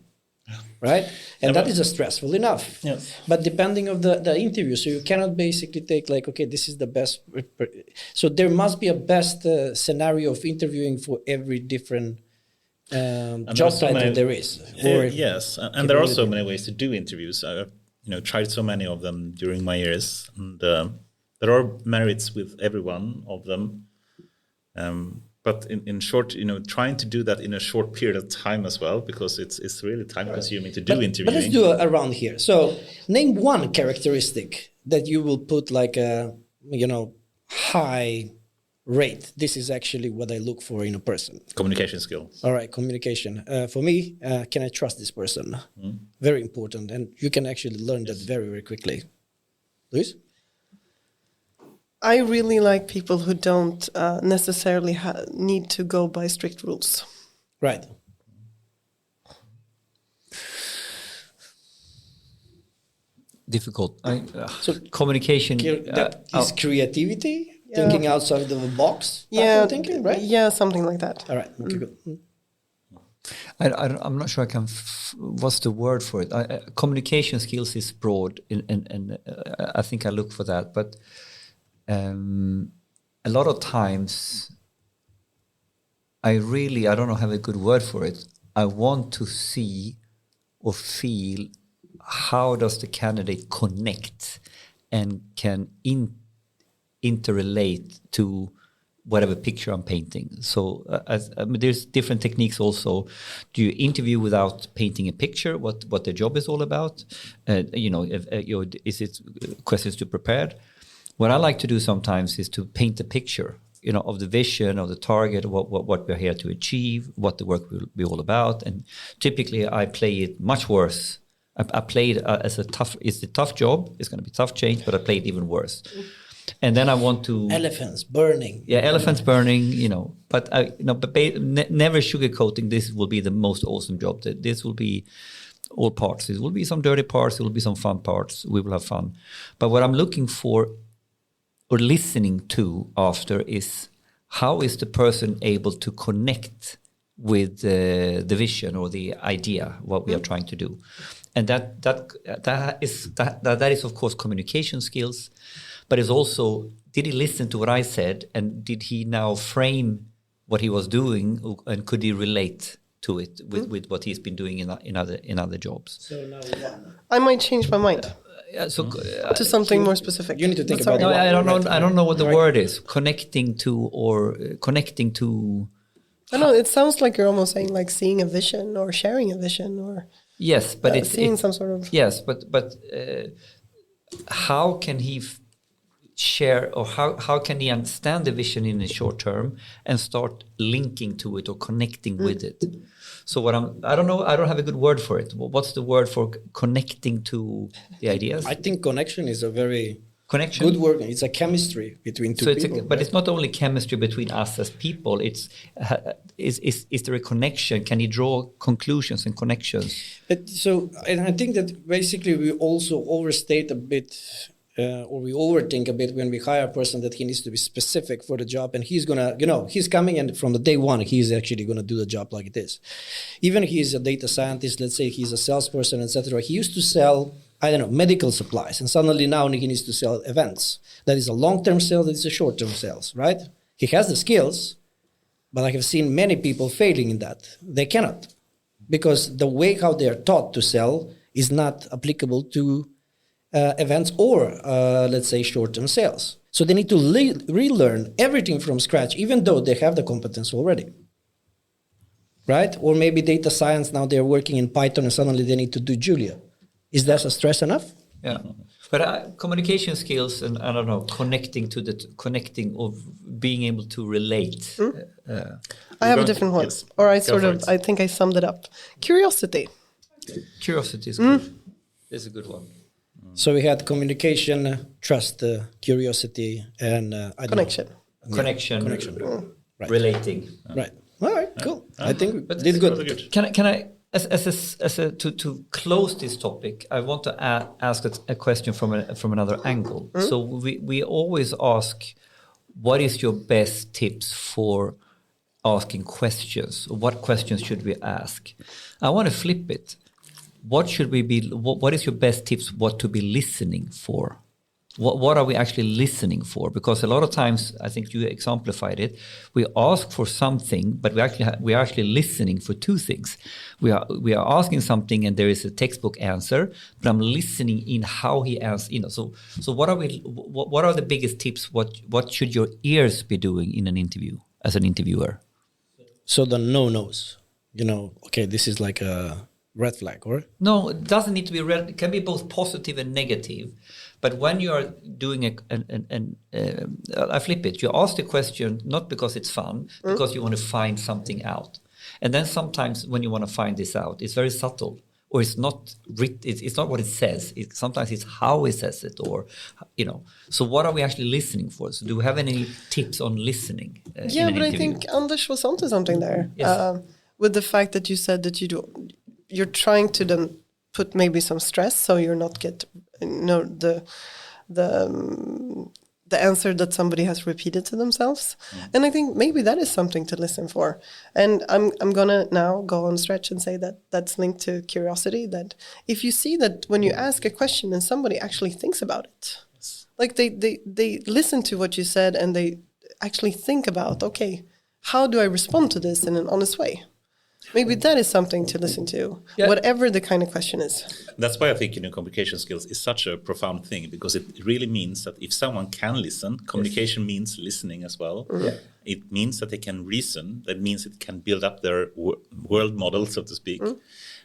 right? And that is a stressful enough. Yes. But depending of the interview, so you cannot basically take like, okay, this is the best. So there must be a best scenario of interviewing for every different job title there is. Yes, and there are so many ways to do interviews. I've tried so many of them during my years, and there are merits with every one of them. But in short, trying to do that in a short period of time as well, because it's really time consuming to do interviewing. But let's do it around here. So name one characteristic that you will put like a high rate. This is actually what I look for in a person. Communication skills. All right, communication. For me, can I trust this person? Very important, and you can actually learn that very, very quickly. Louise? I really like people who don't necessarily need to go by strict rules. Right. Difficult. So communication. That is creativity. Thinking outside of the box, thinking, right? Yeah, something like that. All right, okay, good. I'm not sure I can. What's the word for it? Communication skills is broad, and I think I look for that. But a lot of times, I don't have a good word for it. I want to see or feel how does the candidate connect and can interrelate to whatever picture I'm painting. So there's different techniques also. Do you interview without painting a picture, what the job is all about? Is it questions to prepared? What I like to do sometimes is to paint a picture, of the vision, of the target, what we're here to achieve, what the work will be all about. And typically I play it much worse. I play it as it's a tough job, it's going to be tough change, but I play it even worse. And then I want to elephants burning. Yeah, elephants burning. But never sugarcoating. This will be the most awesome job. This will be all parts. It will be some dirty parts. It will be some fun parts. We will have fun. But what I'm looking for or listening to after is how is the person able to connect with the vision or the idea what we are trying to do, and that is of course communication skills. But it's also, did he listen to what I said, and did he now frame what he was doing, and could he relate to it with what he's been doing in other jobs? So now I might change my mind to something more specific. You need to think about. No, I don't know. I don't know what the word is. Connecting to. I know it sounds like you're almost saying like seeing a vision or sharing a vision or. Yes, but it's seeing some sort of. Yes, but how can he share, or how can he understand the vision in the short term and start linking to it or connecting with it? So I don't know, I don't have a good word for it. What's the word for connecting to the ideas? I think connection is a very good word. It's a chemistry between two people. But it's not only chemistry between us as people. It's is there a connection? Can he draw conclusions and connections? And I think that basically we also overstate a bit. Or we overthink a bit when we hire a person that he needs to be specific for the job, and he's gonna, he's coming and from the day one, he's actually gonna do the job like it is. Even he's a data scientist, let's say he's a salesperson, etc. He used to sell medical supplies, and suddenly now he needs to sell events. That is a long-term sale, that is a short-term sales, right? He has the skills, but I have seen many people failing in that. They cannot, because the way how they are taught to sell is not applicable to events or, let's say, short-term sales. So they need to relearn everything from scratch, even though they have the competence already. Right? Or maybe data science, now they're working in Python and suddenly they need to do Julia. Is that a stress enough? Yeah. But communication skills and, I don't know, connecting of being able to relate. I have a different one. Yes. Or I think I summed it up. Curiosity. Curiosity is good. It's a good one. So we had communication, trust, curiosity, and Connection. Connection. Right. Relating. Right. All right. Cool. I think we But did good. Can I to close this topic, I want to ask a question from another angle. So we always ask, what is your best tips for asking questions? What questions should we ask? I want to flip it. What is your best tips? What to be listening for? What are we actually listening for? Because a lot of times, I think you exemplified it. We ask for something, but we are actually listening for two things. We are asking something, and there is a textbook answer, but I'm listening in how he answers. So what are we? What are the biggest tips? What should your ears be doing in an interview as an interviewer? So the no-nos. Okay, this is like a red flag, or? No, it doesn't need to be red. It can be both positive and negative. But when you are doing I flip it. You ask the question not because it's fun, because you want to find something out. And then sometimes when you want to find this out, it's very subtle, or it's not it's not what it says. Sometimes it's how it says it, or So what are we actually listening for? So do we have any tips on listening? Yeah, but I think Anders was onto something there. Yes. With the fact that you said that you're trying to then put maybe some stress, so you're not get the answer that somebody has repeated to themselves. And I think maybe that is something to listen for. And I'm gonna now go on stretch and say that that's linked to curiosity, that if you see that when you ask a question and somebody actually thinks about it, like they listen to what you said and they actually think about, okay, how do I respond to this in an honest way? Maybe that is something to listen to, whatever the kind of question is. That's why I think communication skills is such a profound thing, because it really means that if someone can listen, communication means listening as well. Yeah. It means that they can reason. That means it can build up their world model, so to speak,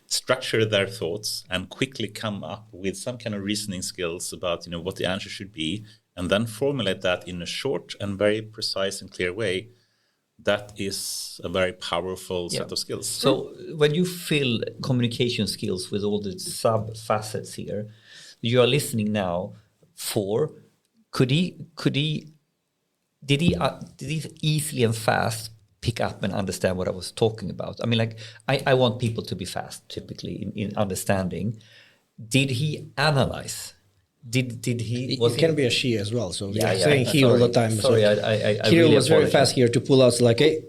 structure their thoughts, and quickly come up with some kind of reasoning skills about what the answer should be, and then formulate that in a short and very precise and clear way. That is a very powerful set of skills. So when you fill communication skills with all the sub-facets here, you are listening now for, did he easily and fast pick up and understand what I was talking about? I mean, I want people to be fast, typically, in understanding. Did he analyze? Did he? It can be a she as well. So yeah, saying he all the time. Sorry, so I Kirill really was very apologize. fast here to pull out like, hey,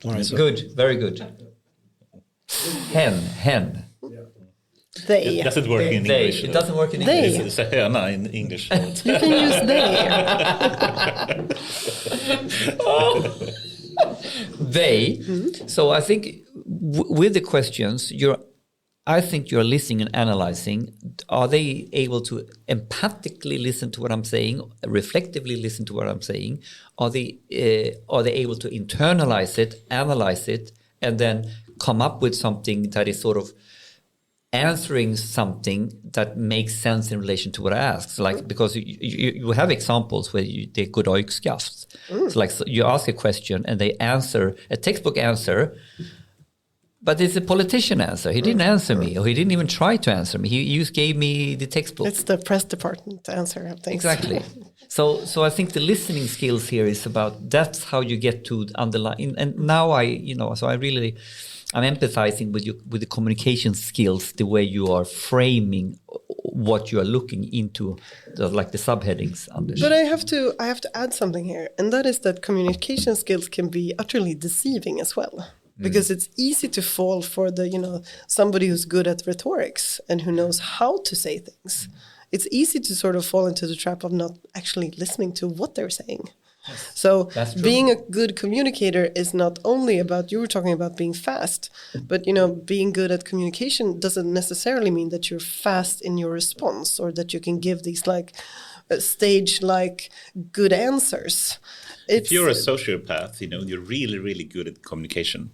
all right, so. Good, very good. Hen. They. It doesn't work in They. English. It doesn't work in They. English. It's a höna in English. You can use they. They. So I think with the questions, I think you're listening and analyzing. Are they able to empathically listen to what I'm saying, reflectively listen to what I'm saying? Are they able to internalize it, analyze it, and then come up with something that is sort of answering something that makes sense in relation to what I asked? So because you have examples where they could oikskaft. So you ask a question and they answer a textbook answer. But it's a politician answer. He didn't answer me, or he didn't even try to answer me. He just gave me the textbook. It's the press department answer of things. Exactly. So I think the listening skills here is about, that's how you get to underline. And now I'm empathizing with the communication skills, the way you are framing what you are looking into, the subheadings. Anders. But I have to add something here, and that is that communication skills can be utterly deceiving as well. because it's easy to fall for the, somebody who's good at rhetorics and who knows how to say things. It's easy to sort of fall into the trap of not actually listening to what they're saying. So being a good communicator is not only about, you were talking about being fast, but, being good at communication doesn't necessarily mean that you're fast in your response or that you can give these stage-like good answers. If you're a sociopath, you're really, really good at communication.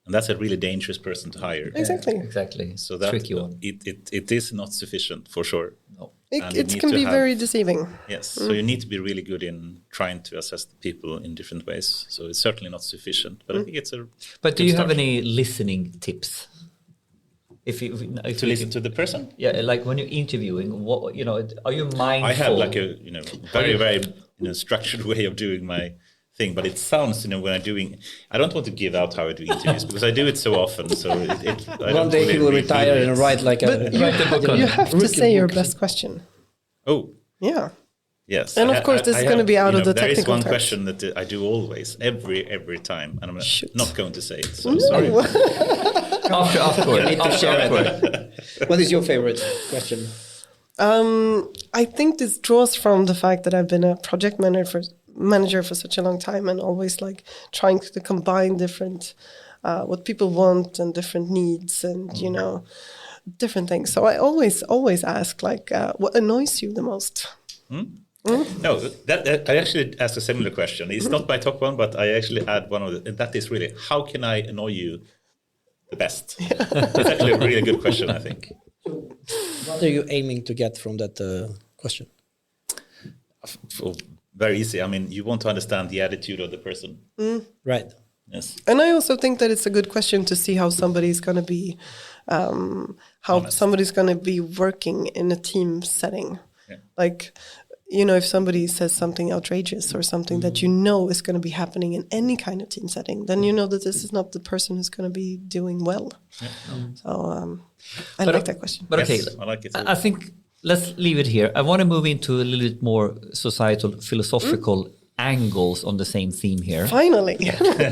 And that's a really dangerous person to hire. Exactly. So that tricky one. It is not sufficient for sure. No. It can be very deceiving. Yes. So you need to be really good in trying to assess the people in different ways. So it's certainly not sufficient, but I think it's a. But do you have any listening tips? If to listen to the person? Yeah, like when you're interviewing, what are you mindful? I have like a very very structured way of doing my thing, but it sounds when I'm doing. I don't want to give out how I do interviews because I do it so often. So one day he will retire and write like but you have to say your best question. Oh. Yeah. Yes. And of course, this is going to be out of the technical There is one terms. question that I do always, every time, and I'm not going to say it. So I'm sorry. Afterward. You need to share it. What is your favorite question? I think this draws from the fact that I've been a project manager for such a long time and always trying to combine different what people want and different needs and different things. So I always ask what annoys you the most? No, that I actually asked a similar question. It's not my top one, but I actually add one of and that is really, how can I annoy you the best? It's actually a really good question, I think. What are you aiming to get from that question? Very easy. I mean, you want to understand the attitude of the person. Right. Yes. And I also think that it's a good question to see how somebody's going to be, somebody's going to be working in a team setting. Yeah. If somebody says something outrageous or something that is going to be happening in any kind of team setting, then you know that this is not the person who's going to be doing well. Yeah. So I like that question. But okay, yes, I like it too. I think let's leave it here. I want to move into a little bit more societal, philosophical angles on the same theme here. Finally.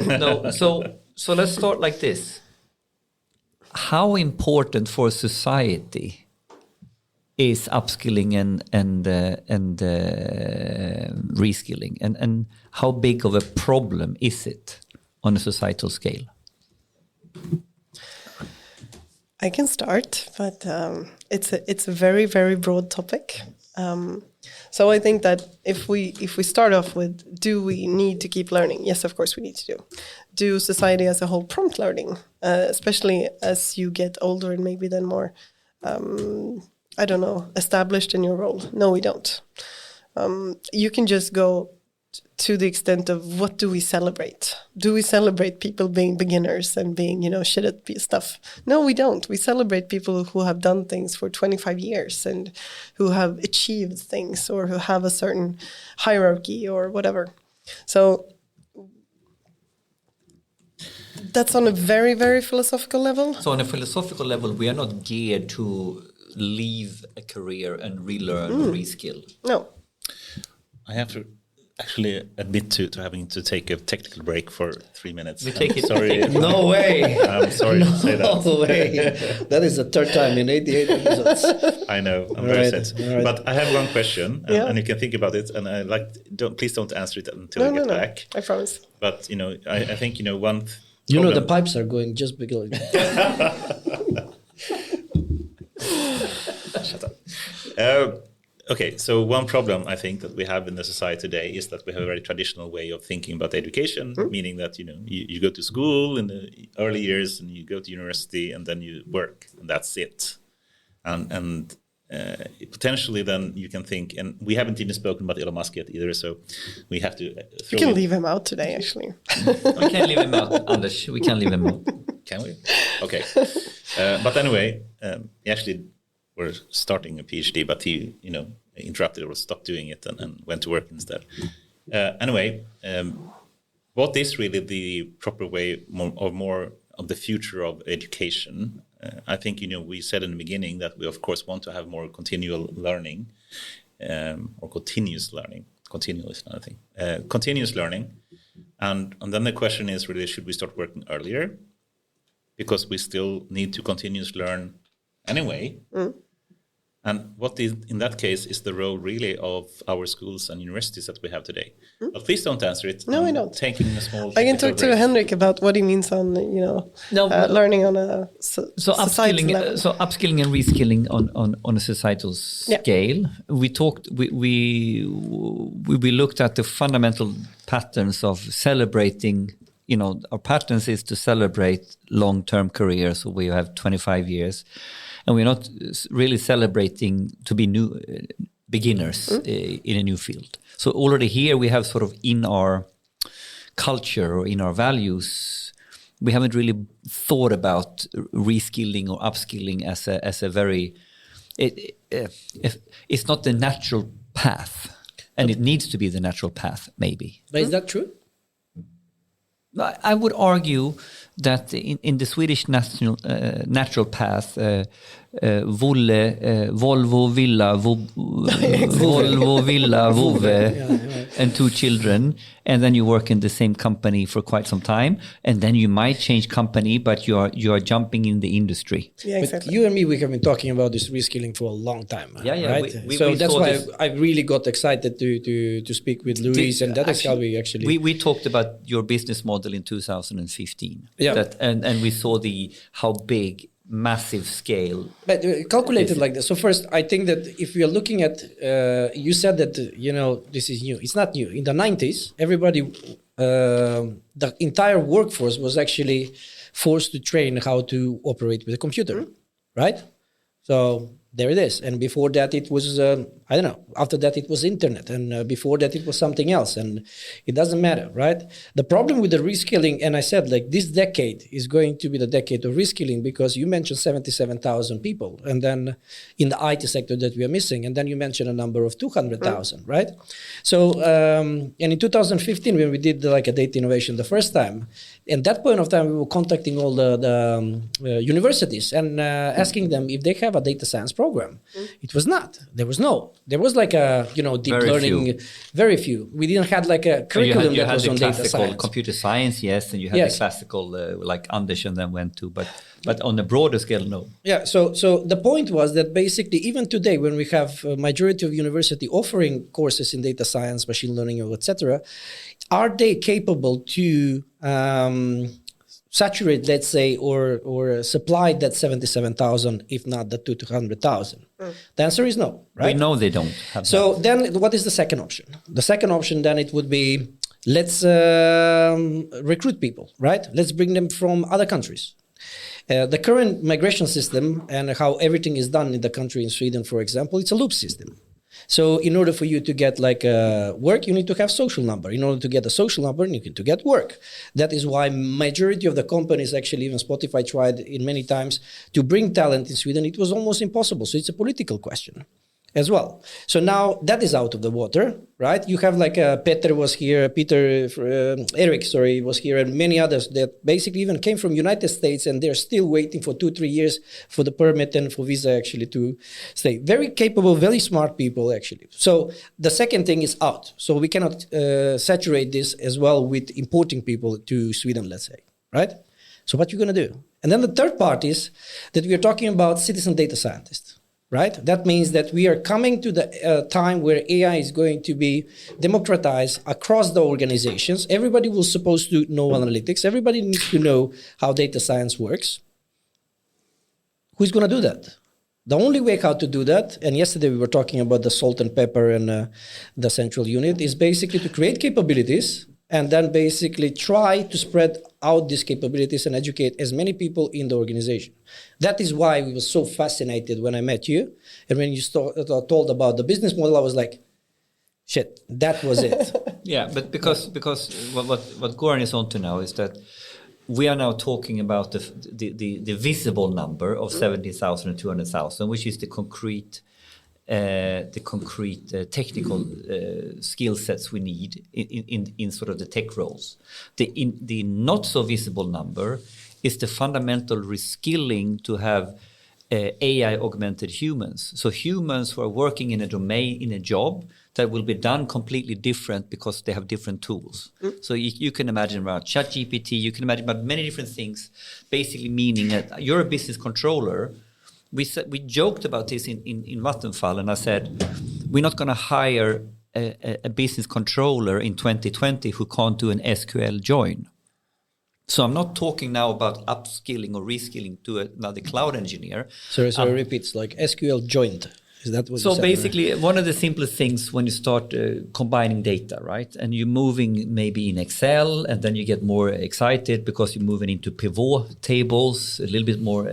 No, so let's start like this. How important for society is upskilling and reskilling, and how big of a problem is it on a societal scale? I can start, but it's a very, very broad topic. So I think that if we start off with, do we need to keep learning? Yes, of course we need to do. Do society as a whole prompt learning, especially as you get older and maybe then more, established in your role? No, we don't. You can just go to the extent of what do we celebrate? Do we celebrate people being beginners and being, shit at stuff? No, we don't. We celebrate people who have done things for 25 years and who have achieved things or who have a certain hierarchy or whatever. So that's on a very, very philosophical level. So on a philosophical level, we are not geared to leave a career and relearn or reskill. No. I have to actually admit to having to take a technical break for 3 minutes. We take it. Sorry. No way. I'm sorry to say that. No way. That is the third time in 88 episodes. I know. I'm very sad. Right. But I have one question, and you can think about it. And please don't answer it until I get back. I promise. But I think one. The pipes are going just because. Shut up. Okay, so one problem I think that we have in the society today is that we have a very traditional way of thinking about education, meaning that you go to school in the early years and you go to university and then you work and that's it. And potentially then you can think, and we haven't even spoken about Elon Musk yet either, so we have to. We can leave him out today, actually. We can leave him out, Anders. We can leave him out. Can we? Okay. But anyway, he actually were starting a PhD, but he, interrupted or stopped doing it and went to work instead. Anyway, what is really the proper way more of the future of education? I think, we said in the beginning that we, of course, want to have more continual learning or continuous learning. Continuous, I think. Continuous learning. And then the question is really, should we start working earlier? Because we still need to continuously learn anyway. And what is, in that case, is the role really of our schools and universities that we have today? But please don't answer it. No, I don't. Taking a small. I can talk to break. Henrik about what he means on, learning on a societal level. So upskilling and reskilling on a societal scale. We talked. We looked at the fundamental patterns of celebrating. Our patterns is to celebrate long-term careers. So we have 25 years. And we're not really celebrating to be new beginners in a new field. So already here we have sort of in our culture or in our values, we haven't really thought about reskilling or upskilling as a very, it's not the natural path. And it needs to be the natural path, maybe. But is that true? I would argue that in the Swedish natural path, Volvo, Villa, Volvo, Villa, Vove, and 2 children, and then you work in the same company for quite some time, and then you might change company, but you are jumping in the industry. Yeah, exactly. But you and me, we have been talking about this reskilling for a long time. Yeah. Right? So that's why I really got excited to speak with Louise, and that is how we actually... We talked about your business model in 2015. Yeah. And we saw how big, massive scale. But calculated like this. So first, I think that if we are looking at, you said that, this is new. It's not new. In the 90s, everybody, the entire workforce was actually forced to train how to operate with a computer, right? So there it is. And before that, it was, I don't know, after that, it was internet. And before that, it was something else. And it doesn't matter, right? The problem with the reskilling, and I said, like, this decade is going to be the decade of reskilling because you mentioned 77,000 people. And then in the IT sector that we are missing. And then you mentioned a number of 200,000, right? So, and in 2015, when we did like a data innovation the first time, at that point of time, we were contacting all the universities and asking them if they have a data science program. It was not. There was like a deep learning. Very few. We didn't have like a curriculum that was on data science. Computer science, yes, and you had the classical like Anders and then went to, but on a broader scale, no. Yeah. So the point was that basically even today, when we have a majority of university offering courses in data science, machine learning, etc., are they capable to saturate, let's say, or supply that 77,000, if not the 200,000? The answer is no, right? We know they don't have So that. then what is the second option? The second option then it would be, let's recruit people, right? Let's bring them from other countries. The current migration system and how everything is done in the country, in Sweden, for example, it's a loop system. So in order for you to get like work, you need to have social number. In order to get a social number, you need to get work. That is why majority of the companies, actually even Spotify tried in many times to bring talent in Sweden. It was almost impossible. So it's a political question as well. So now that is out of the water, right? You have like Eric was here, and many others that basically even came from United States, and they're still waiting for 2-3 years for the permit and for visa actually to stay. Very capable, very smart people actually. So the second thing is out. So we cannot saturate this as well with importing people to Sweden, let's say, right? So what you're gonna do? And then the third part is that we are talking about citizen data scientists. Right? That means that we are coming to the time where AI is going to be democratized across the organizations. Everybody will supposed to know analytics. Everybody needs to know how data science works. Who's going to do that? The only way how to do that, and yesterday we were talking about the salt and pepper and the central unit, is basically to create capabilities and then basically try to spread out these capabilities and educate as many people in the organization. That is why we were so fascinated when I met you. And when you told about the business model, I was like, shit, that was it. Yeah, but because what Goran is on to now is that we are now talking about the visible number of 70,000 and 200,000, which is the concrete technical skill sets we need in sort of the tech roles. The not so visible number is the fundamental reskilling to have AI augmented humans. So humans who are working in a domain, in a job that will be done completely different because they have different tools. So you can imagine about ChatGPT, you can imagine about many different things, basically meaning that you're a business controller. We joked about this in Vattenfall, and I said, we're not going to hire a business controller in 2020 who can't do an SQL join. So I'm not talking now about upskilling or reskilling to another cloud engineer. So repeat, it's like SQL joint. Is that what so you said? basically, one of the simplest things when you start combining data, right? And you're moving maybe in Excel, and then you get more excited because you're moving into pivot tables a little bit more.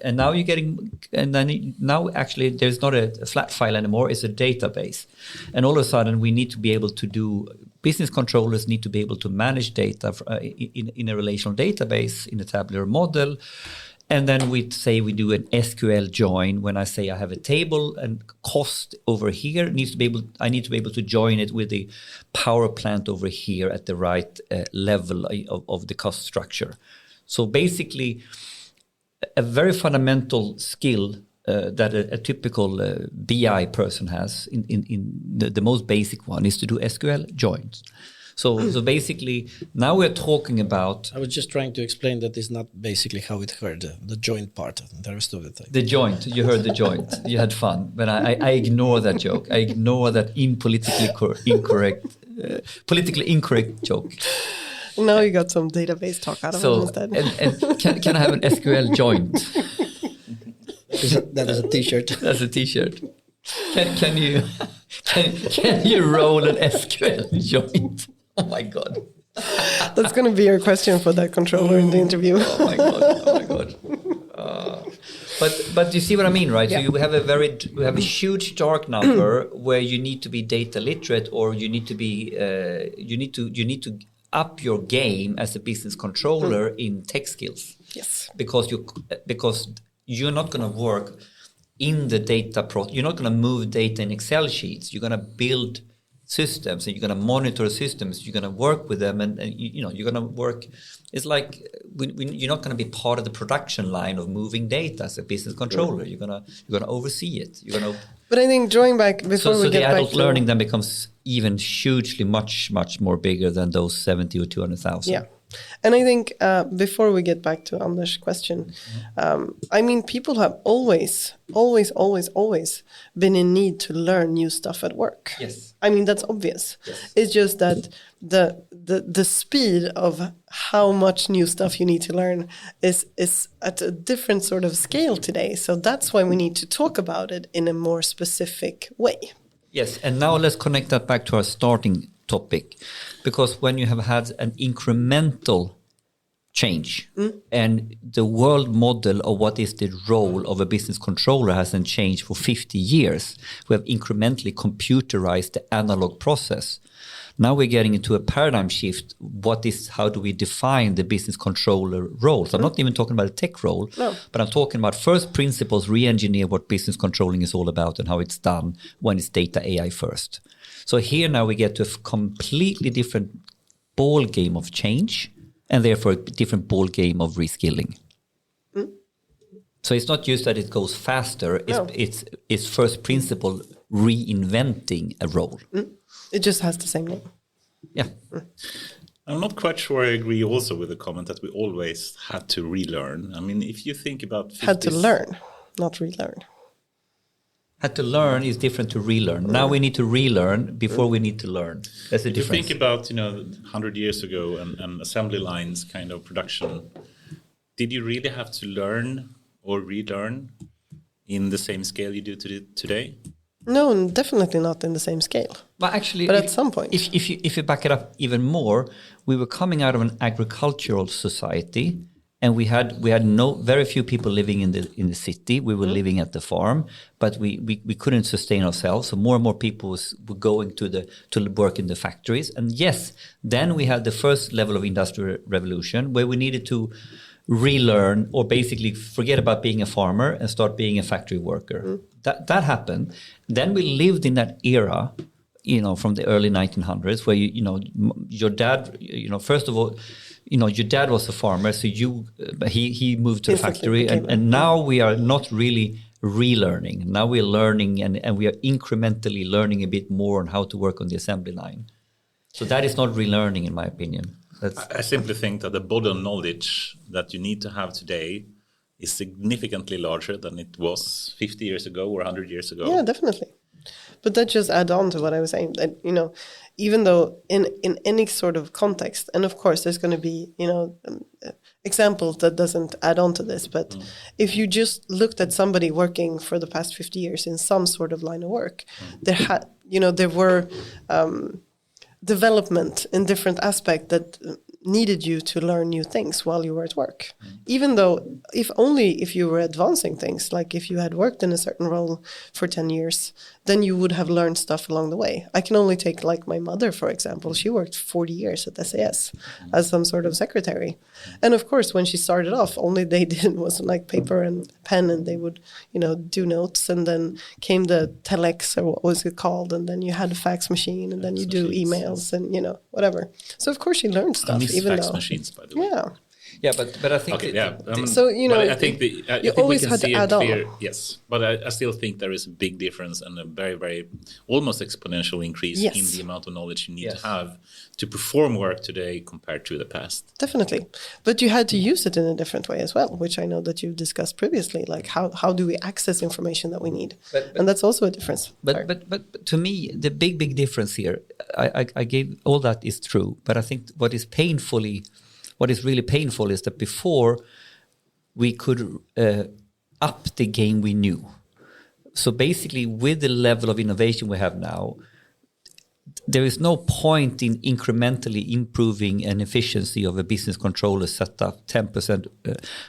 And now you're getting, and then now actually there's not a flat file anymore, it's a database. And all of a sudden we need to be able to do, business controllers need to be able to manage data in a relational database, in a tabular model. And then we say we do an SQL join. When I say I have a table and cost over here, I need to be able to join it with the power plant over here at the right level of the cost structure. So basically, a very fundamental skill that a typical BI person has in the most basic one is to do SQL joins. So basically, now we're talking about... I was just trying to explain that is not basically how it heard, the joint part, the rest of it. The joint, you heard the joint. You had fun. But I ignore that joke. I ignore that politically incorrect joke. Now you got some database talk out of it instead. And can I have an SQL joint? That is a T-shirt. That's a T-shirt. Can you roll an SQL joint? Oh my God. That's going to be your question for that controller in the interview. Oh my God. But you see what I mean, right? Yeah. So we have a huge dark number where you need to be data literate, or you need to be you need to up your game as a business controller in tech skills. Yes. Because you're not going to work in the data you're not going to move data in Excel sheets. You're going to build systems, and you're going to monitor systems. You're going to work with them, and you're going to work. It's like you're not going to be part of the production line of moving data as a business controller. You're going to oversee it. You're going to. But I think drawing back before we get back to... So the adult learning then becomes even hugely much more bigger than those 70 or 200,000. Yeah. And I think before we get back to Anders' question, I mean, people have always been in need to learn new stuff at work. Yes. I mean, that's obvious. Yes. It's just that the speed of how much new stuff you need to learn is at a different sort of scale today. So that's why we need to talk about it in a more specific way. Yes, and now let's connect that back to our starting topic, because when you have had an incremental change and the world model of what is the role of a business controller hasn't changed for 50 years, we have incrementally computerized the analog process. Now we're getting into a paradigm shift. How do we define the business controller role? So I'm not even talking about a tech role, but I'm talking about first principles, re-engineer what business controlling is all about and how it's done when it's data AI first. So here now we get to a completely different ball game of change, and therefore a different ball game of reskilling. So it's not just that it goes faster, it's first principle reinventing a role. It just has the same name. Yeah. I'm not quite sure I agree also with the comment that we always had to relearn. I mean, if you think about... Had to learn, not relearn. Had to learn is different to relearn. Now we need to relearn before we need to learn. That's the difference. If you think about, 100 years ago and assembly lines kind of production, did you really have to learn or relearn in the same scale you do today? No, definitely not in the same scale. But actually, at some point, if you back it up even more, we were coming out of an agricultural society, and we had very few people living in the city. We were living at the farm, but we couldn't sustain ourselves. So more and more people were going to work in the factories. And yes, then we had the first level of industrial revolution where we needed to relearn, or basically forget about being a farmer and start being a factory worker. That happened. Then we lived in that era, from the early 1900s, where your dad, first of all, your dad was a farmer, so he moved to a factory, and now we are not really relearning. Now we're learning and we are incrementally learning a bit more on how to work on the assembly line. So that is not relearning, in my opinion. I simply think that the body of knowledge that you need to have today is significantly larger than it was 50 years ago or 100 years ago. Yeah, definitely. But that just add on to what I was saying, that, even though in any sort of context, and of course there's going to be, examples that doesn't add on to this, but if you just looked at somebody working for the past 50 years in some sort of line of work, there were development in different aspects that needed you to learn new things while you were at work. Even though if you were advancing things, like if you had worked in a certain role for 10 years, then you would have learned stuff along the way. I can only take like my mother, for example. She worked 40 years at SAS as some sort of secretary. And of course, when she started off, only they did was like paper and pen, and they would, do notes, and then came the telex, or what was it called? And then you had a fax machine, and then you do emails and, whatever. So of course she learned stuff. Even fax though, machines, by the way. Yeah, but I think I think you always had to add on. Yes, but I still think there is a big difference and a very, very almost exponential increase in the amount of knowledge you need to have to perform work today compared to the past. Definitely, but you had to use it in a different way as well, which I know that you've discussed previously. Like how do we access information that we need, and that's also a difference. But to me, the big difference here, I gave all that is true, but I think what is really painful is that before we could up the game we knew. So basically, with the level of innovation we have now, there is no point in incrementally improving an efficiency of a business controller setup 10%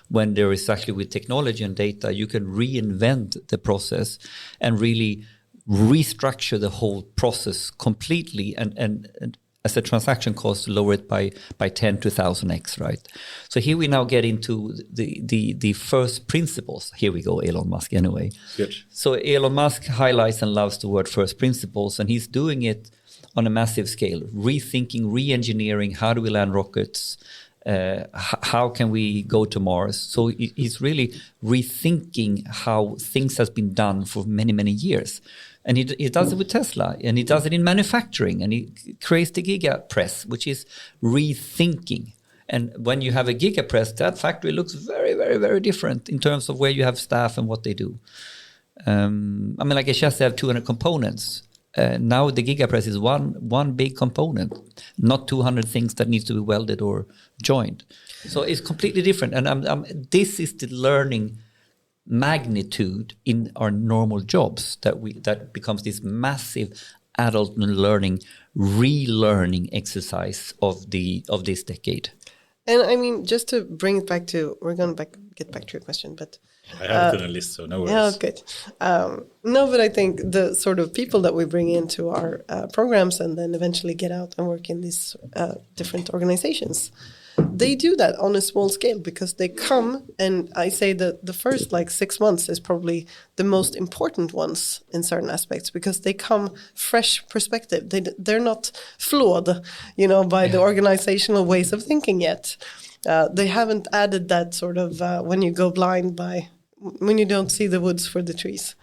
when there is actually, with technology and data, you can reinvent the process and really restructure the whole process completely and as a transaction cost, lower it by 10 to 1000x, right? So here we now get into the first principles. Here we go, Elon Musk anyway. Good. So Elon Musk highlights and loves the word first principles, and he's doing it on a massive scale, rethinking, re-engineering, how do we land rockets, how can we go to Mars? So he's really rethinking how things has been done for many, many years. And he does it with Tesla, and he does it in manufacturing, and he creates the Giga Press, which is rethinking. And when you have a Giga Press, that factory looks very, very, very different in terms of where you have staff and what they do. Like a chassis have 200 components. Now the Giga Press is one big component, not 200 things that needs to be welded or joined. So it's completely different. And this is the learning magnitude in our normal jobs that becomes this massive adult learning, relearning exercise of this decade. And just to bring it back to, we're going to get back to your question, but I have it on a list, so no worries. Yeah, good. No, but I think the sort of people that we bring into our programs and then eventually get out and work in these different organizations, they do that on a small scale because they come, and I say that the first 6 months is probably the most important ones in certain aspects because they come fresh perspective. They're not flawed, by the organizational ways of thinking yet. They haven't added that sort of when you go blind when you don't see the woods for the trees.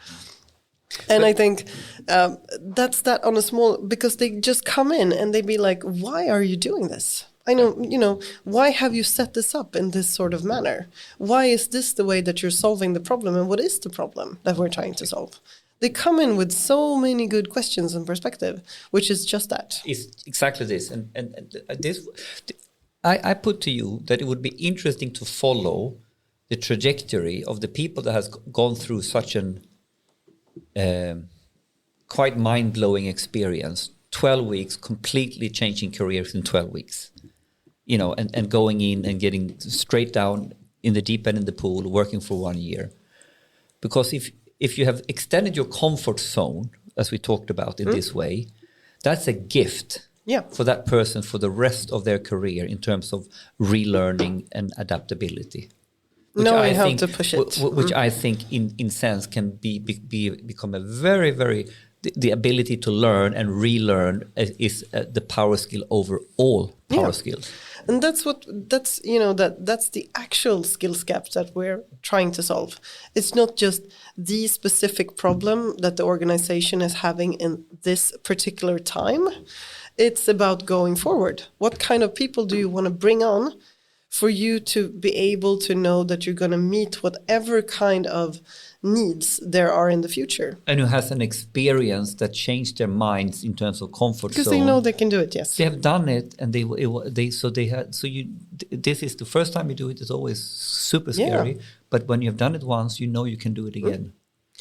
And I think that's that on a small, because they just come in and they be like, why are you doing this? I know, why have you set this up in this sort of manner? Why is this the way that you're solving the problem? And what is the problem that we're trying to solve? They come in with so many good questions and perspective, which is just that. It's exactly this. And this, I put to you that it would be interesting to follow the trajectory of the people that has gone through such an quite mind-blowing experience. 12 weeks, completely changing careers in 12 weeks. And going in and getting straight down in the deep end in the pool, working for 1 year. Because if you have extended your comfort zone, as we talked about in this way, that's a gift for that person for the rest of their career in terms of relearning and adaptability. Knowing how to push it. Which I think in sense can become a very, very... The ability to learn and relearn is the power skill over all power skills. And that's the actual skills gap that we're trying to solve. It's not just the specific problem that the organization is having in this particular time. It's about going forward. What kind of people do you want to bring on for you to be able to know that you're going to meet whatever kind of needs there are in the future? And who has an experience that changed their minds in terms of comfort because zone. they know they can do it. Yes, they have done it, and this is the first time you do it. It's always super scary, but when you have done it once, you know you can do it again.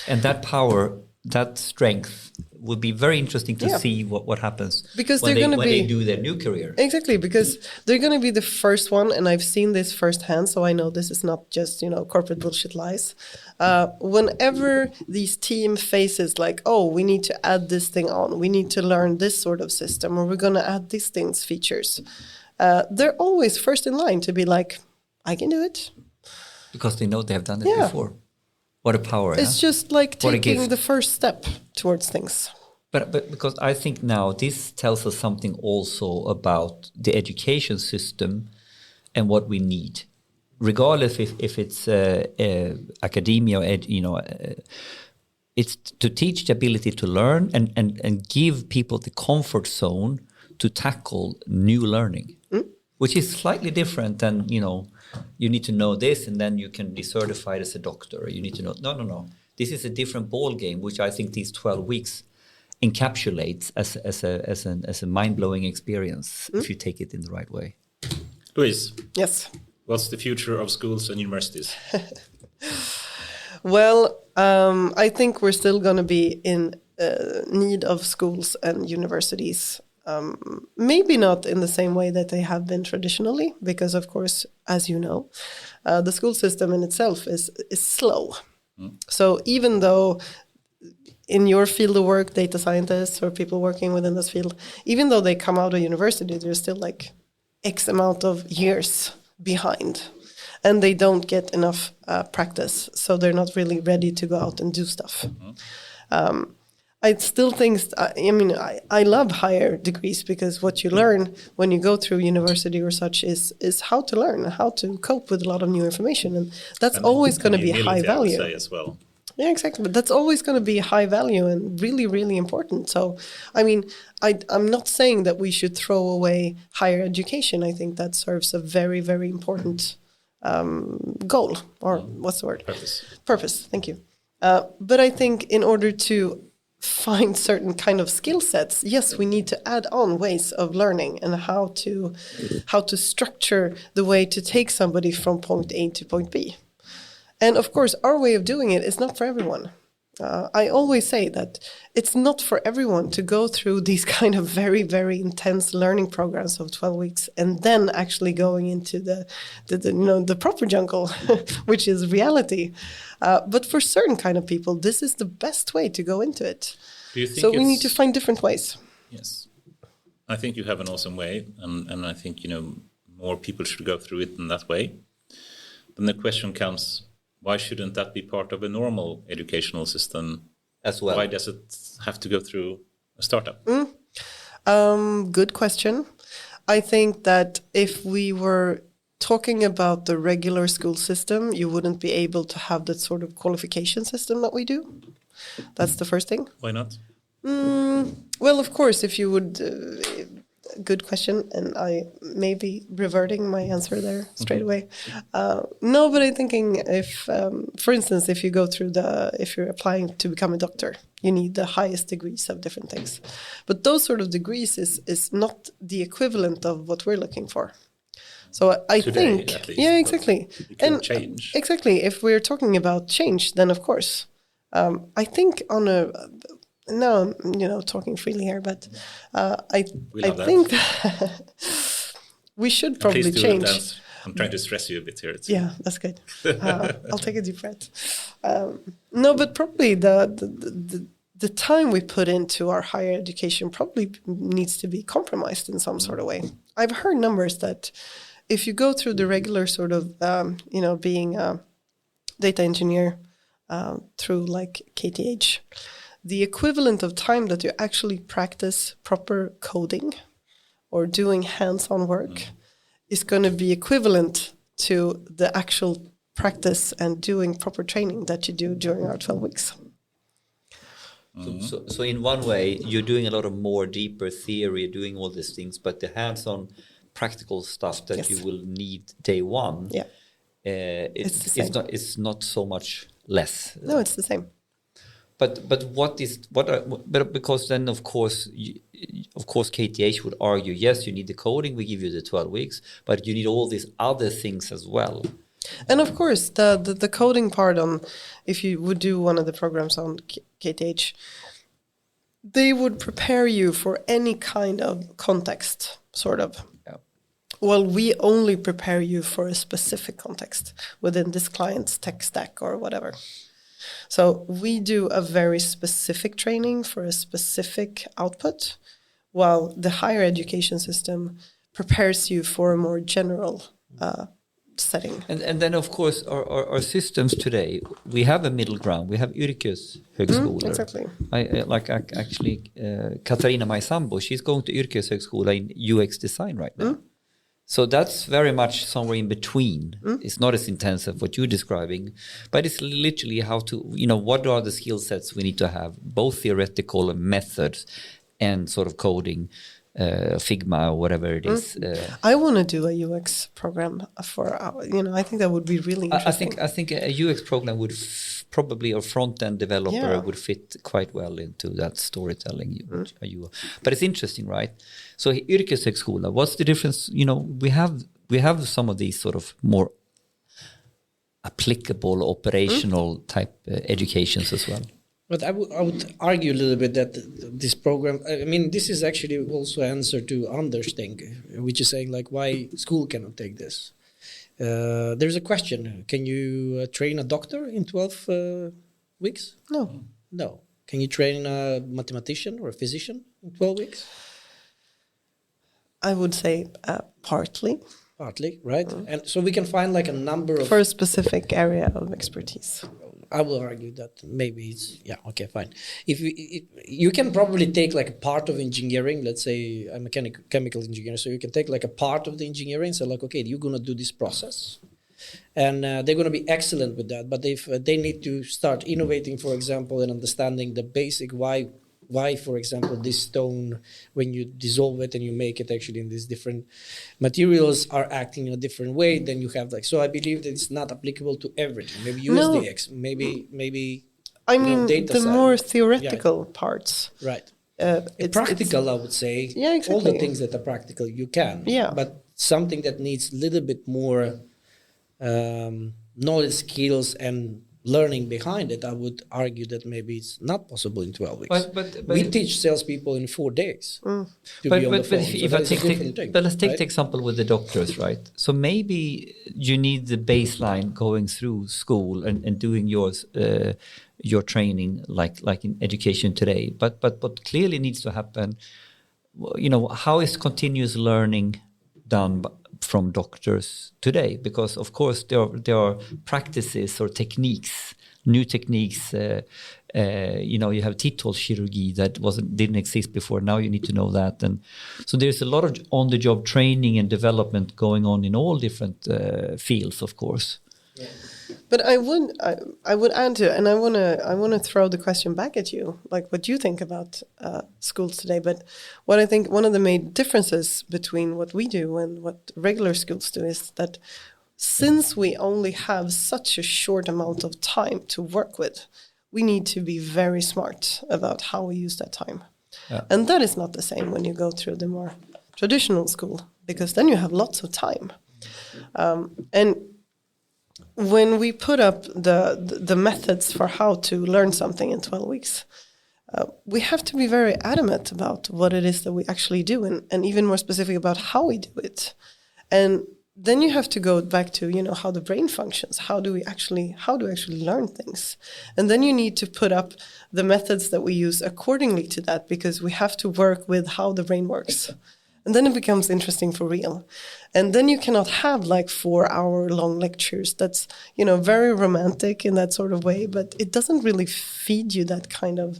And that power, that strength, would be very interesting to see what happens because when they do their new career. Exactly, because they're going to be the first one, and I've seen this firsthand, so I know this is not just corporate bullshit lies. Whenever these team faces like, oh, we need to add this thing on, we need to learn this sort of system, or we're going to add these things features, they're always first in line to be like, I can do it, because they know they have done it before. What a power! It's just like taking the first step towards things. But because I think now this tells us something also about the education system and what we need, regardless if it's academia or it's to teach the ability to learn and give people the comfort zone to tackle new learning, which is slightly different than you need to know this and then you can be certified as a doctor. You need to know. No. This is a different ball game, which I think these 12 weeks encapsulates as a mind-blowing experience if you take it in the right way. Louise. Yes. What's the future of schools and universities? Well, I think we're still going to be in need of schools and universities. Maybe not in the same way that they have been traditionally, because of course, as you know, the school system in itself is slow. So even though in your field of work, data scientists or people working within this field, even though they come out of university, they're still like X amount of years behind, and they don't get enough practice, so they're not really ready to go out and do stuff. I still think, I love higher degrees, because what you learn when you go through university or such is how to learn, how to cope with a lot of new information. And that's always going to be high value. I would say as well. Yeah, exactly. But that's always going to be high value and really, really important. So, I'm not saying that we should throw away higher education. I think that serves a very, very important goal, or what's the word? Purpose. Thank you. But I think in order to find certain kind of skill sets, yes, we need to add on ways of learning and how to structure the way to take somebody from point A to point B. And of course, our way of doing it is not for everyone. I always say that it's not for everyone to go through these kind of very, very intense learning programs of 12 weeks and then actually going into the proper jungle, which is reality. But for certain kind of people, this is the best way to go into it. Do you think so we need to find different ways. Yes. I think you have an awesome way, and I think, more people should go through it in that way. Then the question comes, why shouldn't that be part of a normal educational system as well? Why does it have to go through a startup? Good question. I think that if we were talking about the regular school system, you wouldn't be able to have that sort of qualification system that we do. That's the first thing. Why not? Well, of course, if you would... good question, and I may be reverting my answer there straight away. No, but I'm thinking if, for instance, if you're applying to become a doctor, you need the highest degrees of different things. But those sort of degrees is not the equivalent of what we're looking for. So I think, at least, yeah, exactly. It can change. Exactly. If we're talking about change, then of course, I think on a... No, I'm talking freely here, but I think that we should probably change. I'm trying to stress you a bit here. Yeah, that's good. I'll take a deep breath. No, but probably the time we put into our higher education probably needs to be compromised in some sort of way. I've heard numbers that if you go through the regular sort of, being a data engineer through like KTH, the equivalent of time that you actually practice proper coding or doing hands-on work is going to be equivalent to the actual practice and doing proper training that you do during our 12 weeks. So in one way, you're doing a lot of more deeper theory, doing all these things, but the hands-on practical stuff that you will need day one, it's not so much less. No, it's the same. But because then of course KTH would argue, yes, you need the coding, we give you the 12 weeks, but you need all these other things as well. And of course, the coding part on, if you would do one of the programs on KTH, they would prepare you for any kind of context, sort of. Yeah. Well, we only prepare you for a specific context within this client's tech stack or whatever. So we do a very specific training for a specific output, while the higher education system prepares you for a more general setting. And then, of course, our systems today, we have a middle ground. We have yrkeshögskolor. Exactly. Katarina, my sambo, she's going to yrkeshögskola in UX design right now. So that's very much somewhere in between. It's not as intensive what you're describing, but it's literally how to, what are the skill sets we need to have, both theoretical methods and sort of coding, Figma or whatever it is. I want to do a UX program for I think that would be really interesting. I think a UX program would probably, a front-end developer would fit quite well into that storytelling. But it's interesting, right? So yrkeshögskola, what's the difference? We have some of these sort of more applicable operational type educations as well. But I would argue a little bit that this program, this is actually also an answer to Anders' thing, which is saying like why school cannot take this. There's a question. Can you train a doctor in 12 weeks? No. Can you train a mathematician or a physician in 12 weeks? I would say partly. Partly, right? And so we can find like a number of... For a specific area of expertise. I will argue that maybe it's... Yeah, okay, fine. If you can probably take like a part of engineering, let's say I'm a chemical engineer, so you can take like a part of the engineering and say like, okay, you're going to do this process. And they're going to be excellent with that. But if they need to start innovating, for example, and understanding the basic why, for example, this stone, when you dissolve it and you make it actually in these different materials, are acting in a different way, then you have like... So I believe that it's not applicable to everything. Maybe USDX, maybe I mean, data the side. more theoretical parts. Right. It's practical, I would say. Yeah, exactly. All the things that are practical, you can. Yeah. But something that needs a little bit more knowledge, skills, and learning behind it, I would argue that maybe it's not possible in 12 weeks. But we teach salespeople in 4 days. But let's take the example with the doctors, right? So maybe you need the baseline going through school and doing your training like in education today. But what clearly needs to happen, how is continuous learning done from doctors today? Because of course there are practices or techniques, new techniques. You have titthålskirurgi that didn't exist before. Now you need to know that, and so there's a lot of on-the-job training and development going on in all different fields, of course. Yeah. But I would add to, and I wanna throw the question back at you, like what you think about schools today. But what I think one of the main differences between what we do and what regular schools do is that since we only have such a short amount of time to work with, we need to be very smart about how we use that time. Yeah. And that is not the same when you go through the more traditional school, because then you have lots of time. And when we put up the methods for how to learn something in 12 weeks, we have to be very adamant about what it is that we actually do, and even more specific about how we do it. And then you have to go back to, how the brain functions. How do we actually learn things? And then you need to put up the methods that we use accordingly to that, because we have to work with how the brain works. And then it becomes interesting for real. And then you cannot have 4-hour-long lectures that's, very romantic in that sort of way, but it doesn't really feed you that kind of,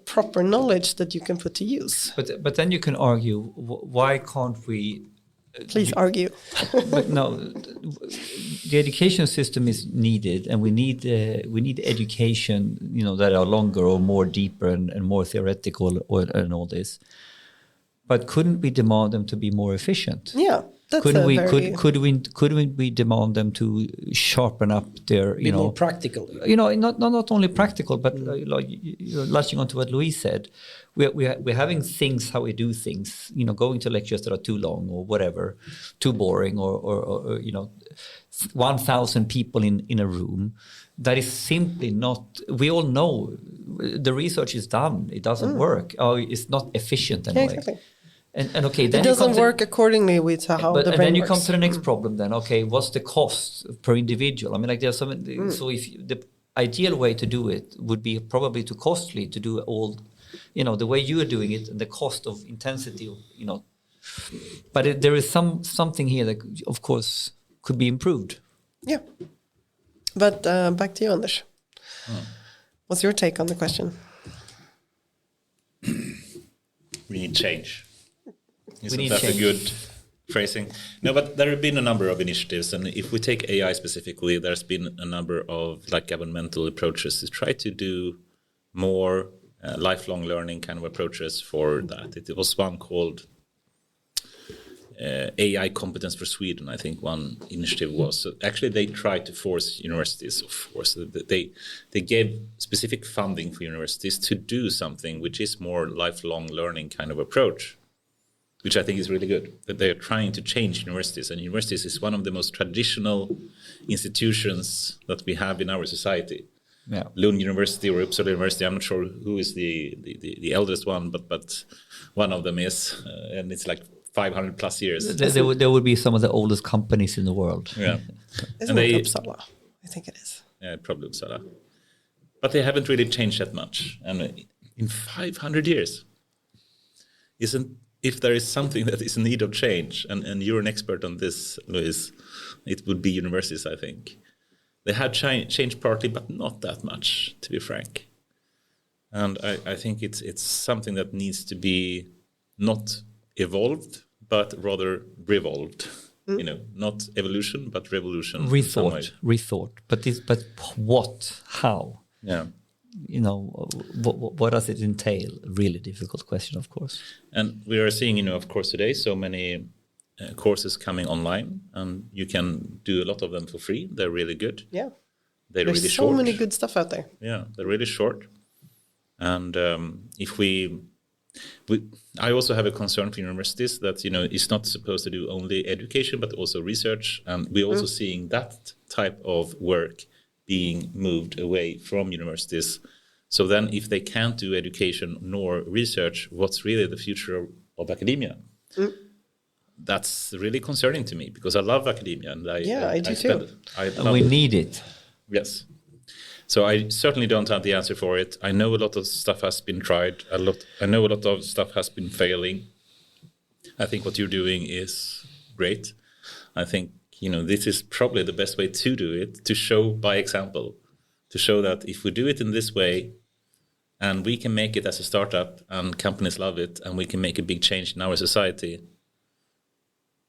proper knowledge that you can put to use. But then you can argue, why can't we Please argue. But no, the education system is needed, and we need education, that are longer or more deeper and more theoretical and all this. But couldn't we demand them to be more efficient? Yeah, that's couldn't we demand them to sharpen up their be more practical? Not only practical, but you're latching on to what Louise said. We're having things how we do things. Going to lectures that are too long or whatever, too boring, or 1,000 people in a room. That is simply not. We all know the research is done. It doesn't work. It's not efficient anyway. Yeah, exactly. And okay, then it doesn't work accordingly with how the brain and then you works. come to the next problem. Then okay, what's the cost per individual? I mean, like there's some. So if the ideal way to do it would be probably too costly to do all, the way you are doing it, and the cost of intensity, But there is something here that, of course, could be improved. Yeah, but back to you, Anders. What's your take on the question? We need change. Isn't that a good phrasing? No, but there have been a number of initiatives, and if we take AI specifically, there's been a number of governmental approaches to try to do more lifelong learning kind of approaches for that. It was one called AI Competence for Sweden, I think one initiative was. So actually, they tried to force universities, of course. They gave specific funding for universities to do something which is more lifelong learning kind of approach, which I think is really good. That they are trying to change universities, and universities is one of the most traditional institutions that we have in our society. Yeah. Lund University or Uppsala University, I'm not sure who is the eldest one, but one of them is, and it's 500 plus years. There would be some of the oldest companies in the world. Yeah. Isn't it Uppsala? I think it is. Yeah, probably Uppsala. But they haven't really changed that much. And in 500 years, if there is something that is in need of change, and you're an expert on this, Louise, it would be universities, I think. They have changed partly, but not that much, to be frank. And I think it's something that needs to be not evolved, but rather revolved. Not evolution, but revolution. Rethought. But what? How? Yeah. What does it entail? Really difficult question, of course. And we are seeing, of course, today so many courses coming online, and you can do a lot of them for free. They're really good. Yeah. There's really so short. many good stuff out there. Yeah, they're really short. And if I also have a concern for universities that, it's not supposed to do only education, but also research. And we're also seeing that type of work being moved away from universities. So then if they can't do education nor research, what's really the future of academia? That's really concerning to me, because I love academia. And I do too. We need it. Yes. So I certainly don't have the answer for it. I know a lot of stuff has been tried. I know a lot of stuff has been failing. I think what you're doing is great. I think, this is probably the best way to do it, to show by example, to show that if we do it in this way, and we can make it as a startup, and companies love it, and we can make a big change in our society,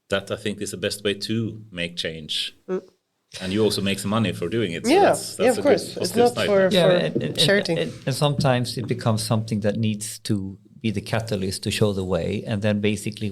that I think is the best way to make change. And you also make some money for doing it. So that's of course. It's not for charity. And sometimes it becomes something that needs to be the catalyst to show the way. And then basically,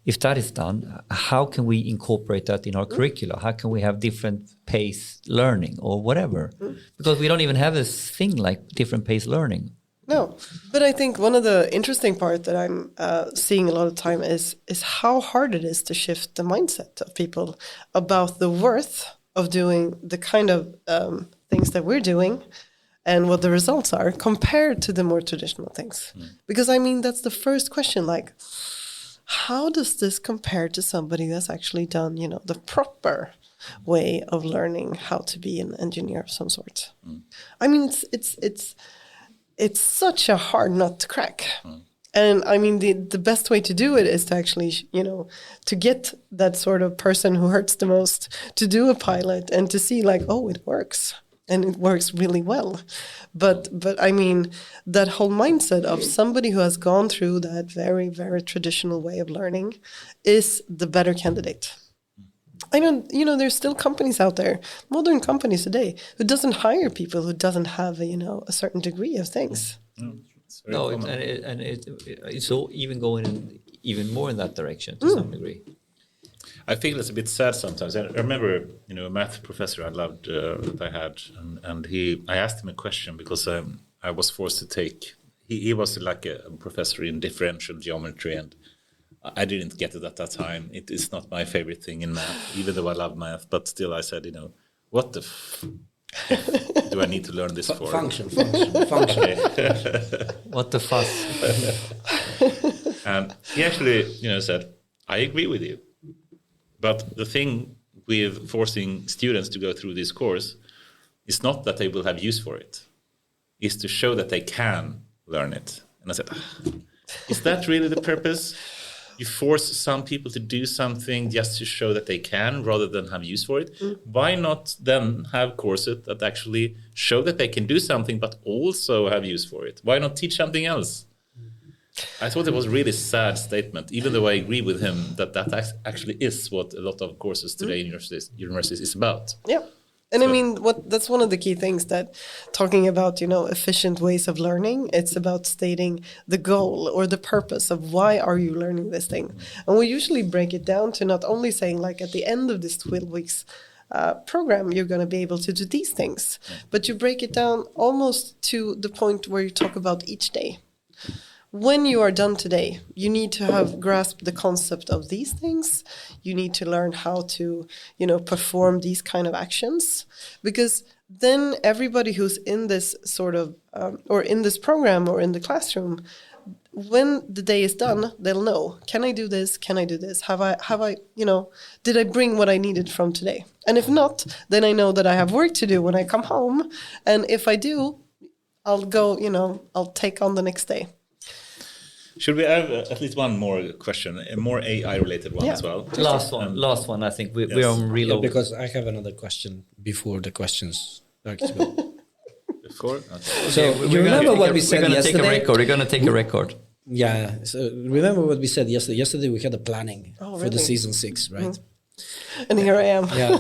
if that is done, how can we incorporate that in our curricula? How can we have different pace learning or whatever? Because we don't even have a thing like different pace learning. No, but I think one of the interesting part that I'm seeing a lot of time is how hard it is to shift the mindset of people about the worth of doing the kind of things that we're doing and what the results are compared to the more traditional things. Because that's the first question, how does this compare to somebody that's actually done, the proper way of learning how to be an engineer of some sort? It's such a hard nut to crack. And the best way to do it is to actually, to get that sort of person who hurts the most to do a pilot and to see it works. and it works really well. But I mean, that whole mindset of somebody who has gone through that very, very traditional way of learning is the better candidate. I don't, there's still companies out there, modern companies today, who doesn't hire people who doesn't have, a certain degree of things. No, it's all even going even more in that direction to some degree. I feel it's a bit sad sometimes. I remember, a math professor I loved that I had, and I asked him a question because I was forced to take. He was like a professor in differential geometry, and I didn't get it at that time. It is not my favorite thing in math, even though I love math. But still, I said, what the do I need to learn this for? Function. What the fuss? And he actually, said, I agree with you. But the thing with forcing students to go through this course is not that they will have use for it. It's to show that they can learn it. And I said, is that really the purpose? You force some people to do something just to show that they can rather than have use for it. Why not then have courses that actually show that they can do something but also have use for it? Why not teach something else? I thought it was a really sad statement, even though I agree with him that actually is what a lot of courses today in universities is about. Yeah. And I mean, that's one of the key things that talking about, efficient ways of learning, it's about stating the goal or the purpose of why are you learning this thing. And we usually break it down to not only saying like at the end of this 12 weeks program, you're going to be able to do these things, but you break it down almost to the point where you talk about each day. When you are done today, you need to have grasped the concept of these things. You need to learn how to, perform these kind of actions, because then everybody who's in this sort of, or in this program or in the classroom, when the day is done, they'll know, can I do this? Can I do this? Have I, did I bring what I needed from today? And if not, then I know that I have work to do when I come home. And if I do, I'll go, I'll take on the next day. Should we have at least one more question, a more AI-related one as well? Last one. I think we're on reload. Yeah, because I have another question before the questions. Before? Okay. So you remember what we said We're yesterday? going to take a record. Yeah. So remember what we said yesterday? Yesterday we had a planning for the season 6, right? And here I am. Yeah,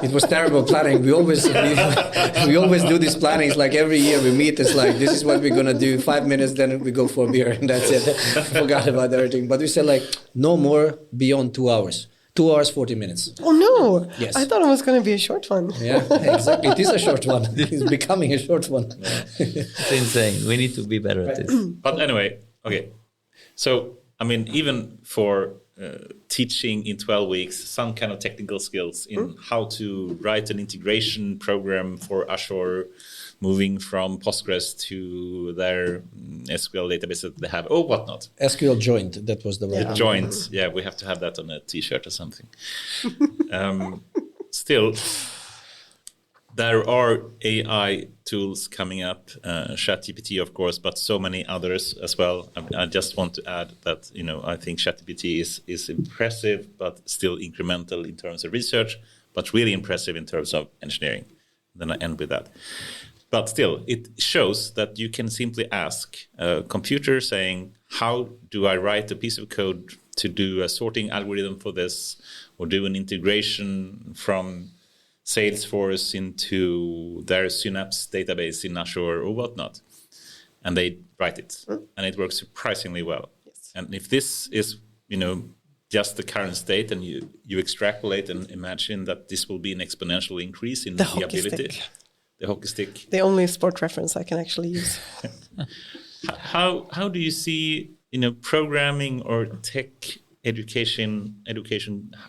it was terrible planning. We always do these plannings like every year we meet. It's like, this is what we're gonna do. 5 minutes, then we go for a beer, and that's it. Forgot about everything. But we said like no more beyond 2 hours. 2 hours 40 minutes. Oh no! Yes. I thought it was going to be a short one. Yeah, exactly. It is a short one. It's becoming a short one. It's insane. We need to be better at this. But anyway, okay. So I mean, even for teaching in 12 weeks some kind of technical skills in how to write an integration program for Azure, moving from Postgres to their SQL database that they have, or whatnot. SQL joint, that was the right Joint, yeah, we have to have that on a t-shirt or something. Still, there are AI tools coming up, ChatGPT, of course, but so many others as well. I just want to add that, I think ChatGPT is impressive, but still incremental in terms of research, but really impressive in terms of engineering. Then I end with that. But still, it shows that you can simply ask a computer saying, how do I write a piece of code to do a sorting algorithm for this, or do an integration from Salesforce into their Synapse database in Azure or whatnot. And they write it. And it works surprisingly well. Yes. And if this is, just the current state, and you extrapolate and imagine that this will be an exponential increase in the ability. Stick. The hockey stick. The only sport reference I can actually use. How do you see, programming or tech education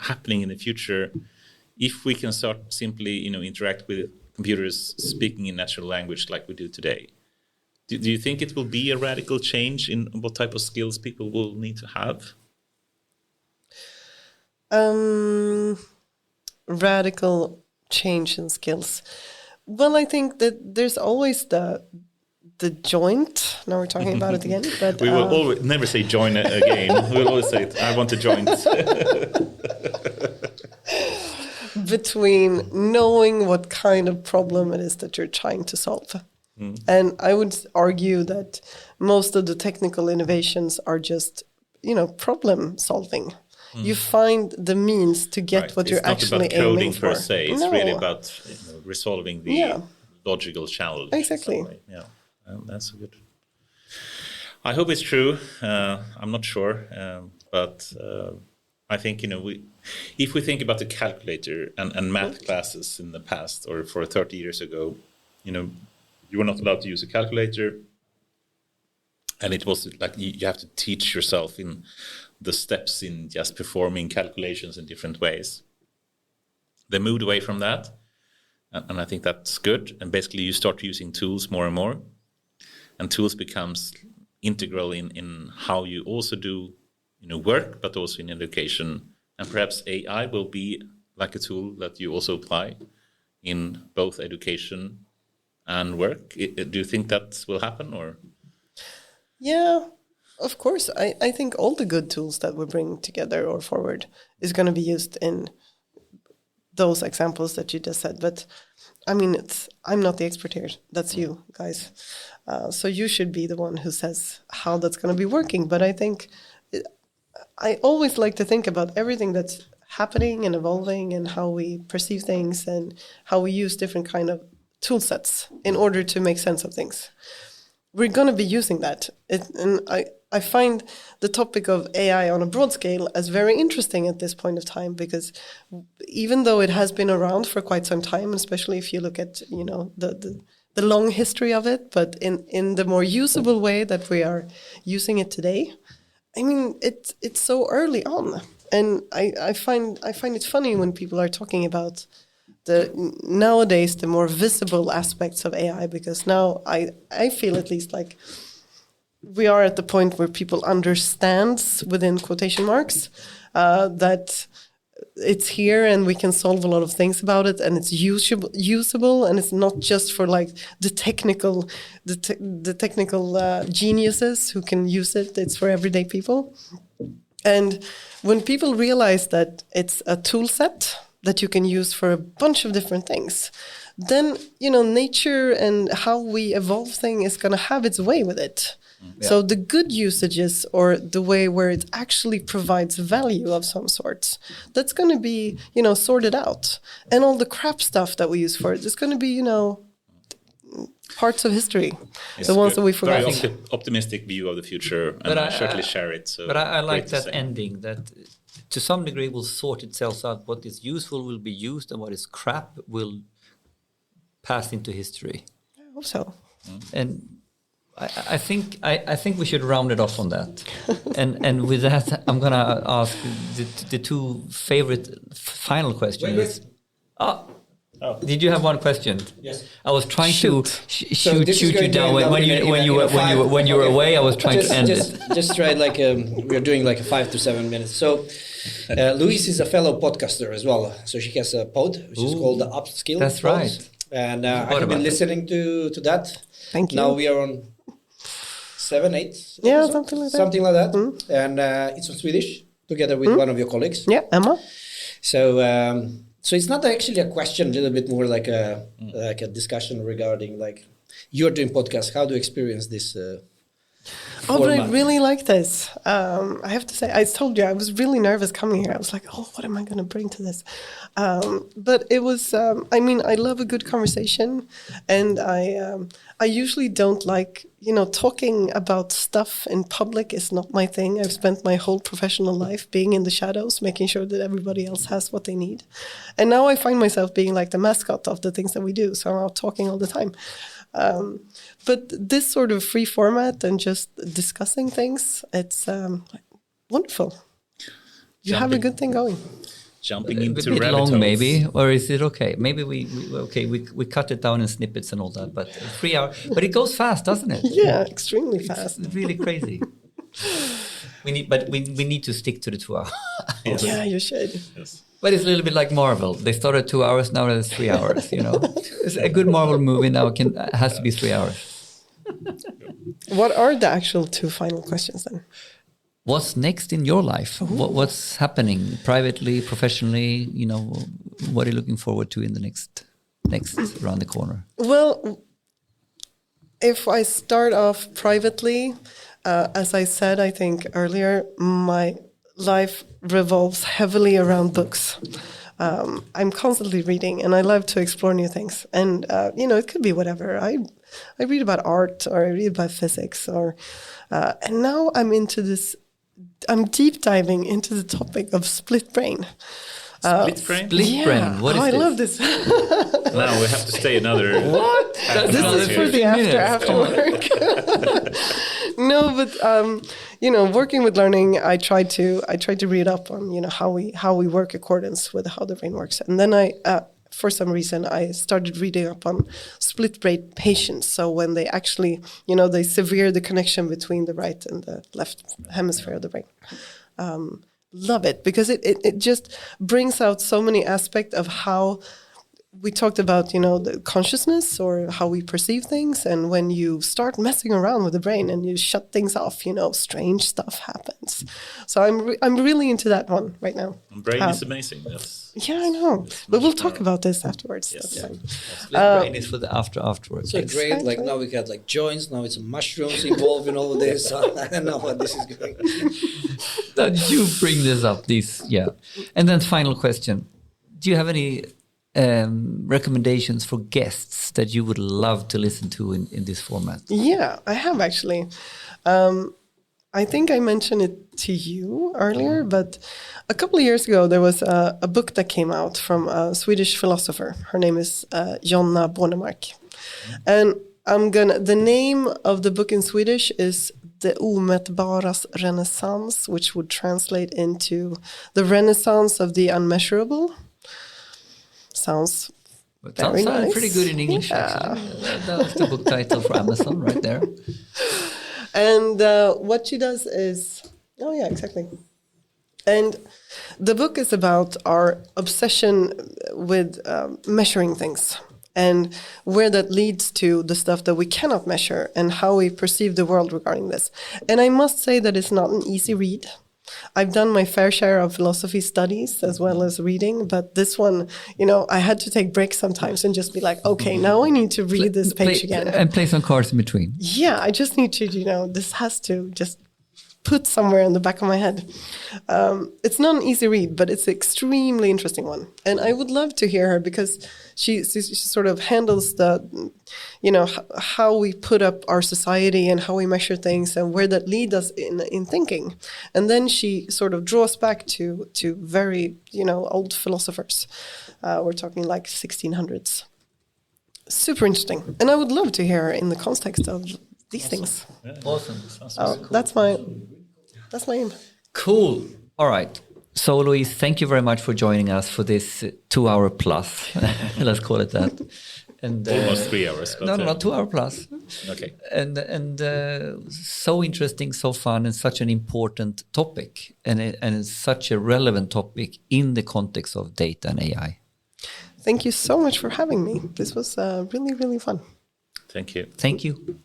happening in the future if we can start simply, interact with computers speaking in natural language like we do today? Do you think it will be a radical change in what type of skills people will need to have? Radical change in skills. Well, I think that there's always the joint. Now we're talking about it again. But we will always never say join again. We'll always say, I want to join. between knowing what kind of problem it is that you're trying to solve. And I would argue that most of the technical innovations are just, problem solving. You find the means to get what you're actually aiming for. It's not about coding per se. It's really about resolving the logical challenge. Exactly. Yeah, that's good. I hope it's true. I'm not sure, but I think if we think about the calculator and math classes in the past or for 30 years ago, you were not allowed to use a calculator, and it was like you have to teach yourself in the steps in just performing calculations in different ways. They moved away from that, and I think that's good. And basically, you start using tools more and more, and tools becomes integral in how you also do work, but also in education. And perhaps AI will be like a tool that you also apply in both education and work. Do you think that will happen, or? Yeah, of course. I think all the good tools that we bring together or forward is going to be used in those examples that you just said. But I mean, I'm not the expert here. That's you guys. So you should be the one who says how that's going to be working. But I think I always like to think about everything that's happening and evolving and how we perceive things and how we use different kind of tool sets in order to make sense of things. We're going to be using that. And I find the topic of AI on a broad scale as very interesting at this point of time, because even though it has been around for quite some time, especially if you look at, the long history of it, but in the more usable way that we are using it today, I mean, it's so early on. And I find it funny when people are talking about nowadays the more visible aspects of AI, because now I feel at least like we are at the point where people understands, within quotation marks, that it's here and we can solve a lot of things about it, and it's usable, and it's not just for like the technical geniuses who can use it. It's for everyday people. And when people realize that it's a tool set that you can use for a bunch of different things, then, nature and how we evolve things is going to have its way with it. Yeah. So the good usages, or the way where it actually provides value of some sorts, that's going to be, sorted out. And all the crap stuff that we use for it is going to be, parts of history, the ones that we forgot. Very optimistic view of the future, and I certainly share it. So but I like that ending, that to some degree will sort itself out. What is useful will be used, and what is crap will pass into history. I hope so. And I think we should round it off on that. and with that, I'm gonna ask the two favorite final questions. Did you have one question? Yes. I was trying to shoot you down when you were away. I was trying to end it. Just try we're doing 5 to 7 minutes. So Louise is a fellow podcaster as well. So she has a pod which is called the Upskill. That's pod. right. And I've been listening to that. Thank you. Now we are on 7, 8. Yeah, something like that. Something like that. Mm-hmm. And it's on Swedish, together with one of your colleagues. Yeah, Emma. So it's not actually a question, a little bit more like a discussion regarding you're doing podcasts. How do you experience this? But I really like this. I have to say, I told you I was really nervous coming here. I was like, what am I going to bring to this? But it was, I love a good conversation, and I usually don't like, talking about stuff in public is not my thing. I've spent my whole professional life being in the shadows, making sure that everybody else has what they need. And now I find myself being like the mascot of the things that we do. So I'm out talking all the time. But this sort of free format and just discussing things, it's wonderful. You have a good thing going. Jumping into a bit rabbit long, holes. maybe, or is it okay? Maybe we cut it down in snippets and all that, but 3 hours. But it goes fast, doesn't it? Yeah, extremely fast. It's really crazy. we need to stick to the 2 hours. Yes. Yeah, you should. Yes. But it's a little bit like Marvel. They started 2 hours, now it's 3 hours. It's a good Marvel movie now has to be 3 hours. What are the actual 2 final questions then? What's next in your life? What's happening privately, professionally? what are you looking forward to in the next around the corner? Well, if I start off privately, as I said, I think earlier, my life revolves heavily around books. I'm constantly reading, and I love to explore new things. And it could be whatever. I read about art, or I read about physics, and now I'm into this. I'm deep diving into the topic of split brain. Split brain? Split brain. What is I this? love this. Now we have to stay another. What? This is for the after work. No, but working with learning, I try to read up on how we work accordance with how the brain works, and then I for some reason I started reading up on split brain patients. So when they actually they sever the connection between the right and the left hemisphere of the brain. Love it, because it just brings out so many aspects of how we talked about, the consciousness or how we perceive things. And when you start messing around with the brain and you shut things off, strange stuff happens. So I'm really into that one right now. Brain is amazing. Yeah, I know. But we'll talk about this afterwards. Yes. That's fine. Split brain is for the afterwards. So great. Like now we got like joints. Now it's mushrooms involved in all of this. So I don't know what this is going. Now you bring this up. And then final question: do you have any recommendations for guests that you would love to listen to in this format? Yeah, I have actually. I think I mentioned it to you earlier, but a couple of years ago, there was a book that came out from a Swedish philosopher. Her name is Jonna Bornemark. And the name of the book in Swedish is Det omätbaras renässans, which would translate into the renaissance of the unmeasurable. Sounds very nice. Pretty good in English, actually. That was the book title for Amazon right there. And what she does is, exactly. And the book is about our obsession with measuring things and where that leads to the stuff that we cannot measure and how we perceive the world regarding this. And I must say that it's not an easy read. I've done my fair share of philosophy studies as well as reading, but this one, I had to take breaks sometimes and just be like, okay, now I need to read this page again. And play some cards in between. Yeah, I just need to, this has to just put somewhere in the back of my head. It's not an easy read, but it's an extremely interesting one. And I would love to hear her because she sort of handles the, how we put up our society and how we measure things and where that leads us in thinking. And then she sort of draws back to very, old philosophers. We're talking like 1600s. Super interesting. And I would love to hear her in the context of these things. Yeah. Awesome. Cool. That's my aim. Cool. All right. So, Louise, thank you very much for joining us for this 2 hour plus. Let's call it that. And almost 3 hours. But no, 2 hour plus. Okay. And so interesting, so fun, and such an important topic, and it's such a relevant topic in the context of data and AI. Thank you so much for having me. This was really, really fun. Thank you. Thank you.